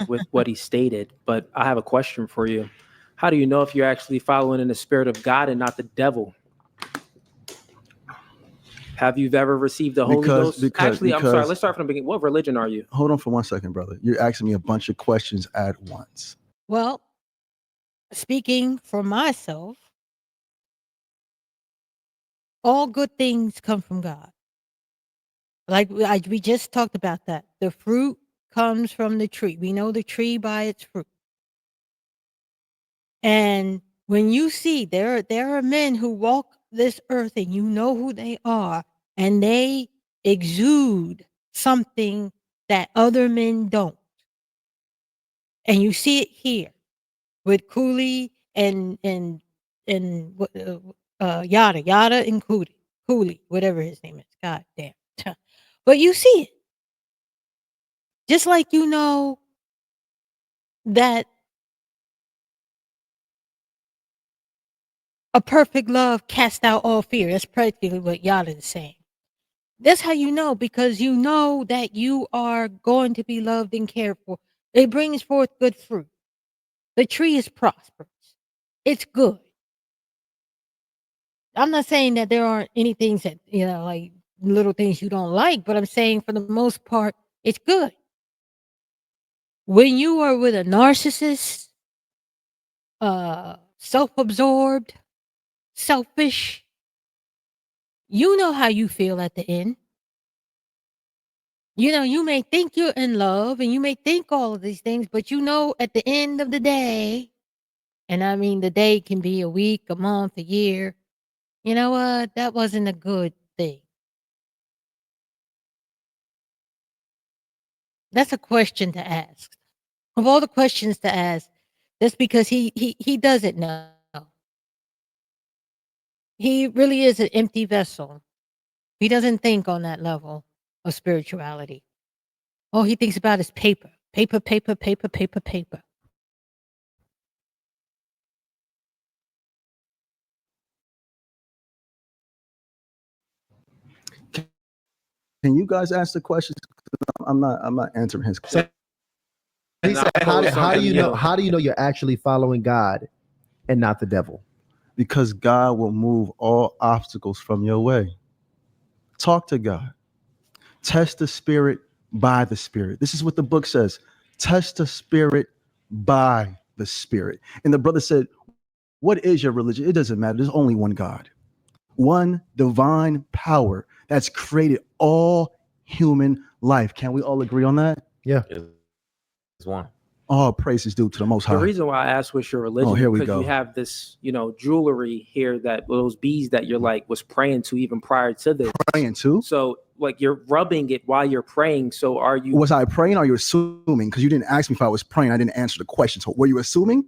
with what he stated, but I have a question for you. How do you know if you're actually following in the spirit of God and not the devil? Have you ever received the Holy Ghost? Actually, I'm sorry. Let's start from the beginning. What religion are you? Hold on for 1 second, brother. You're asking me a bunch of questions at once. Well, speaking for myself, all good things come from God. Like we just talked about that. The fruit comes from the tree. We know the tree by its fruit. And when you see there are men who walk this earth and you know who they are, and they exude something that other men don't. And you see it here with Cooley and Yada and Cooley, whatever his name is. God damn. But you see it. Just like you know that a perfect love casts out all fear. That's practically what Yada is saying. That's how you know, because you know that you are going to be loved and cared for. It brings forth good fruit. The tree is prosperous. It's good. I'm not saying that there aren't any things that, like little things you don't like, but I'm saying for the most part, it's good. When you are with a narcissist, self-absorbed, selfish, you know how you feel at the end. You may think you're in love and you may think all of these things, but at the end of the day, and I mean, the day can be a week, a month, a year. You know what? That wasn't a good thing. That's a question to ask. Of all the questions to ask, that's because he doesn't know. He really is an empty vessel. He doesn't think on that level of spirituality. All he thinks about is paper. Paper, paper, paper, paper, paper. Can you guys ask the questions? I'm not answering his question. He said, how do you know you're actually following God and not the devil? Because God will move all obstacles from your way. Talk to God. Test the spirit by the spirit. This is what the book says. Test the spirit by the spirit. And the brother said, what is your religion? It doesn't matter. There's only one God. One divine power that's created all human life. Can we all agree on that? Yeah. It's one. All praise is due to the Most High. The reason why I asked what's your religion here we because go. you have this, jewelry here that those bees that you're like was praying to even prior to this. Praying to? So like you're rubbing it while you're praying. So are you? Was I praying or are you assuming? Because you didn't ask me if I was praying. I didn't answer the question. So were you assuming?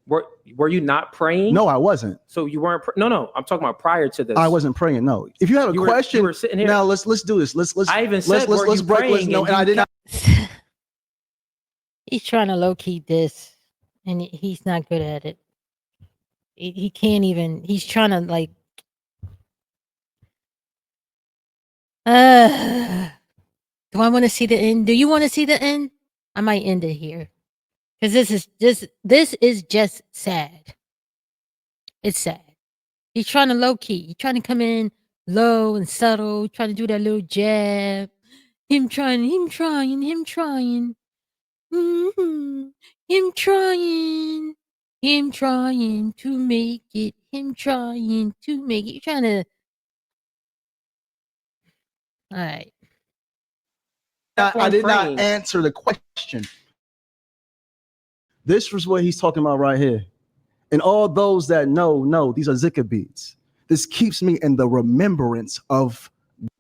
Were you not praying? No, I wasn't. So you weren't. No. I'm talking about prior to this. I wasn't praying. No. If you have a question, you were sitting here. Now let's do this. I even said, let's break. No, and I did not. He's trying to low key this, and he's not good at it. He can't even. He's trying to like. Do I want to see the end? Do you want to see the end? I might end it here, because this is just sad. It's sad. He's trying to low key. He's trying to come in low and subtle, trying to do that little jab. Him trying. Mm-hmm. Him trying to make it. Him trying to make it. You're trying to All right. I did not answer the question. This was what he's talking about right here. And all those that know, these are zikr beads. This keeps me in the remembrance of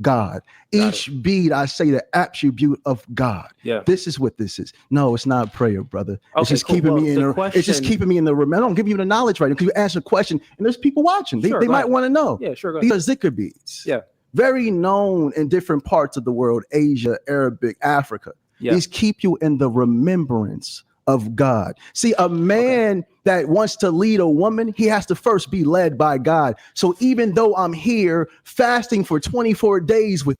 God. Each bead, I say the attribute of God. Yeah. This is what this is. No, it's not prayer, brother. Okay, it's just cool. keeping me in the the. It's just keeping me in the. I don't give you the knowledge right now because you answer a question and there's people watching. They might want to know. Yeah, sure. These are zikr beads. Yeah. Very known in different parts of the world, Asia, Arabic, Africa. Yeah. These keep you in the remembrance of God. See, a man that wants to lead a woman, he has to first be led by God. So even though I'm here fasting for 24 days with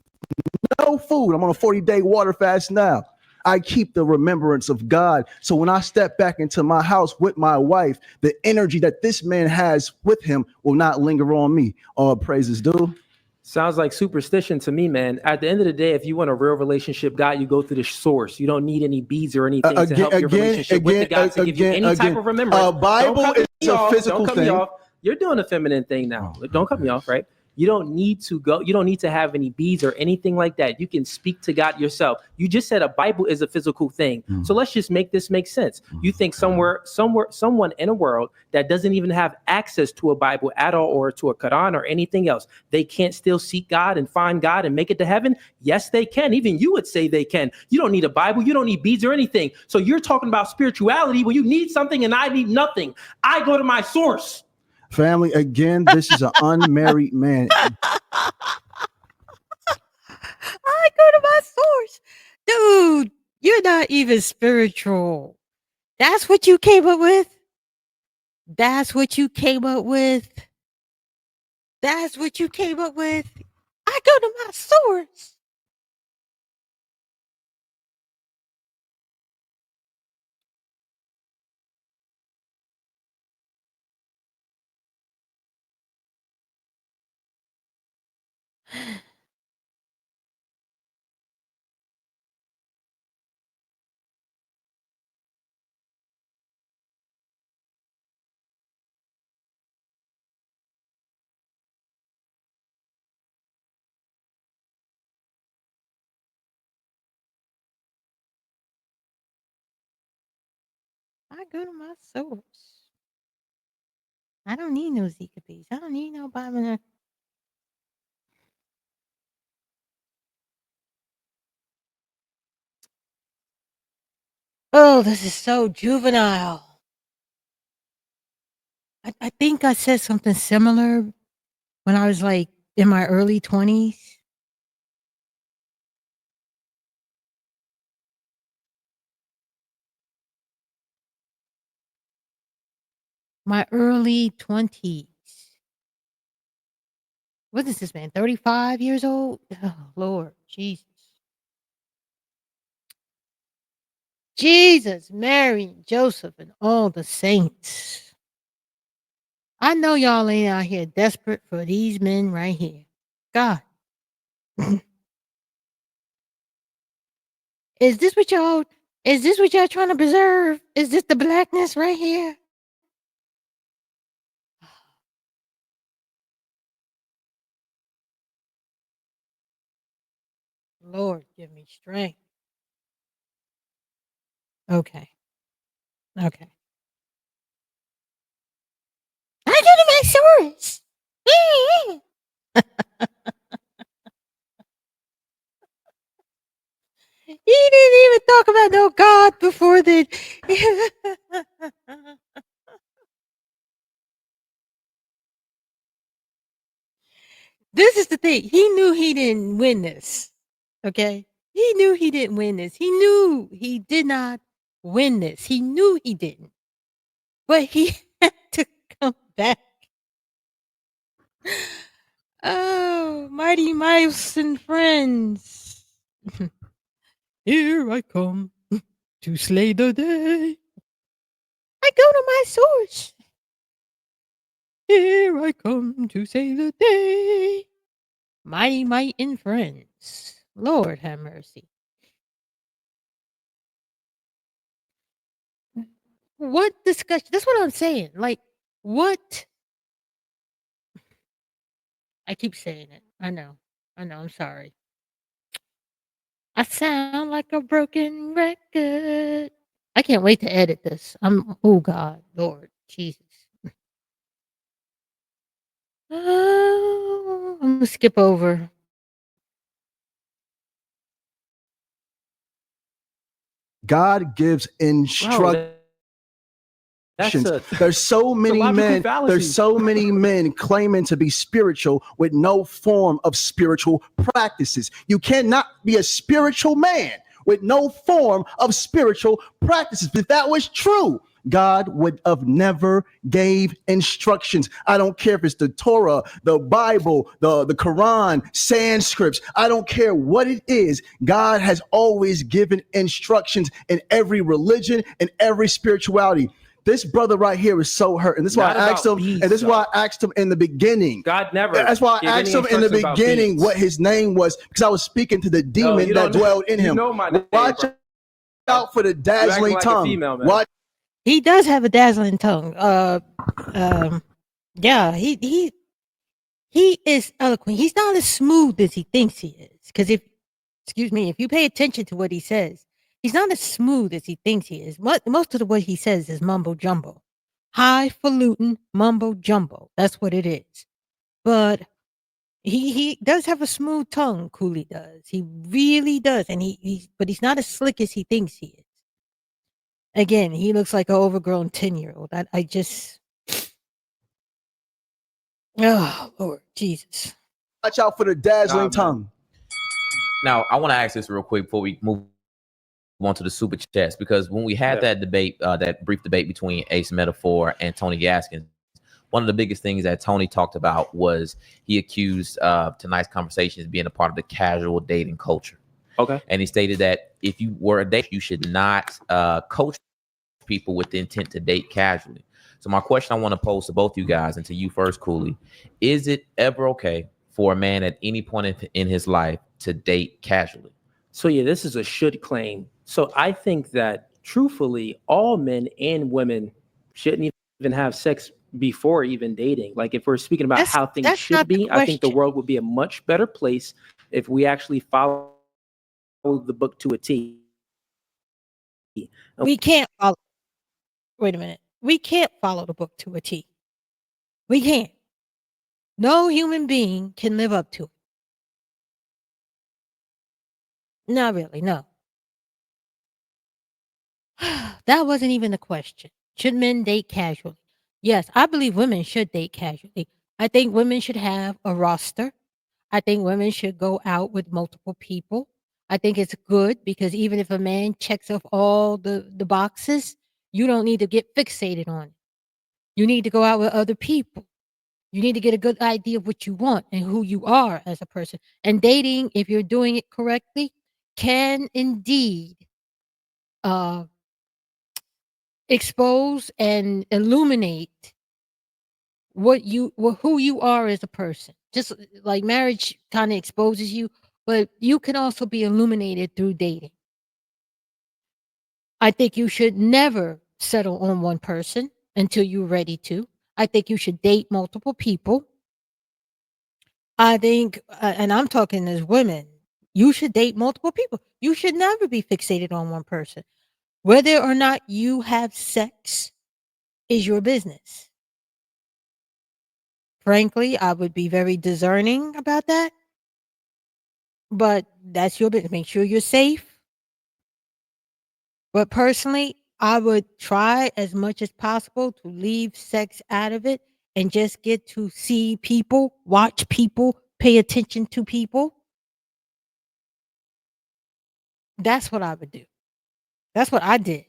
no food, I'm on a 40-day water fast now, I keep the remembrance of God. So when I step back into my house with my wife, the energy that this man has with him will not linger on me. All praises due. Sounds like superstition to me, man. At the end of the day, if you want a real relationship, God, you go through the source. You don't need any beads or anything to help your relationship with the God to give you any type of remembrance. Bible is a physical thing. You're doing a feminine thing now. Don't cut me off, right? You don't need to go. You don't need to have any beads or anything like that. You can speak to God yourself. You just said a Bible is a physical thing. So let's just make this make sense. You think someone in a world that doesn't even have access to a Bible at all or to a Quran or anything else, they can't still seek God and find God and make it to heaven? Yes, they can. Even you would say they can. You don't need a Bible. You don't need beads or anything. So you're talking about spirituality when you need something and I need nothing. I go to my source. Family, again, this is an unmarried man. I go to my source. Dude, you're not even spiritual. That's what you came up with? That's what you came up with? That's what you came up with? I go to my source. I go to my source. I don't need no Zika beads. I don't need no Bible. Oh, this is so juvenile. I think I said something similar when I was like in my early 20s. My early 20s. What is this man? 35 years old? Oh, Lord Jesus. Jesus, Mary, Joseph, and all the saints. I know y'all ain't out here desperate for these men right here. God. Is this what y'all trying to preserve? Is this the blackness right here? Lord, give me strength. Okay. Okay. I go to my source. He didn't even talk about no God before that. This is the thing. He knew he didn't win this. Okay? He knew he didn't win this. He knew he did not win this. He knew he didn't. But he had to come back. Oh, mighty mice and friends. Here I come to slay the day. I go to my source. Here I come to save the day. Mighty might and friends. Lord have mercy. What discussion? That's what I'm saying. Like, what? I keep saying it. I know. I'm sorry. I sound like a broken record. I can't wait to edit this. Oh God, Lord Jesus. Oh, I'm gonna skip over. God gives instructions. There's so many men. There's so many men claiming to be spiritual with no form of spiritual practices. You cannot be a spiritual man with no form of spiritual practices. If that was true, God would have never gave instructions. I don't care if it's the Torah, the Bible, the Quran, Sanskrit. I don't care what it is. God has always given instructions in every religion and every spirituality. This brother right here is so hurt, and this is why I asked him. And this is why I asked him in the beginning. God never. That's why I asked him in the beginning what his name was, because I was speaking to the demon that dwelled in him. Watch out for the dazzling tongue. Watch. He does have a dazzling tongue. Yeah, he is eloquent. He's not as smooth as he thinks he is. Because if you pay attention to what he says, he's not as smooth as he thinks he is. Most of what he says is mumbo jumbo, highfalutin mumbo jumbo. That's what it is. But he does have a smooth tongue. Cooley does. He really does, and but he's not as slick as he thinks he is. Again, he looks like an overgrown 10-year-old. I just, oh Lord Jesus! Watch out for the dazzling tongue. Now, I want to ask this real quick before we move on to the super chats, because when we had that debate, that brief debate between Ace Metaphor and Tony Gaskins, one of the biggest things that Tony talked about was he accused tonight's conversation as being a part of the casual dating culture. Okay. And he stated that if you were a date, you should not coach people with the intent to date casually. So my question I want to pose to both you guys, and to you first, Cooley, is it ever okay for a man at any point in his life to date casually? So yeah, this is a should claim. So I think that truthfully, all men and women shouldn't even have sex before even dating. Like if we're speaking about how things should be, I think the world would be a much better place if we actually follow the book to a T. We can't follow. Wait a minute. We can't follow the book to a T. We can't. No human being can live up to it. Not really, no. That wasn't even the question. Should men date casually? Yes, I believe women should date casually. I think women should have a roster. I think women should go out with multiple people. I think it's good because even if a man checks off all the boxes, you don't need to get fixated on it. You need to go out with other people. You need to get a good idea of what you want and who you are as a person. And dating, if you're doing it correctly, can indeed expose and illuminate who you are as a person. Just like marriage kind of exposes you, but you can also be illuminated through dating. I think you should never settle on one person until you're ready to. I think you should date multiple people. I think, and I'm talking as women, you should date multiple people. You should never be fixated on one person. Whether or not you have sex is your business. Frankly, I would be very discerning about that. But that's your business. Make sure you're safe. But personally, I would try as much as possible to leave sex out of it and just get to see people, watch people, pay attention to people. That's what I would do. That's what I did.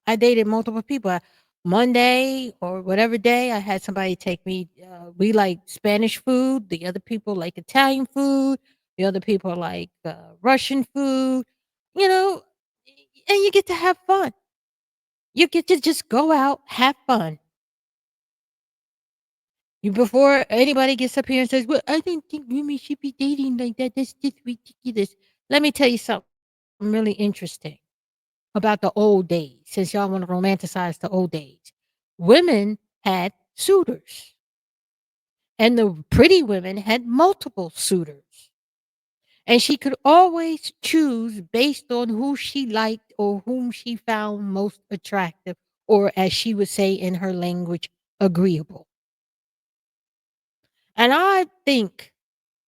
I dated multiple people. Monday or whatever day, I had somebody take me. We like Spanish food. The other people like Italian food. The other people like Russian food. You know, and you get to have fun. You get to just go out, have fun. Before anybody gets up here and says, "Well, I don't think women should be dating like that. That's just ridiculous." Let me tell you something really interesting about the old days, since y'all want to romanticize the old days. Women had suitors, and the pretty women had multiple suitors. And she could always choose based on who she liked or whom she found most attractive, or as she would say in her language, agreeable. And I think,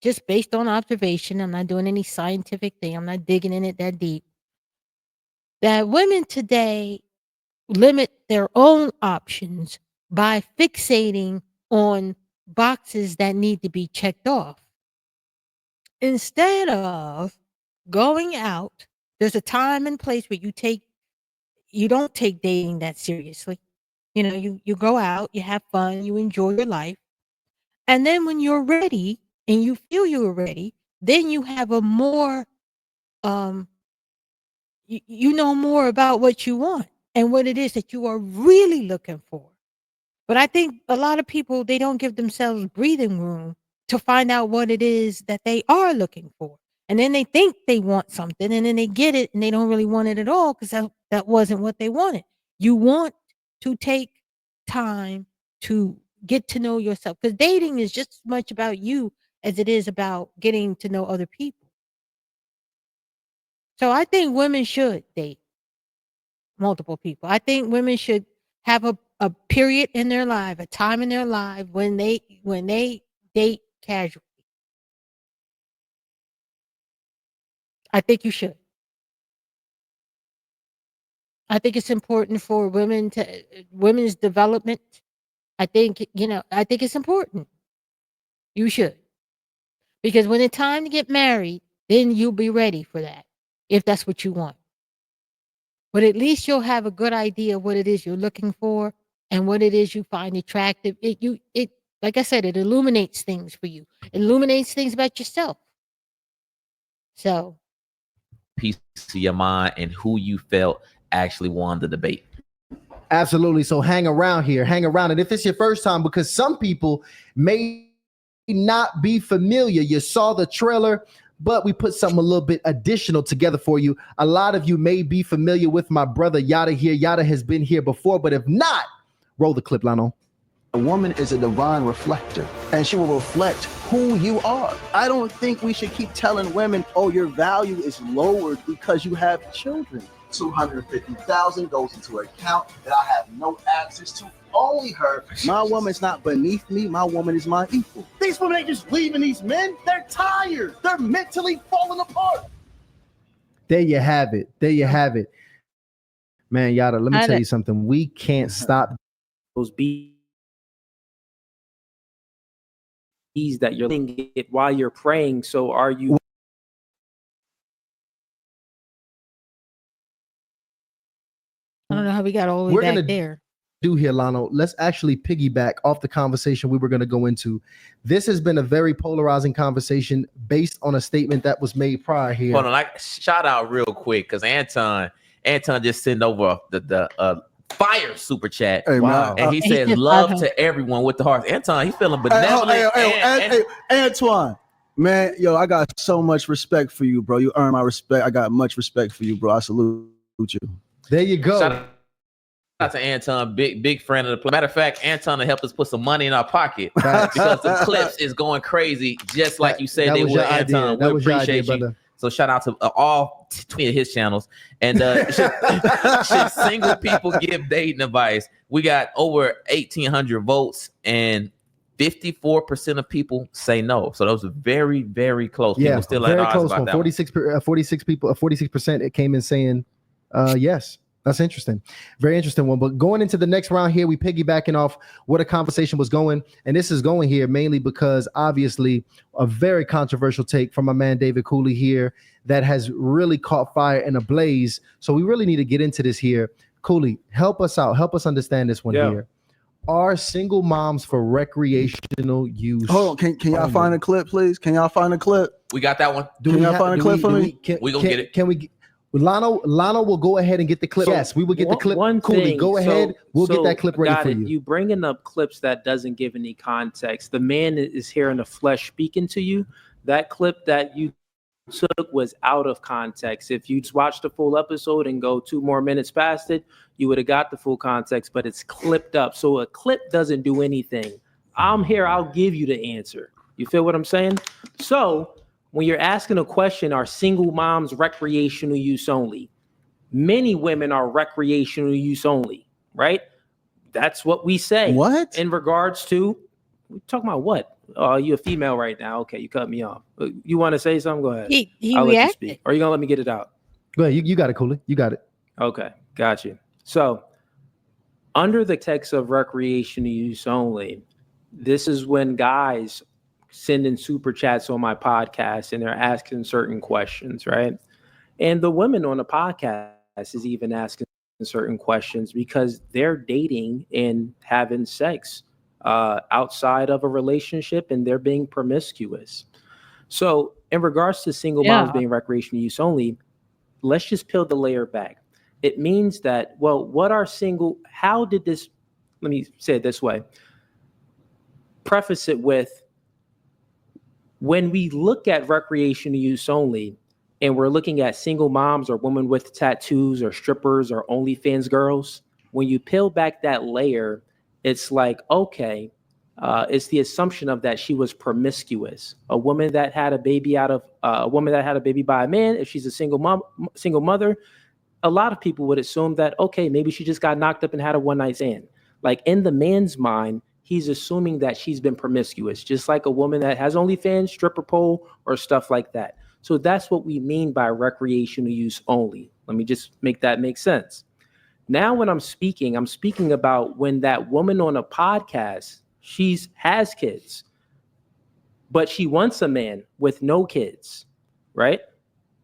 just based on observation, I'm not doing any scientific thing, I'm not digging in it that deep, that women today limit their own options by fixating on boxes that need to be checked off. Instead of going out, there's a time and place where you don't take dating that seriously. You know, you go out, you have fun, you enjoy your life. And then when you're ready and you feel you're ready, then you have a more um you know more about what you want and what it is that you are really looking for. But I think a lot of people, they don't give themselves breathing room to find out what it is that they are looking for. And then they think they want something and then they get it and they don't really want it at all because that wasn't what they wanted. You want to take time to get to know yourself, because dating is just as much about you as it is about getting to know other people. So I think women should date multiple people. I think women should have a period in their life, a time in their life when they date casually. I think you should. I think it's important for women's development. I think, I think it's important. You should. Because when it's time to get married, then you'll be ready for that, if that's what you want. But at least you'll have a good idea of what it is you're looking for and what it is you find attractive. It like I said, it illuminates things for you. It illuminates things about yourself. So, piece of your mind and who you felt actually won the debate. Absolutely. So hang around here, and if it's your first time, because some people may not be familiar, you saw the trailer, but we put something a little bit additional together for you. A lot of you may be familiar with my brother Yada here. Yada has been here before, but if not, roll the clip, Lano. A woman is a divine reflector, and she will reflect who you are. I don't think we should keep telling women, oh, your value is lowered because you have children. $250,000 goes into an account that I have no access to, only her. My woman's not beneath me. My woman is my equal. These women ain't just leaving these men. They're tired. They're mentally falling apart. There you have it. Man, Yada, let me tell you something. We can't stop those bees that you're living it while you're praying. So are you? I don't know how we got all the way back there. Do here, Lano. Let's actually piggyback off the conversation we were going to go into. This has been a very polarizing conversation based on a statement that was made prior here. Hold on, shout out real quick because Anton just sent over the fire super chat. Hey, wow. And he says love to everyone with the hearts. Anton, he's feeling benevolent. Hey, Antoine, man, yo, I got so much respect for you, bro. You earn my respect. I got much respect for you, bro. I salute you. There you go. Shout out to Anton, big friend of the play. Matter of fact, Anton will help us put some money in our pocket because the clips is going crazy, just like you said they would. Anton, we appreciate you. Brother. So shout out to all 20 of his channels. And should single people give dating advice? We got over 1,800 votes and 54% of people say no. So those are very, very close. Yeah, people still very at close. about that 46 people, 46% it came in saying yes. That's interesting. Very interesting one. But going into the next round here, we piggybacking off where the conversation was going. And this is going here mainly because obviously a very controversial take from my man David Cooley here that has really caught fire in a blaze. So we really need to get into this here. Cooley, help us out. Help us understand this one here. Are single moms for recreational use? Hold on. Can y'all find a clip, please? Can y'all find a clip? We got that one. Can y'all find a clip for me? We gonna get it. Can we? Lano will go ahead and get the clip. So yes, we will get the clip. Cooley, go ahead. We'll get that clip ready for you. You bringing up clips that doesn't give any context. The man is here in the flesh speaking to you. That clip that you took was out of context. If you just watched the full episode and go 2 more minutes past it, you would have got the full context, but it's clipped up. So a clip doesn't do anything. I'm here. I'll give you the answer. You feel what I'm saying? So when you're asking a question, are single moms recreational use only? Many women are recreational use only, right? That's what we say. What? In regards to, we're talking about what? Oh, you a female right now. Okay, you cut me off. You want to say something? Go ahead. He I'll let you reacted. speak. Or are you going to let me get it out? Go ahead. You got it, Cooley. You got it. Okay, got you. So under the text of recreational use only, this is when guys send in super chats on my podcast and they're asking certain questions, right? And the women on the podcast is even asking certain questions because they're dating and having sex outside of a relationship and they're being promiscuous. So in regards to single moms being recreational use only, let's just peel the layer back. It means that, well, how did this, let me say it this way, preface it with, when we look at recreational use only, and we're looking at single moms or women with tattoos or strippers or OnlyFans girls, when you peel back that layer, it's like, okay, it's the assumption of that she was promiscuous. A woman that had a baby by a man, if she's a single mother, a lot of people would assume that, okay, maybe she just got knocked up and had a one night stand. Like in the man's mind, he's assuming that she's been promiscuous, just like a woman that has OnlyFans, stripper pole, or stuff like that. So that's what we mean by recreational use only. Let me just make that make sense. Now, when I'm speaking about when that woman on a podcast, has kids, but she wants a man with no kids, right?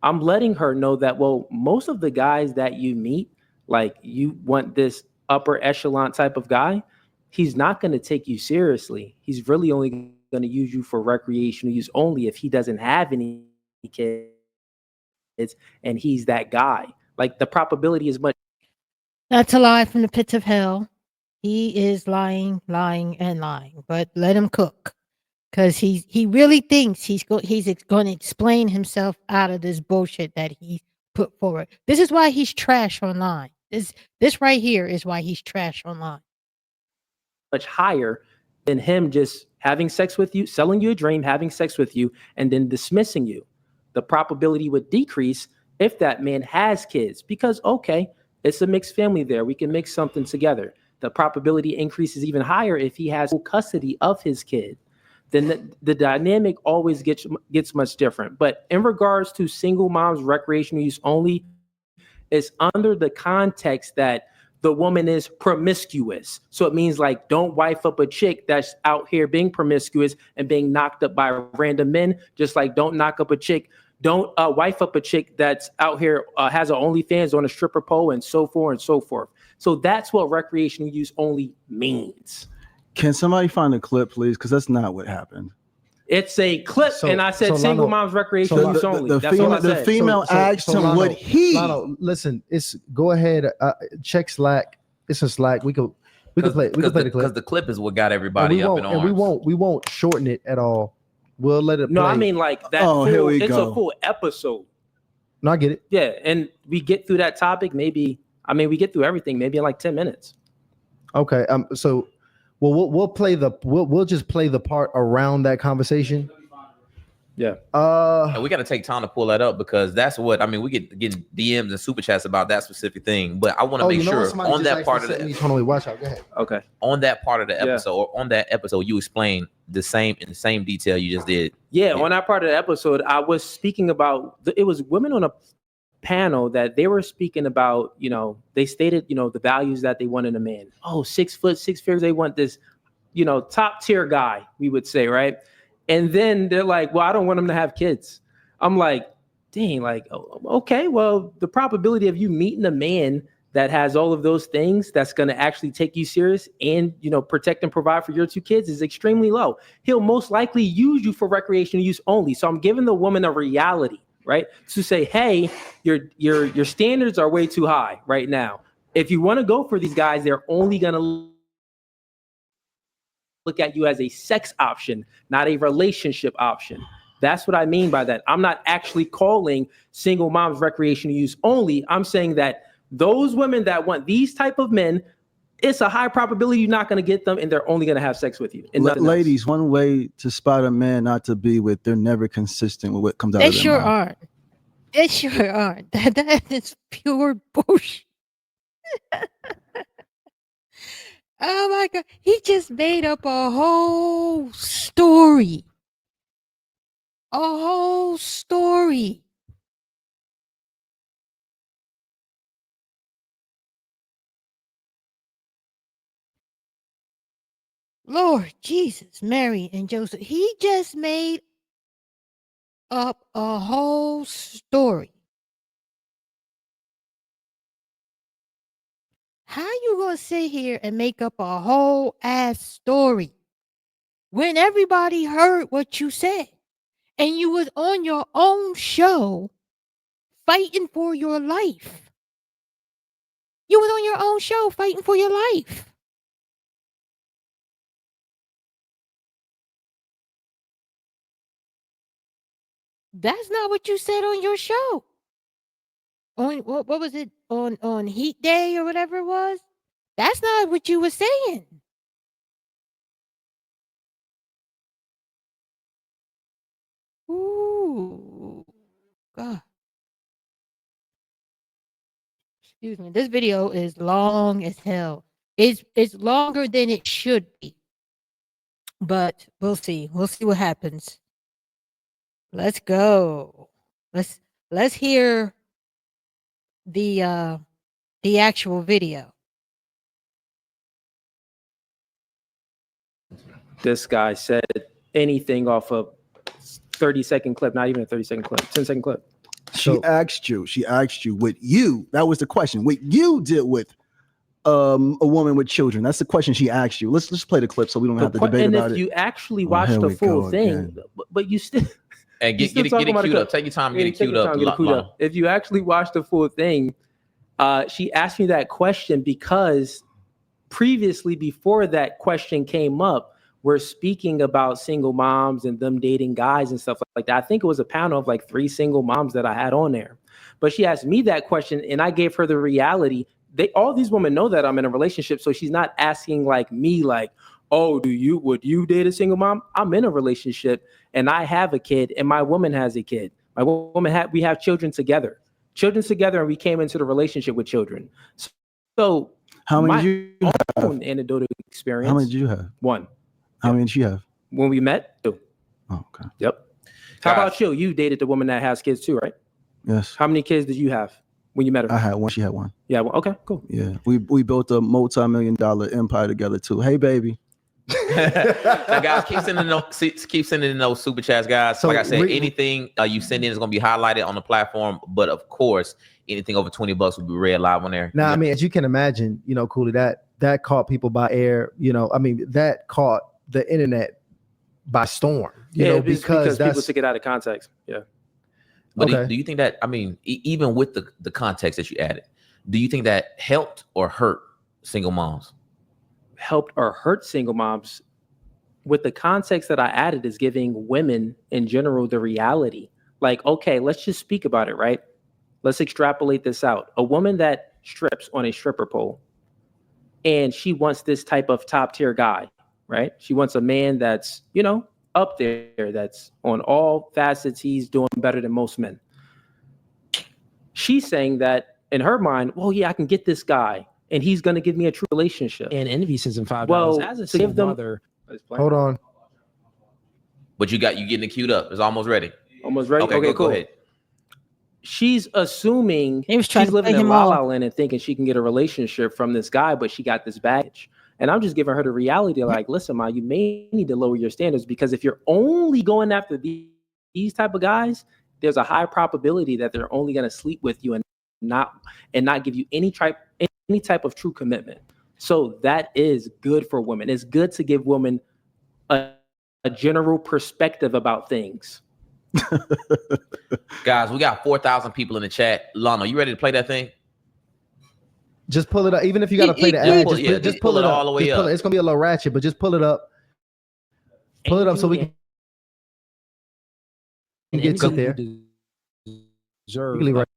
I'm letting her know that, well, most of the guys that you meet, like you want this upper echelon type of guy, he's not going to take you seriously. He's really only going to use you for recreational use only if he doesn't have any kids and he's that guy. Like the probability is much. That's a lie from the pits of hell. He is lying, and lying. But let him cook, because he really thinks he's going to explain himself out of this bullshit that he put forward. This is why he's trash online. This right here is why he's trash online. Much higher than him just having sex with you, selling you a dream, having sex with you, and then dismissing you. The probability would decrease if that man has kids, because, okay, it's a mixed family there. We can mix something together. The probability increases even higher if he has full custody of his kid. Then the dynamic always gets much different. But in regards to single moms, recreational use only, it's under the context that the woman is promiscuous. So it means like, don't wife up a chick that's out here being promiscuous and being knocked up by random men. Just like don't knock up a chick. Don't wife up a chick that's out here, has an OnlyFans on a stripper pole and so forth and so forth. So that's what recreational use only means. Can somebody find a clip, please? Because that's not what happened. It's a clip, and I said single moms recreational use only. That's all I said. The female asked him what he. Lano, listen, go ahead. Check Slack. It's a Slack. We could play the clip because the clip is what got everybody up in arms. And we won't shorten it at all. We'll let it. No, play. I mean like that. Here we go. A full episode. No, I get it. Yeah, and we get through that topic. We get through everything maybe in like 10 minutes. Okay. So. Well, we'll just play the part around that conversation. Yeah. And we got to take time to pull that up because that's what we getting DMs and super chats about that specific thing. But I want to make sure on that part of the totally watch out. Go ahead. Okay. On that part of the episode, or on that episode, you explain in the same detail you just did. Yeah. On that part of the episode, I was speaking about it was women on a panel that they were speaking about, they stated, the values that they want in a man. Oh, 6 foot, 6 figures. They want this, top tier guy, we would say, right? And then they're like, well, I don't want him to have kids. I'm like, dang, like, okay, well, the probability of you meeting a man that has all of those things that's going to actually take you serious and, protect and provide for your 2 kids is extremely low. He'll most likely use you for recreational use only. So I'm giving the woman a reality, right? To say, hey, your standards are way too high right now. If you want to go for these guys, they're only going to look at you as a sex option, not a relationship option. That's what I mean by that. I'm not actually calling single moms recreational use only. I'm saying that those women that want these type of men, it's a high probability you're not going to get them, and they're only going to have sex with you. And ladies, one way to spot a man not to be with, they're never consistent with what comes out They of their sure mouth. aren't. They sure aren't. That is pure bullshit. Oh my God. He just made up a whole story. A whole story. Lord Jesus, Mary, and Joseph. He just made up a whole story. How you gonna sit here and make up a whole ass story when everybody heard what you said and you was on your own show fighting for your life? You was on your own show fighting for your life. That's not what you said on your show. On what was it, on Heat Day or whatever it was? That's not what you were saying. Ooh, God. Excuse me. This video is long as hell. It's longer than it should be. But we'll see. We'll see what happens. Let's go. Let's hear the actual video. This guy said anything off a 30-second clip, not even a 30-second clip, 10-second clip. She asked you what you, that was the question, what you did with a woman with children. That's the question she asked you. Let's play the clip so we don't have to debate about it. And if you actually watched the full thing, but you still and get it queued up. Take your time, get it queued up. If you actually watched the full thing, she asked me that question because previously, before that question came up, we're speaking about single moms and them dating guys and stuff like that. I think it was a panel of like 3 single moms that I had on there. But she asked me that question and I gave her the reality. All these women know that I'm in a relationship. So she's not asking like me, like, oh, would you date a single mom? I'm in a relationship and I have a kid and my woman has a kid. My woman we have children together, and we came into the relationship with children. So how many did you have? Anecdotal experience. How many did you have? 1. How many did you have? When we met? 2. Oh, okay. Yep. How about you? You dated the woman that has kids too, right? Yes. How many kids did you have when you met her? I had 1. She had 1. Yeah. Well, okay. Cool. Yeah. We built a multi-million-dollar empire together too. Hey, baby. Now, guys, keep sending in those super chats, guys. So like I said, anything you send in is going to be highlighted on the platform, but of course, anything over $20 will be read live on there. Now, I mean, as you can imagine, Cooley, that caught people by air. I mean, that caught the internet by storm. Because people took it out of context. Yeah. But do you think that, I mean, even with the context that you added, do you think that helped or hurt single moms? Helped or hurt single moms? With the context that I added is giving women in general the reality. Like, okay, let's just speak about it, right? Let's extrapolate this out. A woman that strips on a stripper pole and she wants this type of top tier guy, right? She wants a man that's, up there, that's on all facets. He's doing better than most men. She's saying that in her mind, well, yeah, I can get this guy and he's going to give me a true relationship. And Envy sends him $5 well, as a to give them mother. Hold on. But you getting it queued up. It's almost ready. Almost ready? Okay, cool. Go ahead. She's assuming she's living in La La Land and thinking she can get a relationship from this guy, but she got this baggage. And I'm just giving her the reality, like, listen, Ma, you may need to lower your standards because if you're only going after these type of guys, there's a high probability that they're only going to sleep with you and not give you any type of true commitment. So that is good for women. It's good to give women a general perspective about things. Guys, we got 4,000 people in the chat. Lana, you ready to play that thing? Just pull it up. Even if you got to play the ad, just pull it all the way up. It's gonna be a little ratchet, but just pull it up. Pull it up so we can get to there. Deserve Really right.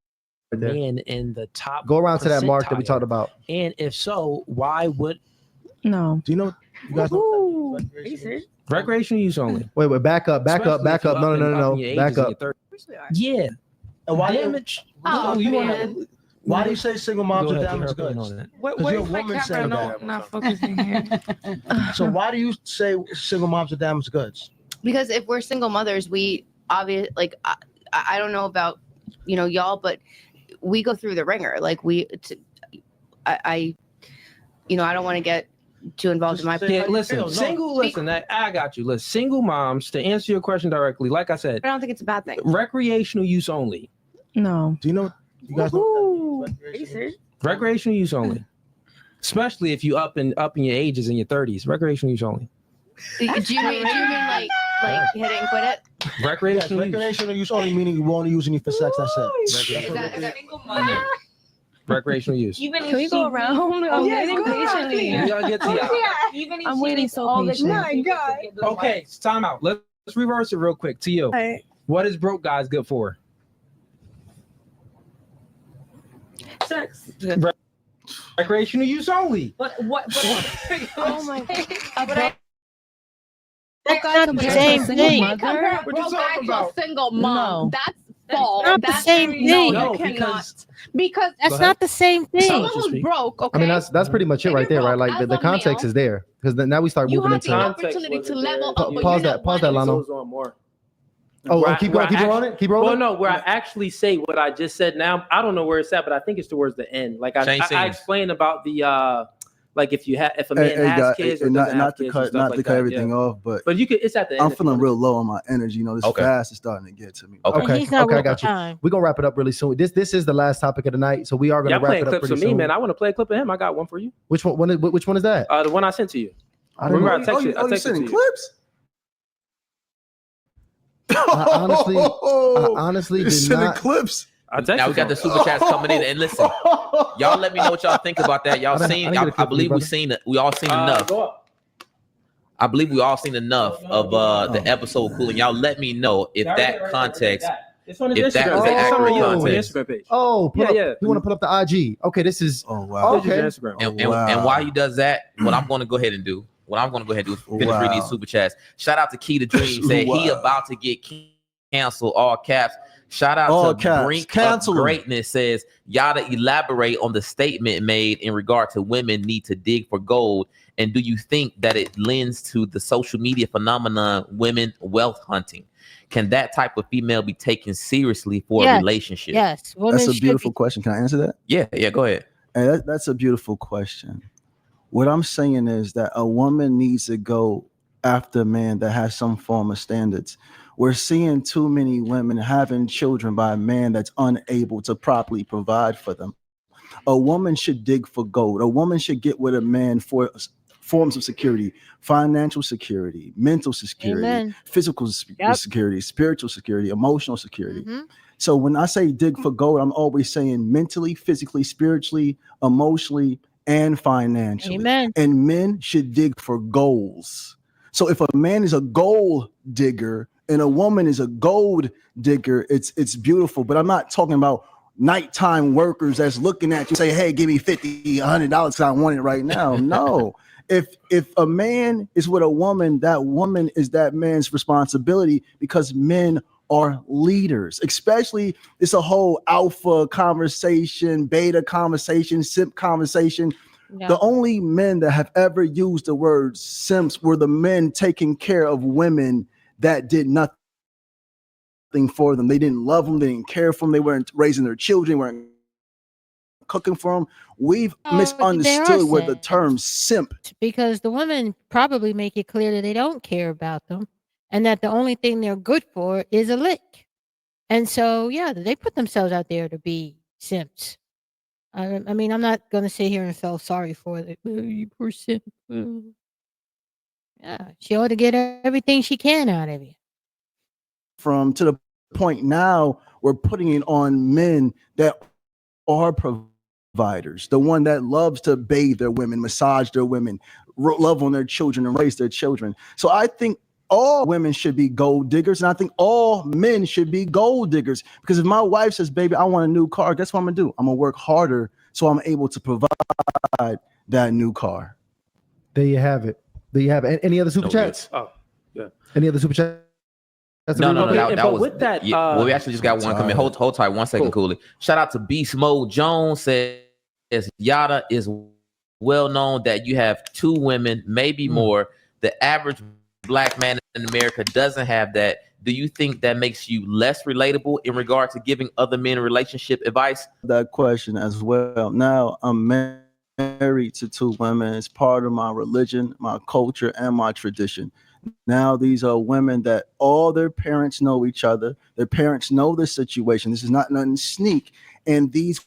man in the top. Go around to that mark that we talked about. And if so, why would? No. Do you know? You guys know Recreational use only. Wait, back up. Especially if you No. in your Back ages in up. your 30s. Yeah. And why Damage. why do you say single moms are damaged on goods? that. Because you're a woman saying that. Not focusing here. So why do you say single moms are damaged goods? Because if we're single mothers, we obviously I don't know about y'all, but we go through the ringer. Like I don't want to get too involved in my. Yeah, listen, listen, I got you. Listen, single moms, to answer your question directly, like I said, I don't think it's a bad thing. Recreational use only. No. Do you know? You guys know? Recreational use only. Especially if you up in your ages in your 30s. Recreational use only. Do you mean like hit it and quit it? Recreational use only, meaning you won't use any for sex. That's it. Is that single mother? Recreational use. Can we go around? I'm waiting patiently. I'm waiting so patiently. My God. Okay, time out. Let's reverse it real quick to you. Right. What is broke guys good for? Sex. Recreational use only. Oh my God. That's not the same thing. Mother? What you talking about? Single mom. No. That's false. Not the same thing. No, You cannot. Because That's not the same thing. someone who's broke. Okay. I mean, that's pretty much it right there, right? Like the context is there because now we start You moving have the into. opportunity to level up. but Pause you're that. not Pause that, wanting Lano. Goes on more. Oh, keep going. Keep rolling. Keep rolling. Well, no, where I actually say what I just said now, I don't know where it's at, but I think it's towards the end. Like I explained about the like if a man has kids or doesn't have kids, not to cut everything off, but you could. It's at the end. I'm feeling real low on my energy. This fast is starting to get to me. Okay, He's not I got you. time. We're gonna wrap it up really soon. This is the last topic of the night, so we are gonna Y'all wrap playing it up clips pretty for me, soon. man. I want to play a clip of him. I got one for you. Which one? Which one is that? The one I sent to you. I don't Remember, know. I texted it to you. Clips? I honestly did not. Clips. Now we got the super chats coming in, and listen, y'all let me know what y'all think about that. Y'all seen? I believe we all seen enough. I believe we all seen enough of the episode cool, and y'all let me know if that context. It's on his If that Instagram. was the It's on accurate your context. Instagram page. Oh, Yeah. You want to put up the IG? Okay, this is. Oh wow. It's your Okay. Instagram. And while he does that, what I'm going to go ahead and do is finish reading these super chats. Shout out to Key to Dream, said he about to get canceled, all caps. Shout out All to caps. Brink Cancel of him. Greatness, says y'all to elaborate on the statement made in regard to women need to dig for gold, and do you think that it lends to the social media phenomenon women wealth hunting? Can that type of female be taken seriously for a relationship? Yes. That's a beautiful question. Can I answer that? Yeah, go ahead. Hey, that's a beautiful question. What I'm saying is that a woman needs to go after a man that has some form of standards. We're seeing too many women having children by a man that's unable to properly provide for them. A woman should dig for gold. A woman should get with a man for forms of security, financial security, mental security, Amen. physical security, spiritual security, emotional security. Mm-hmm. So when I say dig for gold, I'm always saying mentally, physically, spiritually, emotionally, and financially. Amen. And men should dig for goals. So if a man is a gold digger and a woman is a gold digger, it's beautiful. But I'm not talking about nighttime workers that's looking at you say, hey, give me $50, $100 because I want it right now. No. If a man is with a woman, that woman is that man's responsibility, because men are leaders. Especially, it's a whole alpha conversation, beta conversation, simp conversation. Yeah. The only men that have ever used the word simps were the men taking care of women that did nothing for them. They didn't love them. They didn't care for them. They weren't raising their children, weren't cooking for them. We've misunderstood where the term simp. Because the women probably make it clear that they don't care about them and that the only thing they're good for is a lick. And so, yeah, they put themselves out there to be simps. I mean, I'm not going to sit here and feel sorry for it. Oh, you poor simp. Oh. Yeah, she ought to get everything she can out of you. From to the point now, we're putting it on men that are providers, the one that loves to bathe their women, massage their women, love on their children, and raise their children. So I think all women should be gold diggers, and I think all men should be gold diggers. Because if my wife says, "Baby, I want a new car," guess what I'm gonna do? I'm gonna work harder so I'm able to provide that new car. There you have it. There you have it. Any other super chats? Oh, yeah. Any other super chats? No. Okay, That but was with that, well, we actually just got one coming. Hold tight 1 second, Cooley. Shout out to Beast Mode Jones says Yada is well known that you have 2 women, maybe more. The average Black man in America doesn't have that. Do you think that makes you less relatable in regard to giving other men relationship advice? That question as well. Now I'm married to 2 women. It's part of my religion, my culture, and my tradition. Now these are women that all their parents know each other. Their parents know the situation. This is not nothing sneak. And these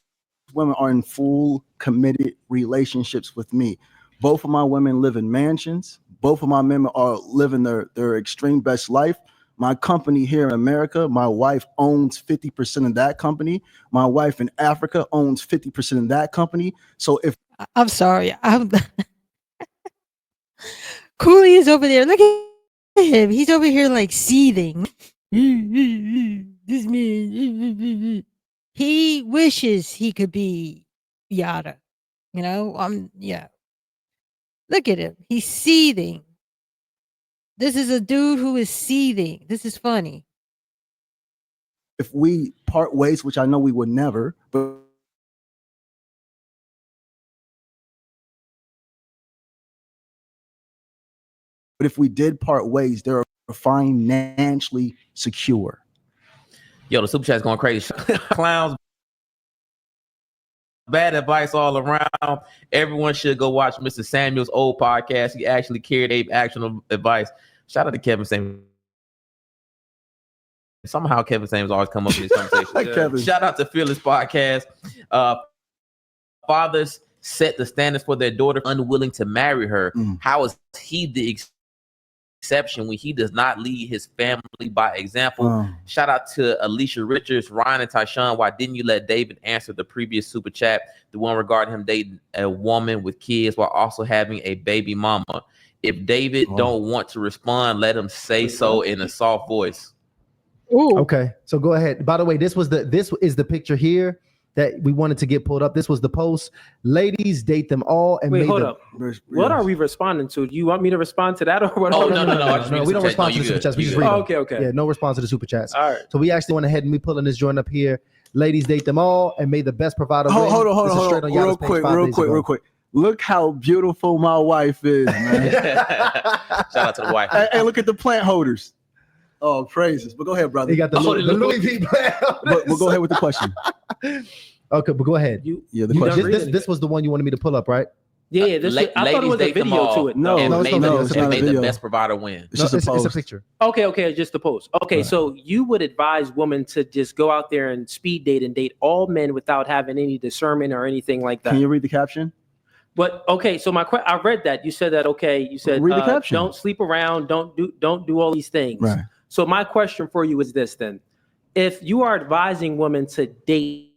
women are in full committed relationships with me. Both of my women live in mansions. Both of my men are living their extreme best life. My company here in America, my wife owns 50% of that company. My wife in Africa owns 50% of that company. So if I'm sorry, Cooley is over there. Look at him. He's over here like seething. This man. He wishes he could be Yada. You know, yeah. Look at him. He's seething. This is a dude who is seething. This is funny. if we part ways, which I know we would never, but if we did part ways, they're financially secure. Yo, the super chat's going crazy. Clowns, bad advice all around. Everyone should go watch Mr. Samuel's old podcast. He actually carried actionable advice. Shout out to Kevin Samuels. Somehow Kevin Samuels always come up in these conversations. Shout out to Fearless Podcast. Fathers set the standards for their daughter, unwilling to marry her. How is he the exception when he does not lead his family by example? Shout out to Alicia Richards, Ryan, and Tyshawn. Why didn't you let David answer the previous super chat, the one regarding him dating a woman with kids while also having a baby mama? If David don't want to respond, let him say so in a soft voice. Ooh. Okay, so go ahead. By the way, this is the picture here that we wanted to get pulled up. This was the post. Ladies, date them all. And wait, hold up. What are we responding to? Do you want me to respond to that or what? No, we don't respond to the super chats. We just read them. Okay. Yeah, no response to the super chats. All right. So we actually went ahead and we pulling this joint up here. Ladies, date them all, and may the best provider win. Hold on. Real quick. Look how beautiful my wife is, man. Shout out to the wife. Hey, look at the plant holders. Oh, praises. But go ahead, brother. You got the Louis V plant holders. But we'll go ahead with the question. Okay, but go ahead. The question. This was the one you wanted me to pull up, right? Yeah, I thought it was a video to it. No, it's not a video. The best provider win. It's a picture. Okay, just the post. Okay, right. So you would advise women to just go out there and speed date and date all men without having any discernment or anything like that. Can you read the caption? But okay, so I read that. You said that. Okay, you said read the caption. Don't sleep around. Don't do all these things. Right. So my question for you is this then: if you are advising women to date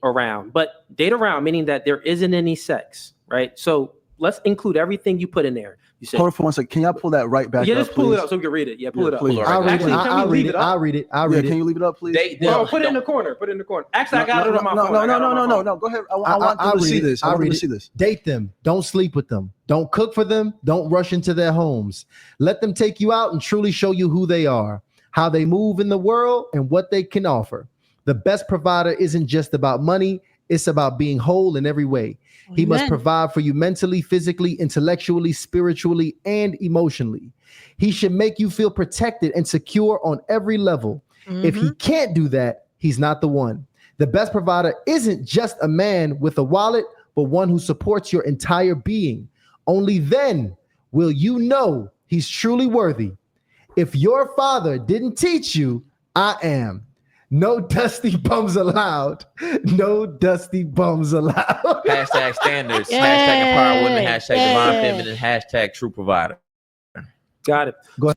around, but date around meaning that there isn't any sex, right? So let's include everything you put in there. You said, hold on for 1 second. Can y'all pull that right back up? Yeah, just pull please? it up so we can read it. Yeah, pull it up. Please. I'll read it. I'll read it. Can you leave it up, please? Put it in the corner. Actually, I got it on my phone. No. Go ahead. I want them to see this. I want them to see this. Date them. Don't sleep with them. Don't cook for them. Don't rush into their homes. Let them take you out and truly show you who they are, how they move in the world, and what they can offer. The best provider isn't just about money. It's about being whole in every way. He must provide for you mentally, physically, intellectually, spiritually, and emotionally. He should make you feel protected and secure on every level. If he can't do that, he's not the one. The best provider isn't just a man with a wallet, but one who supports your entire being. Only then will you know he's truly worthy. If your father didn't teach you, I am. No dusty bums allowed. No dusty bums allowed. Hashtag standards. Hashtag empower women. Hashtag divine feminine. Hashtag true provider. Got it. Go ahead.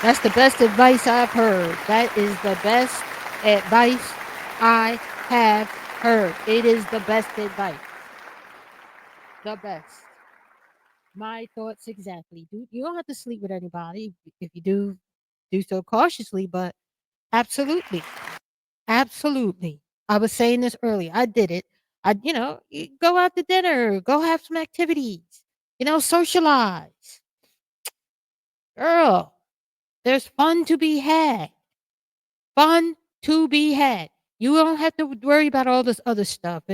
That's the best advice I've heard. That is the best advice I have heard. It is the best advice. The best. My thoughts exactly. You don't have to sleep with anybody. If you do so cautiously, but absolutely. Absolutely. I was saying this earlier. I did it. You go out to dinner, go have some activities, socialize. Girl, there's fun to be had. Fun to be had. You don't have to worry about all this other stuff.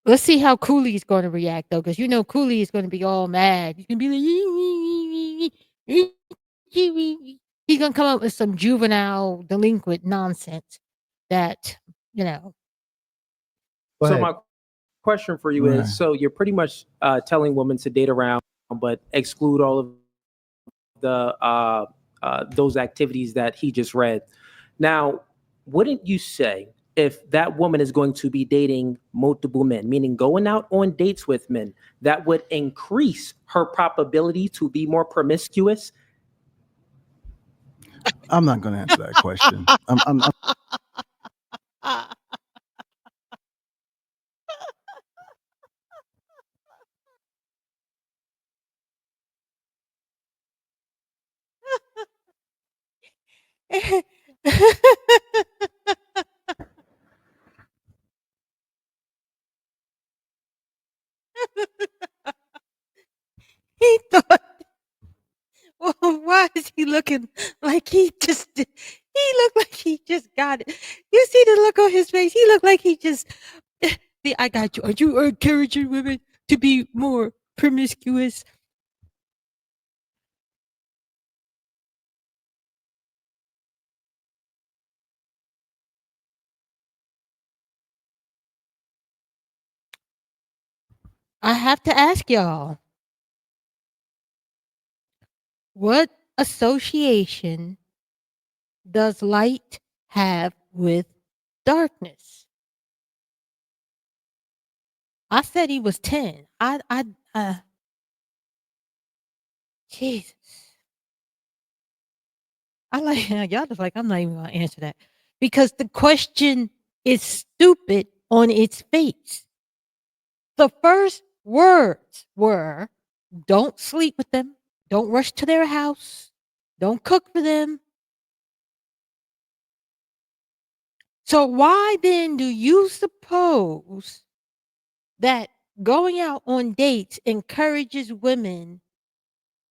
Let's see how Cooley's going to react, though, because Cooley is going to be all mad. He's going to be like, he's going to come up with some juvenile delinquent nonsense that, you know. So my question for you is, so you're pretty much telling women to date around, but exclude all of the those activities that he just read. Now, wouldn't you say if that woman is going to be dating multiple men, meaning going out on dates with men, that would increase her probability to be more promiscuous? I'm not going to answer that question. I'm He thought, well, why is he looking like he looked like he just got it. You see the look on his face? He looked like he just, I got you. Are you encouraging women to be more promiscuous? I have to ask y'all, what association does light have with darkness? I said he was 10. Jesus. I like y'all just like I'm not even gonna answer that because the question is stupid on its face. The first words were, don't sleep with them, don't rush to their house, don't cook for them. So why then do you suppose that going out on dates encourages women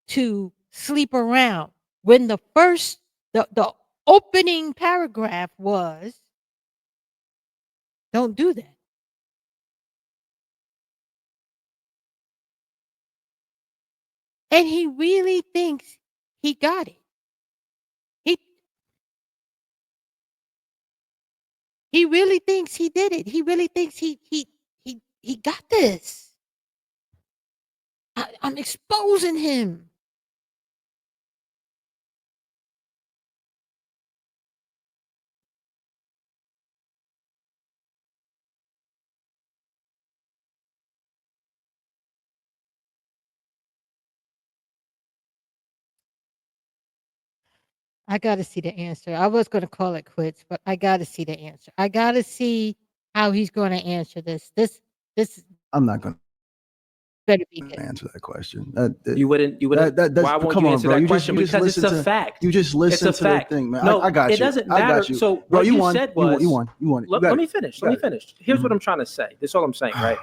to sleep around when the opening paragraph was, don't do that? And he really thinks he got it. He really thinks he did it. He really thinks he got this. I'm exposing him. I got to see the answer. I was going to call it quits, but I got to see the answer. I got to see how he's going to answer this. I'm not going better be to answer that question. You wouldn't. Why won't you answer that question? Because it's a fact. You just listen to the thing, man. No, I got you. It doesn't matter. So what you said was, you won. Let me finish. Here's what I'm trying to say. That's all I'm saying, right?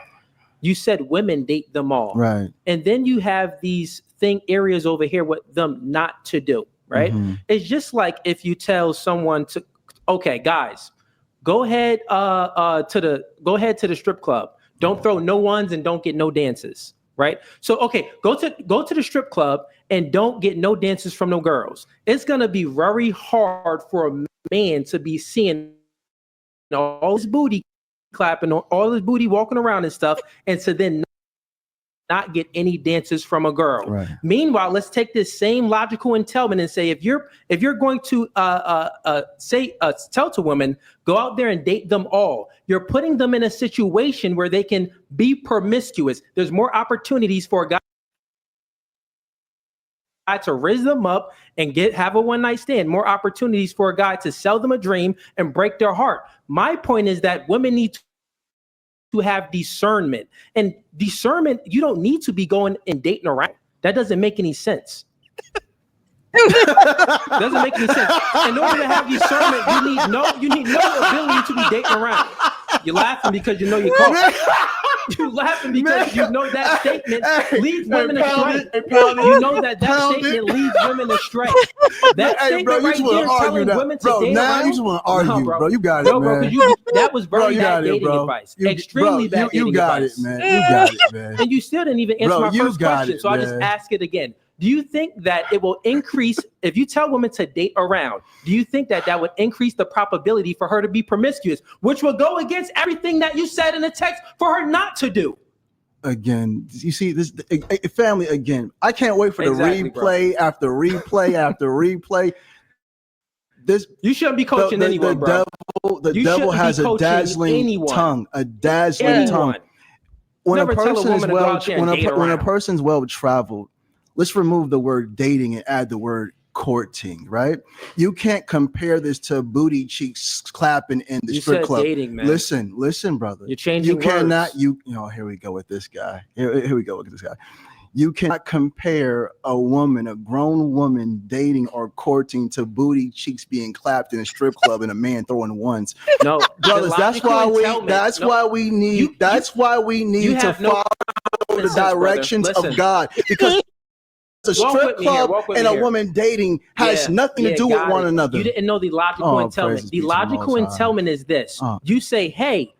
You said women date them all, right? And then you have these areas over here with them not to do, right? Mm-hmm. It's just like if you tell someone to, okay, guys, go ahead to the strip club. Don't throw no ones and don't get no dances, right? So okay, go to the strip club and don't get no dances from no girls. It's gonna be very hard for a man to be seeing all his booty clapping, all his booty walking around and stuff, and to then not get any dances from a girl. Right. Meanwhile, let's take this same logical entailment and say if you're going to tell to women, go out there and date them all, you're putting them in a situation where they can be promiscuous. There's more opportunities for a guy to raise them up and have a one-night stand, more opportunities for a guy to sell them a dream and break their heart. My point is that women need to have discernment. And discernment, you don't need to be going and dating around. That doesn't make any sense. Doesn't make any sense. In order to have discernment, you need no ability to be dating around. You're laughing because you know you're caught. You're laughing because you know that statement leads women astray. You know that statement leads women astray. That statement right there telling women to date now around. you just want to argue, bro. You got it, No, bro, man. That was very bad dating advice. Extremely bad dating advice. You got it, man. You got it, man. And you still didn't even answer my first question, so I'll just ask it again. Do you think that it will increase, if you tell women to date around, do you think that would increase the probability for her to be promiscuous, which will go against everything that you said in the text for her not to do? Again, you see this family again. I can't wait for the replay after replay after replay. This you shouldn't be coaching anyone, bro. The devil has a dazzling tongue, a dazzling tongue. When a person's well traveled, let's remove the word dating and add the word courting, right? You can't compare this to booty cheeks clapping in the strip club. Dating, man. Listen, brother. You're changing You cannot, words. Here we go with this guy. Here we go with this guy. You cannot compare a grown woman dating or courting to booty cheeks being clapped in a strip club and a man throwing ones. No, brothers, that's why we need to follow the directions of God, because a strip club and a woman dating has nothing to do with one another. You didn't know the logical entailment. The logical entailment is this. You say, hey,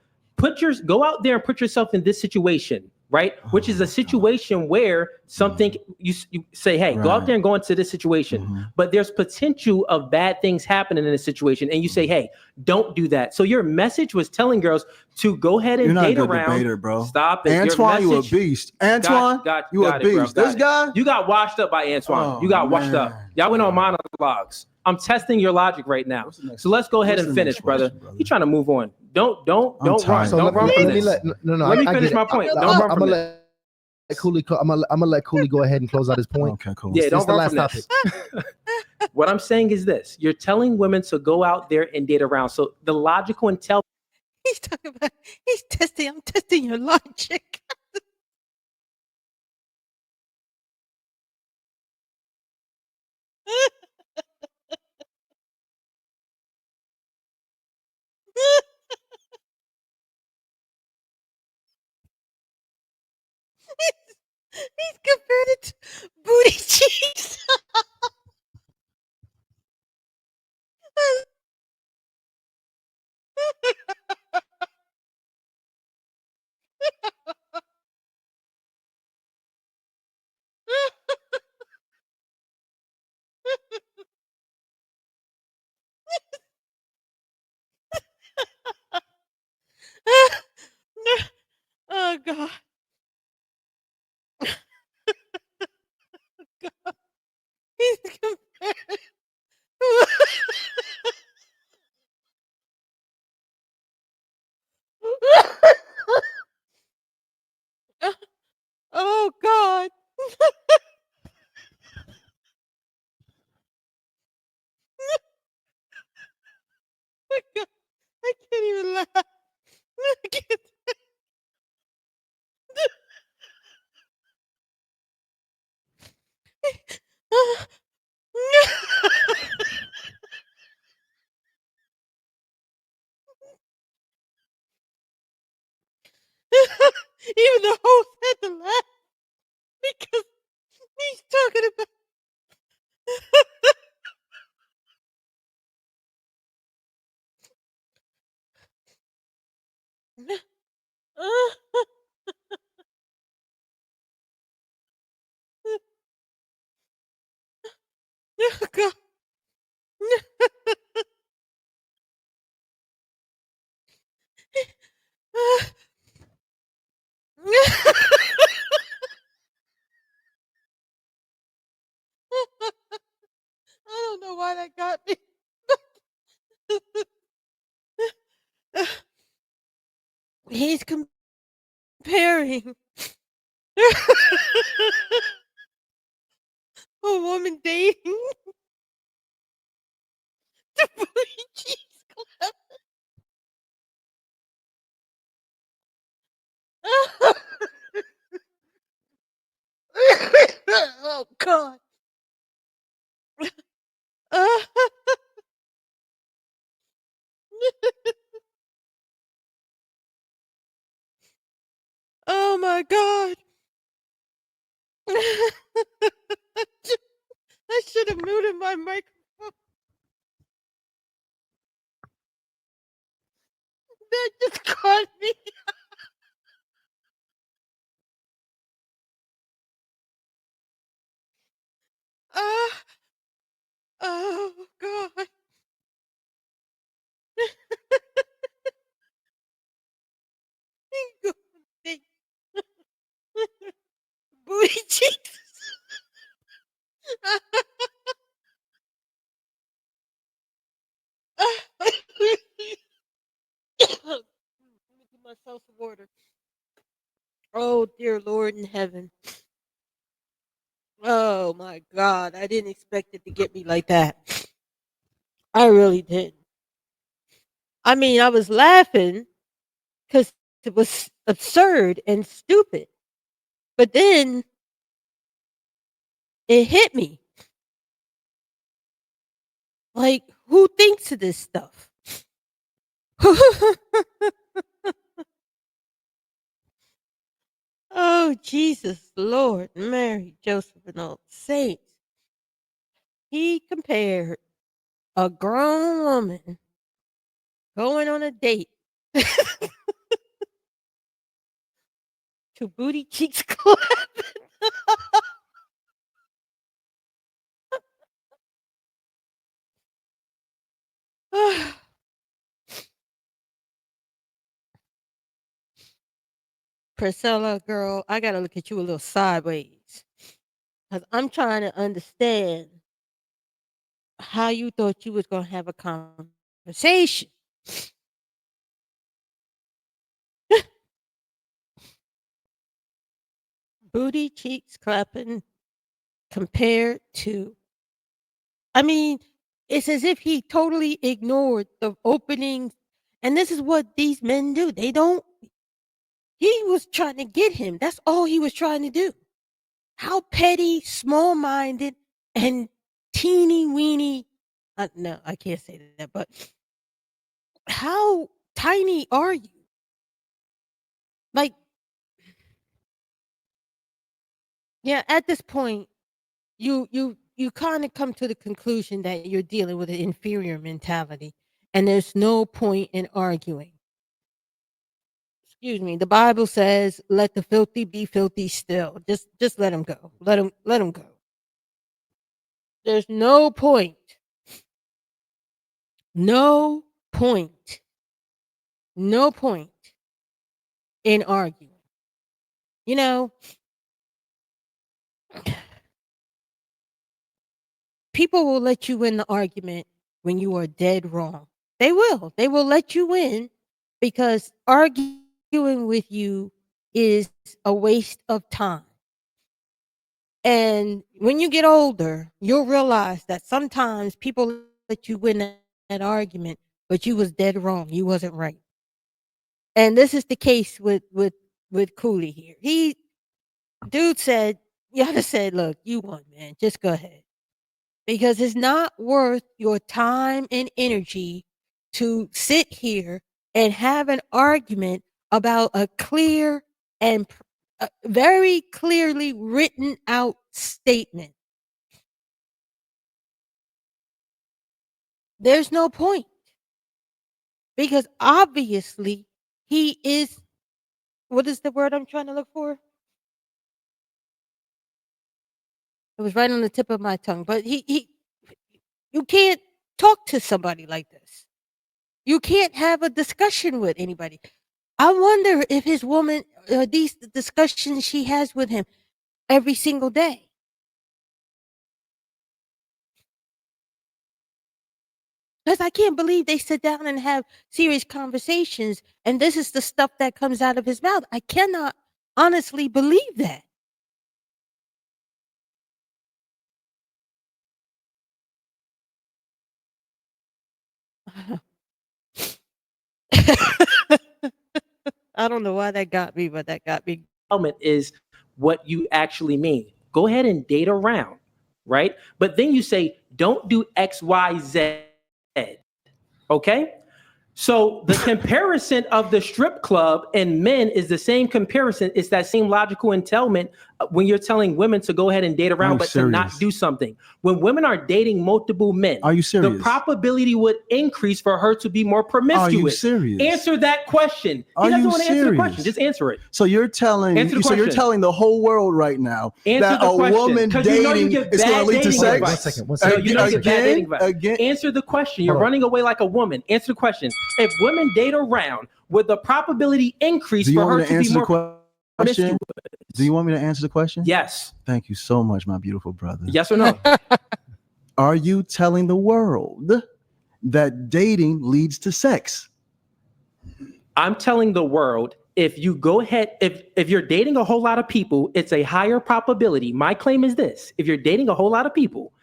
go out there and put yourself in this situation, right? Which is a situation where something you say, hey, go out there and go into this situation, but there's potential of bad things happening in this situation, and you say, hey, don't do that. So your message was telling girls to go ahead and date around. Debater, bro. Stop it. Antoine, you a beast. Antoine, you a beast. This guy, you got washed up by Antoine. You got washed up. Y'all went on monologues. I'm testing your logic right now. So let's go ahead and finish, brother. You're trying to move on. Don't run. So Don't run. Let me finish my point. Don't run from this. I'm gonna let Cooley go ahead and close out his point. Okay, cool. Yeah, don't run from this. What I'm saying is this: you're telling women to go out there and date around. So the logical intelligence. He's talking about. I'm testing your logic. He's compared it to booty cheeks. Oh God. He's compared. Oh God. I can't even laugh. I can't. Even the host had to laugh because he's talking about. Oh God. I don't know why that got me. He's comparing a woman dating to booty cheeks. Oh God. Oh my God. I should have muted my microphone. That just caught me. Oh God. Booty cheeks. Let me give myself some water. Oh dear Lord in heaven. Oh my God. I didn't expect it to get me like that. I really did. I mean, I was laughing because it was absurd and stupid. But then it hit me. Like, who thinks of this stuff? Oh, Jesus, Lord, Mary, Joseph, and all the saints. He compared a grown woman going on a date to booty cheeks clapping. Priscilla, girl, I gotta look at you a little sideways. Because I'm trying to understand how you thought you was gonna have a conversation. Booty cheeks clapping compared to, I mean, it's as if he totally ignored the opening. And this is what these men do. They don't, he was trying to get him. That's all he was trying to do. How petty, small minded, and teeny weeny. No, I can't say that, but how tiny are you? Like, yeah, at this point, you kind of come to the conclusion that you're dealing with an inferior mentality, and there's no point in arguing. Excuse me. The Bible says, "Let the filthy be filthy still." Just let them go. Let them go. There's no point. No point. No point in arguing. You know, people will let you win the argument when you are dead wrong. They will. They will let you win because arguing with you is a waste of time. And when you get older, you'll realize that sometimes people let you win that argument, but you was dead wrong. You wasn't right. And this is the case with Cooley here. Dude said, Yada said, look, you won, man. Just go ahead. Because it's not worth your time and energy to sit here and have an argument about a clear and very clearly written out statement. There's no point. Because obviously he is, what is the word I'm trying to look for? It was right on the tip of my tongue, but you can't talk to somebody like this. You can't have a discussion with anybody. I wonder if his woman, these discussions she has with him every single day. Because I can't believe they sit down and have serious conversations, and this is the stuff that comes out of his mouth. I cannot honestly believe that. I don't know why that got me, but that got me. Element is what you actually mean. go ahead and date around, right? But then you say, don't do X, Y, Z. Okay? So the comparison of the strip club and men is the same comparison. It's that same logical entailment when you're telling women to go ahead and date around, but to not do something. When women are dating multiple men, are you serious? The probability would increase for her to be more promiscuous. Are you serious? Answer that question. He doesn't want to answer the question. Just answer it. So you're telling you're telling the whole world right now that a woman dating is going to lead to sex? One second. Again, answer the question. You're running away like a woman. Answer the question. If women date around, would the probability increase for her to be more promiscuous? Do you want me to answer the question? Yes. Thank you so much, my beautiful brother. Yes or no? Are you telling the world that dating leads to sex? I'm telling the world, if you go ahead, if you're dating a whole lot of people, it's a higher probability. My claim is this: if you're dating a whole lot of people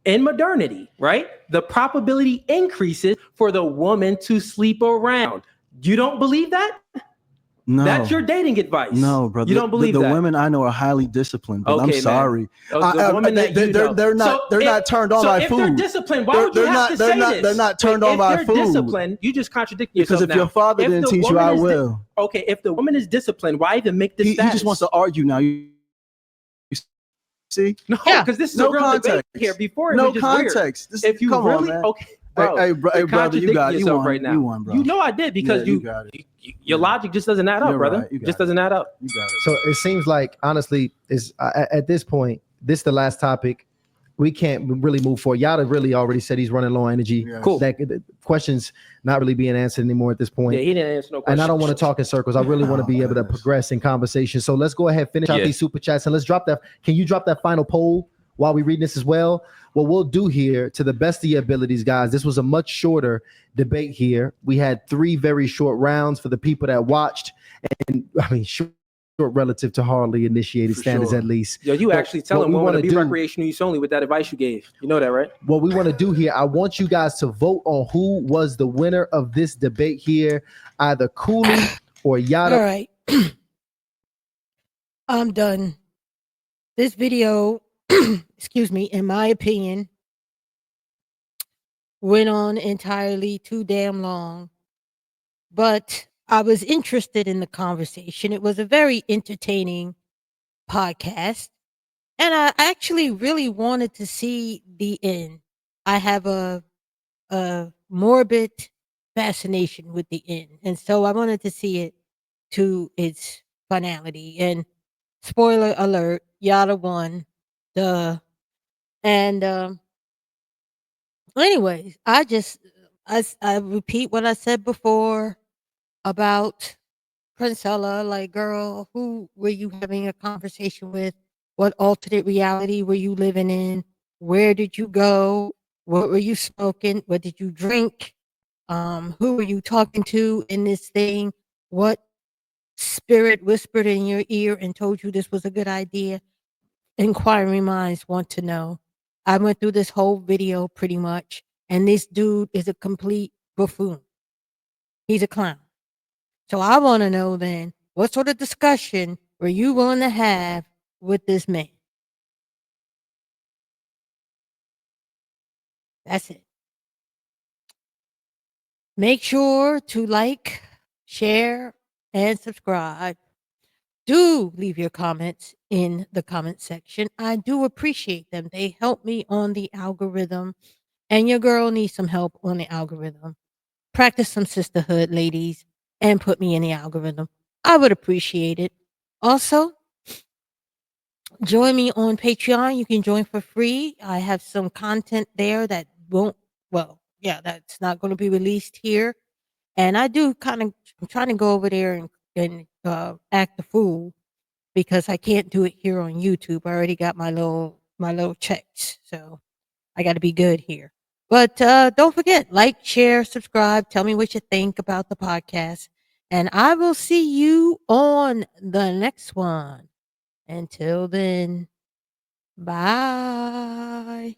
in modernity, right, the probability increases for the woman to sleep around. You don't believe that? No. That's your dating advice. No, brother. You don't believe the that? women I know are highly disciplined, but I'm sorry. The women that you know. They're not turned on by food. So if they're disciplined, why would you have to say this? They're not turned on by food. If they're disciplined, you just contradict yourself. Because if your father didn't teach you, I will. Okay, if the woman is disciplined, why even make this status? He just wants to argue now. You see? No, because this is a real debate here. Before it was just context. Weird. If you really okay. Bro, hey, brother, you won right now. You won, bro. You know I did because your logic just doesn't add up, brother. Right. Just doesn't add up. You got it. So it seems like, honestly, is at this point, this is the last topic. We can't really move forward. Yada really already said he's running low on energy. Yes. Cool. That the questions not really being answered anymore at this point. Yeah, he didn't answer no questions. And I don't want to talk in circles. I really want to be able to progress in conversation. So let's go ahead, finish out these super chats, and let's drop that. Can you drop that final poll while we read this as well? What we'll do here, to the best of your abilities, guys, this was a much shorter debate here. We had 3 very short rounds for the people that watched, and I mean, short relative to hardly initiated standards, at least. Yo, you actually telling women to be recreational use only with that advice you gave. You know that, right? What we want to do here, I want you guys to vote on who was the winner of this debate here, either Cooley or Yada. All right. I'm done. This video, excuse me, in my opinion, went on entirely too damn long. But I was interested in the conversation. It was a very entertaining podcast. And I actually really wanted to see the end. I have a morbid fascination with the end. And so I wanted to see it to its finality. And spoiler alert, Yada won. Duh. And anyways, I repeat what I said before about Princella. Like, girl, who were you having a conversation with? What alternate reality were you living in? Where did you go? What were you smoking? What did you drink? Who were you talking to in this thing? What spirit whispered in your ear and told you this was a good idea? Inquiring minds want to know. I went through this whole video pretty much, and this dude is a complete buffoon. He's a clown. So I want to know then, what sort of discussion were you willing to have with this man? That's it. Make sure to like, share, and subscribe. Do leave your comments in the comment section. I do appreciate them. They help me on the algorithm, and your girl needs some help on the algorithm. Practice some sisterhood, ladies, and put me in the algorithm. I would appreciate it. Also, join me on Patreon. You can join for free. I have some content there that that's not going to be released here. And I do I'm trying to go over there and act a fool, because I can't do it here on YouTube. I already got my little checks, so I got to be good here. But don't forget, like, share, subscribe. Tell me what you think about the podcast, and I will see you on the next one. Until then, bye.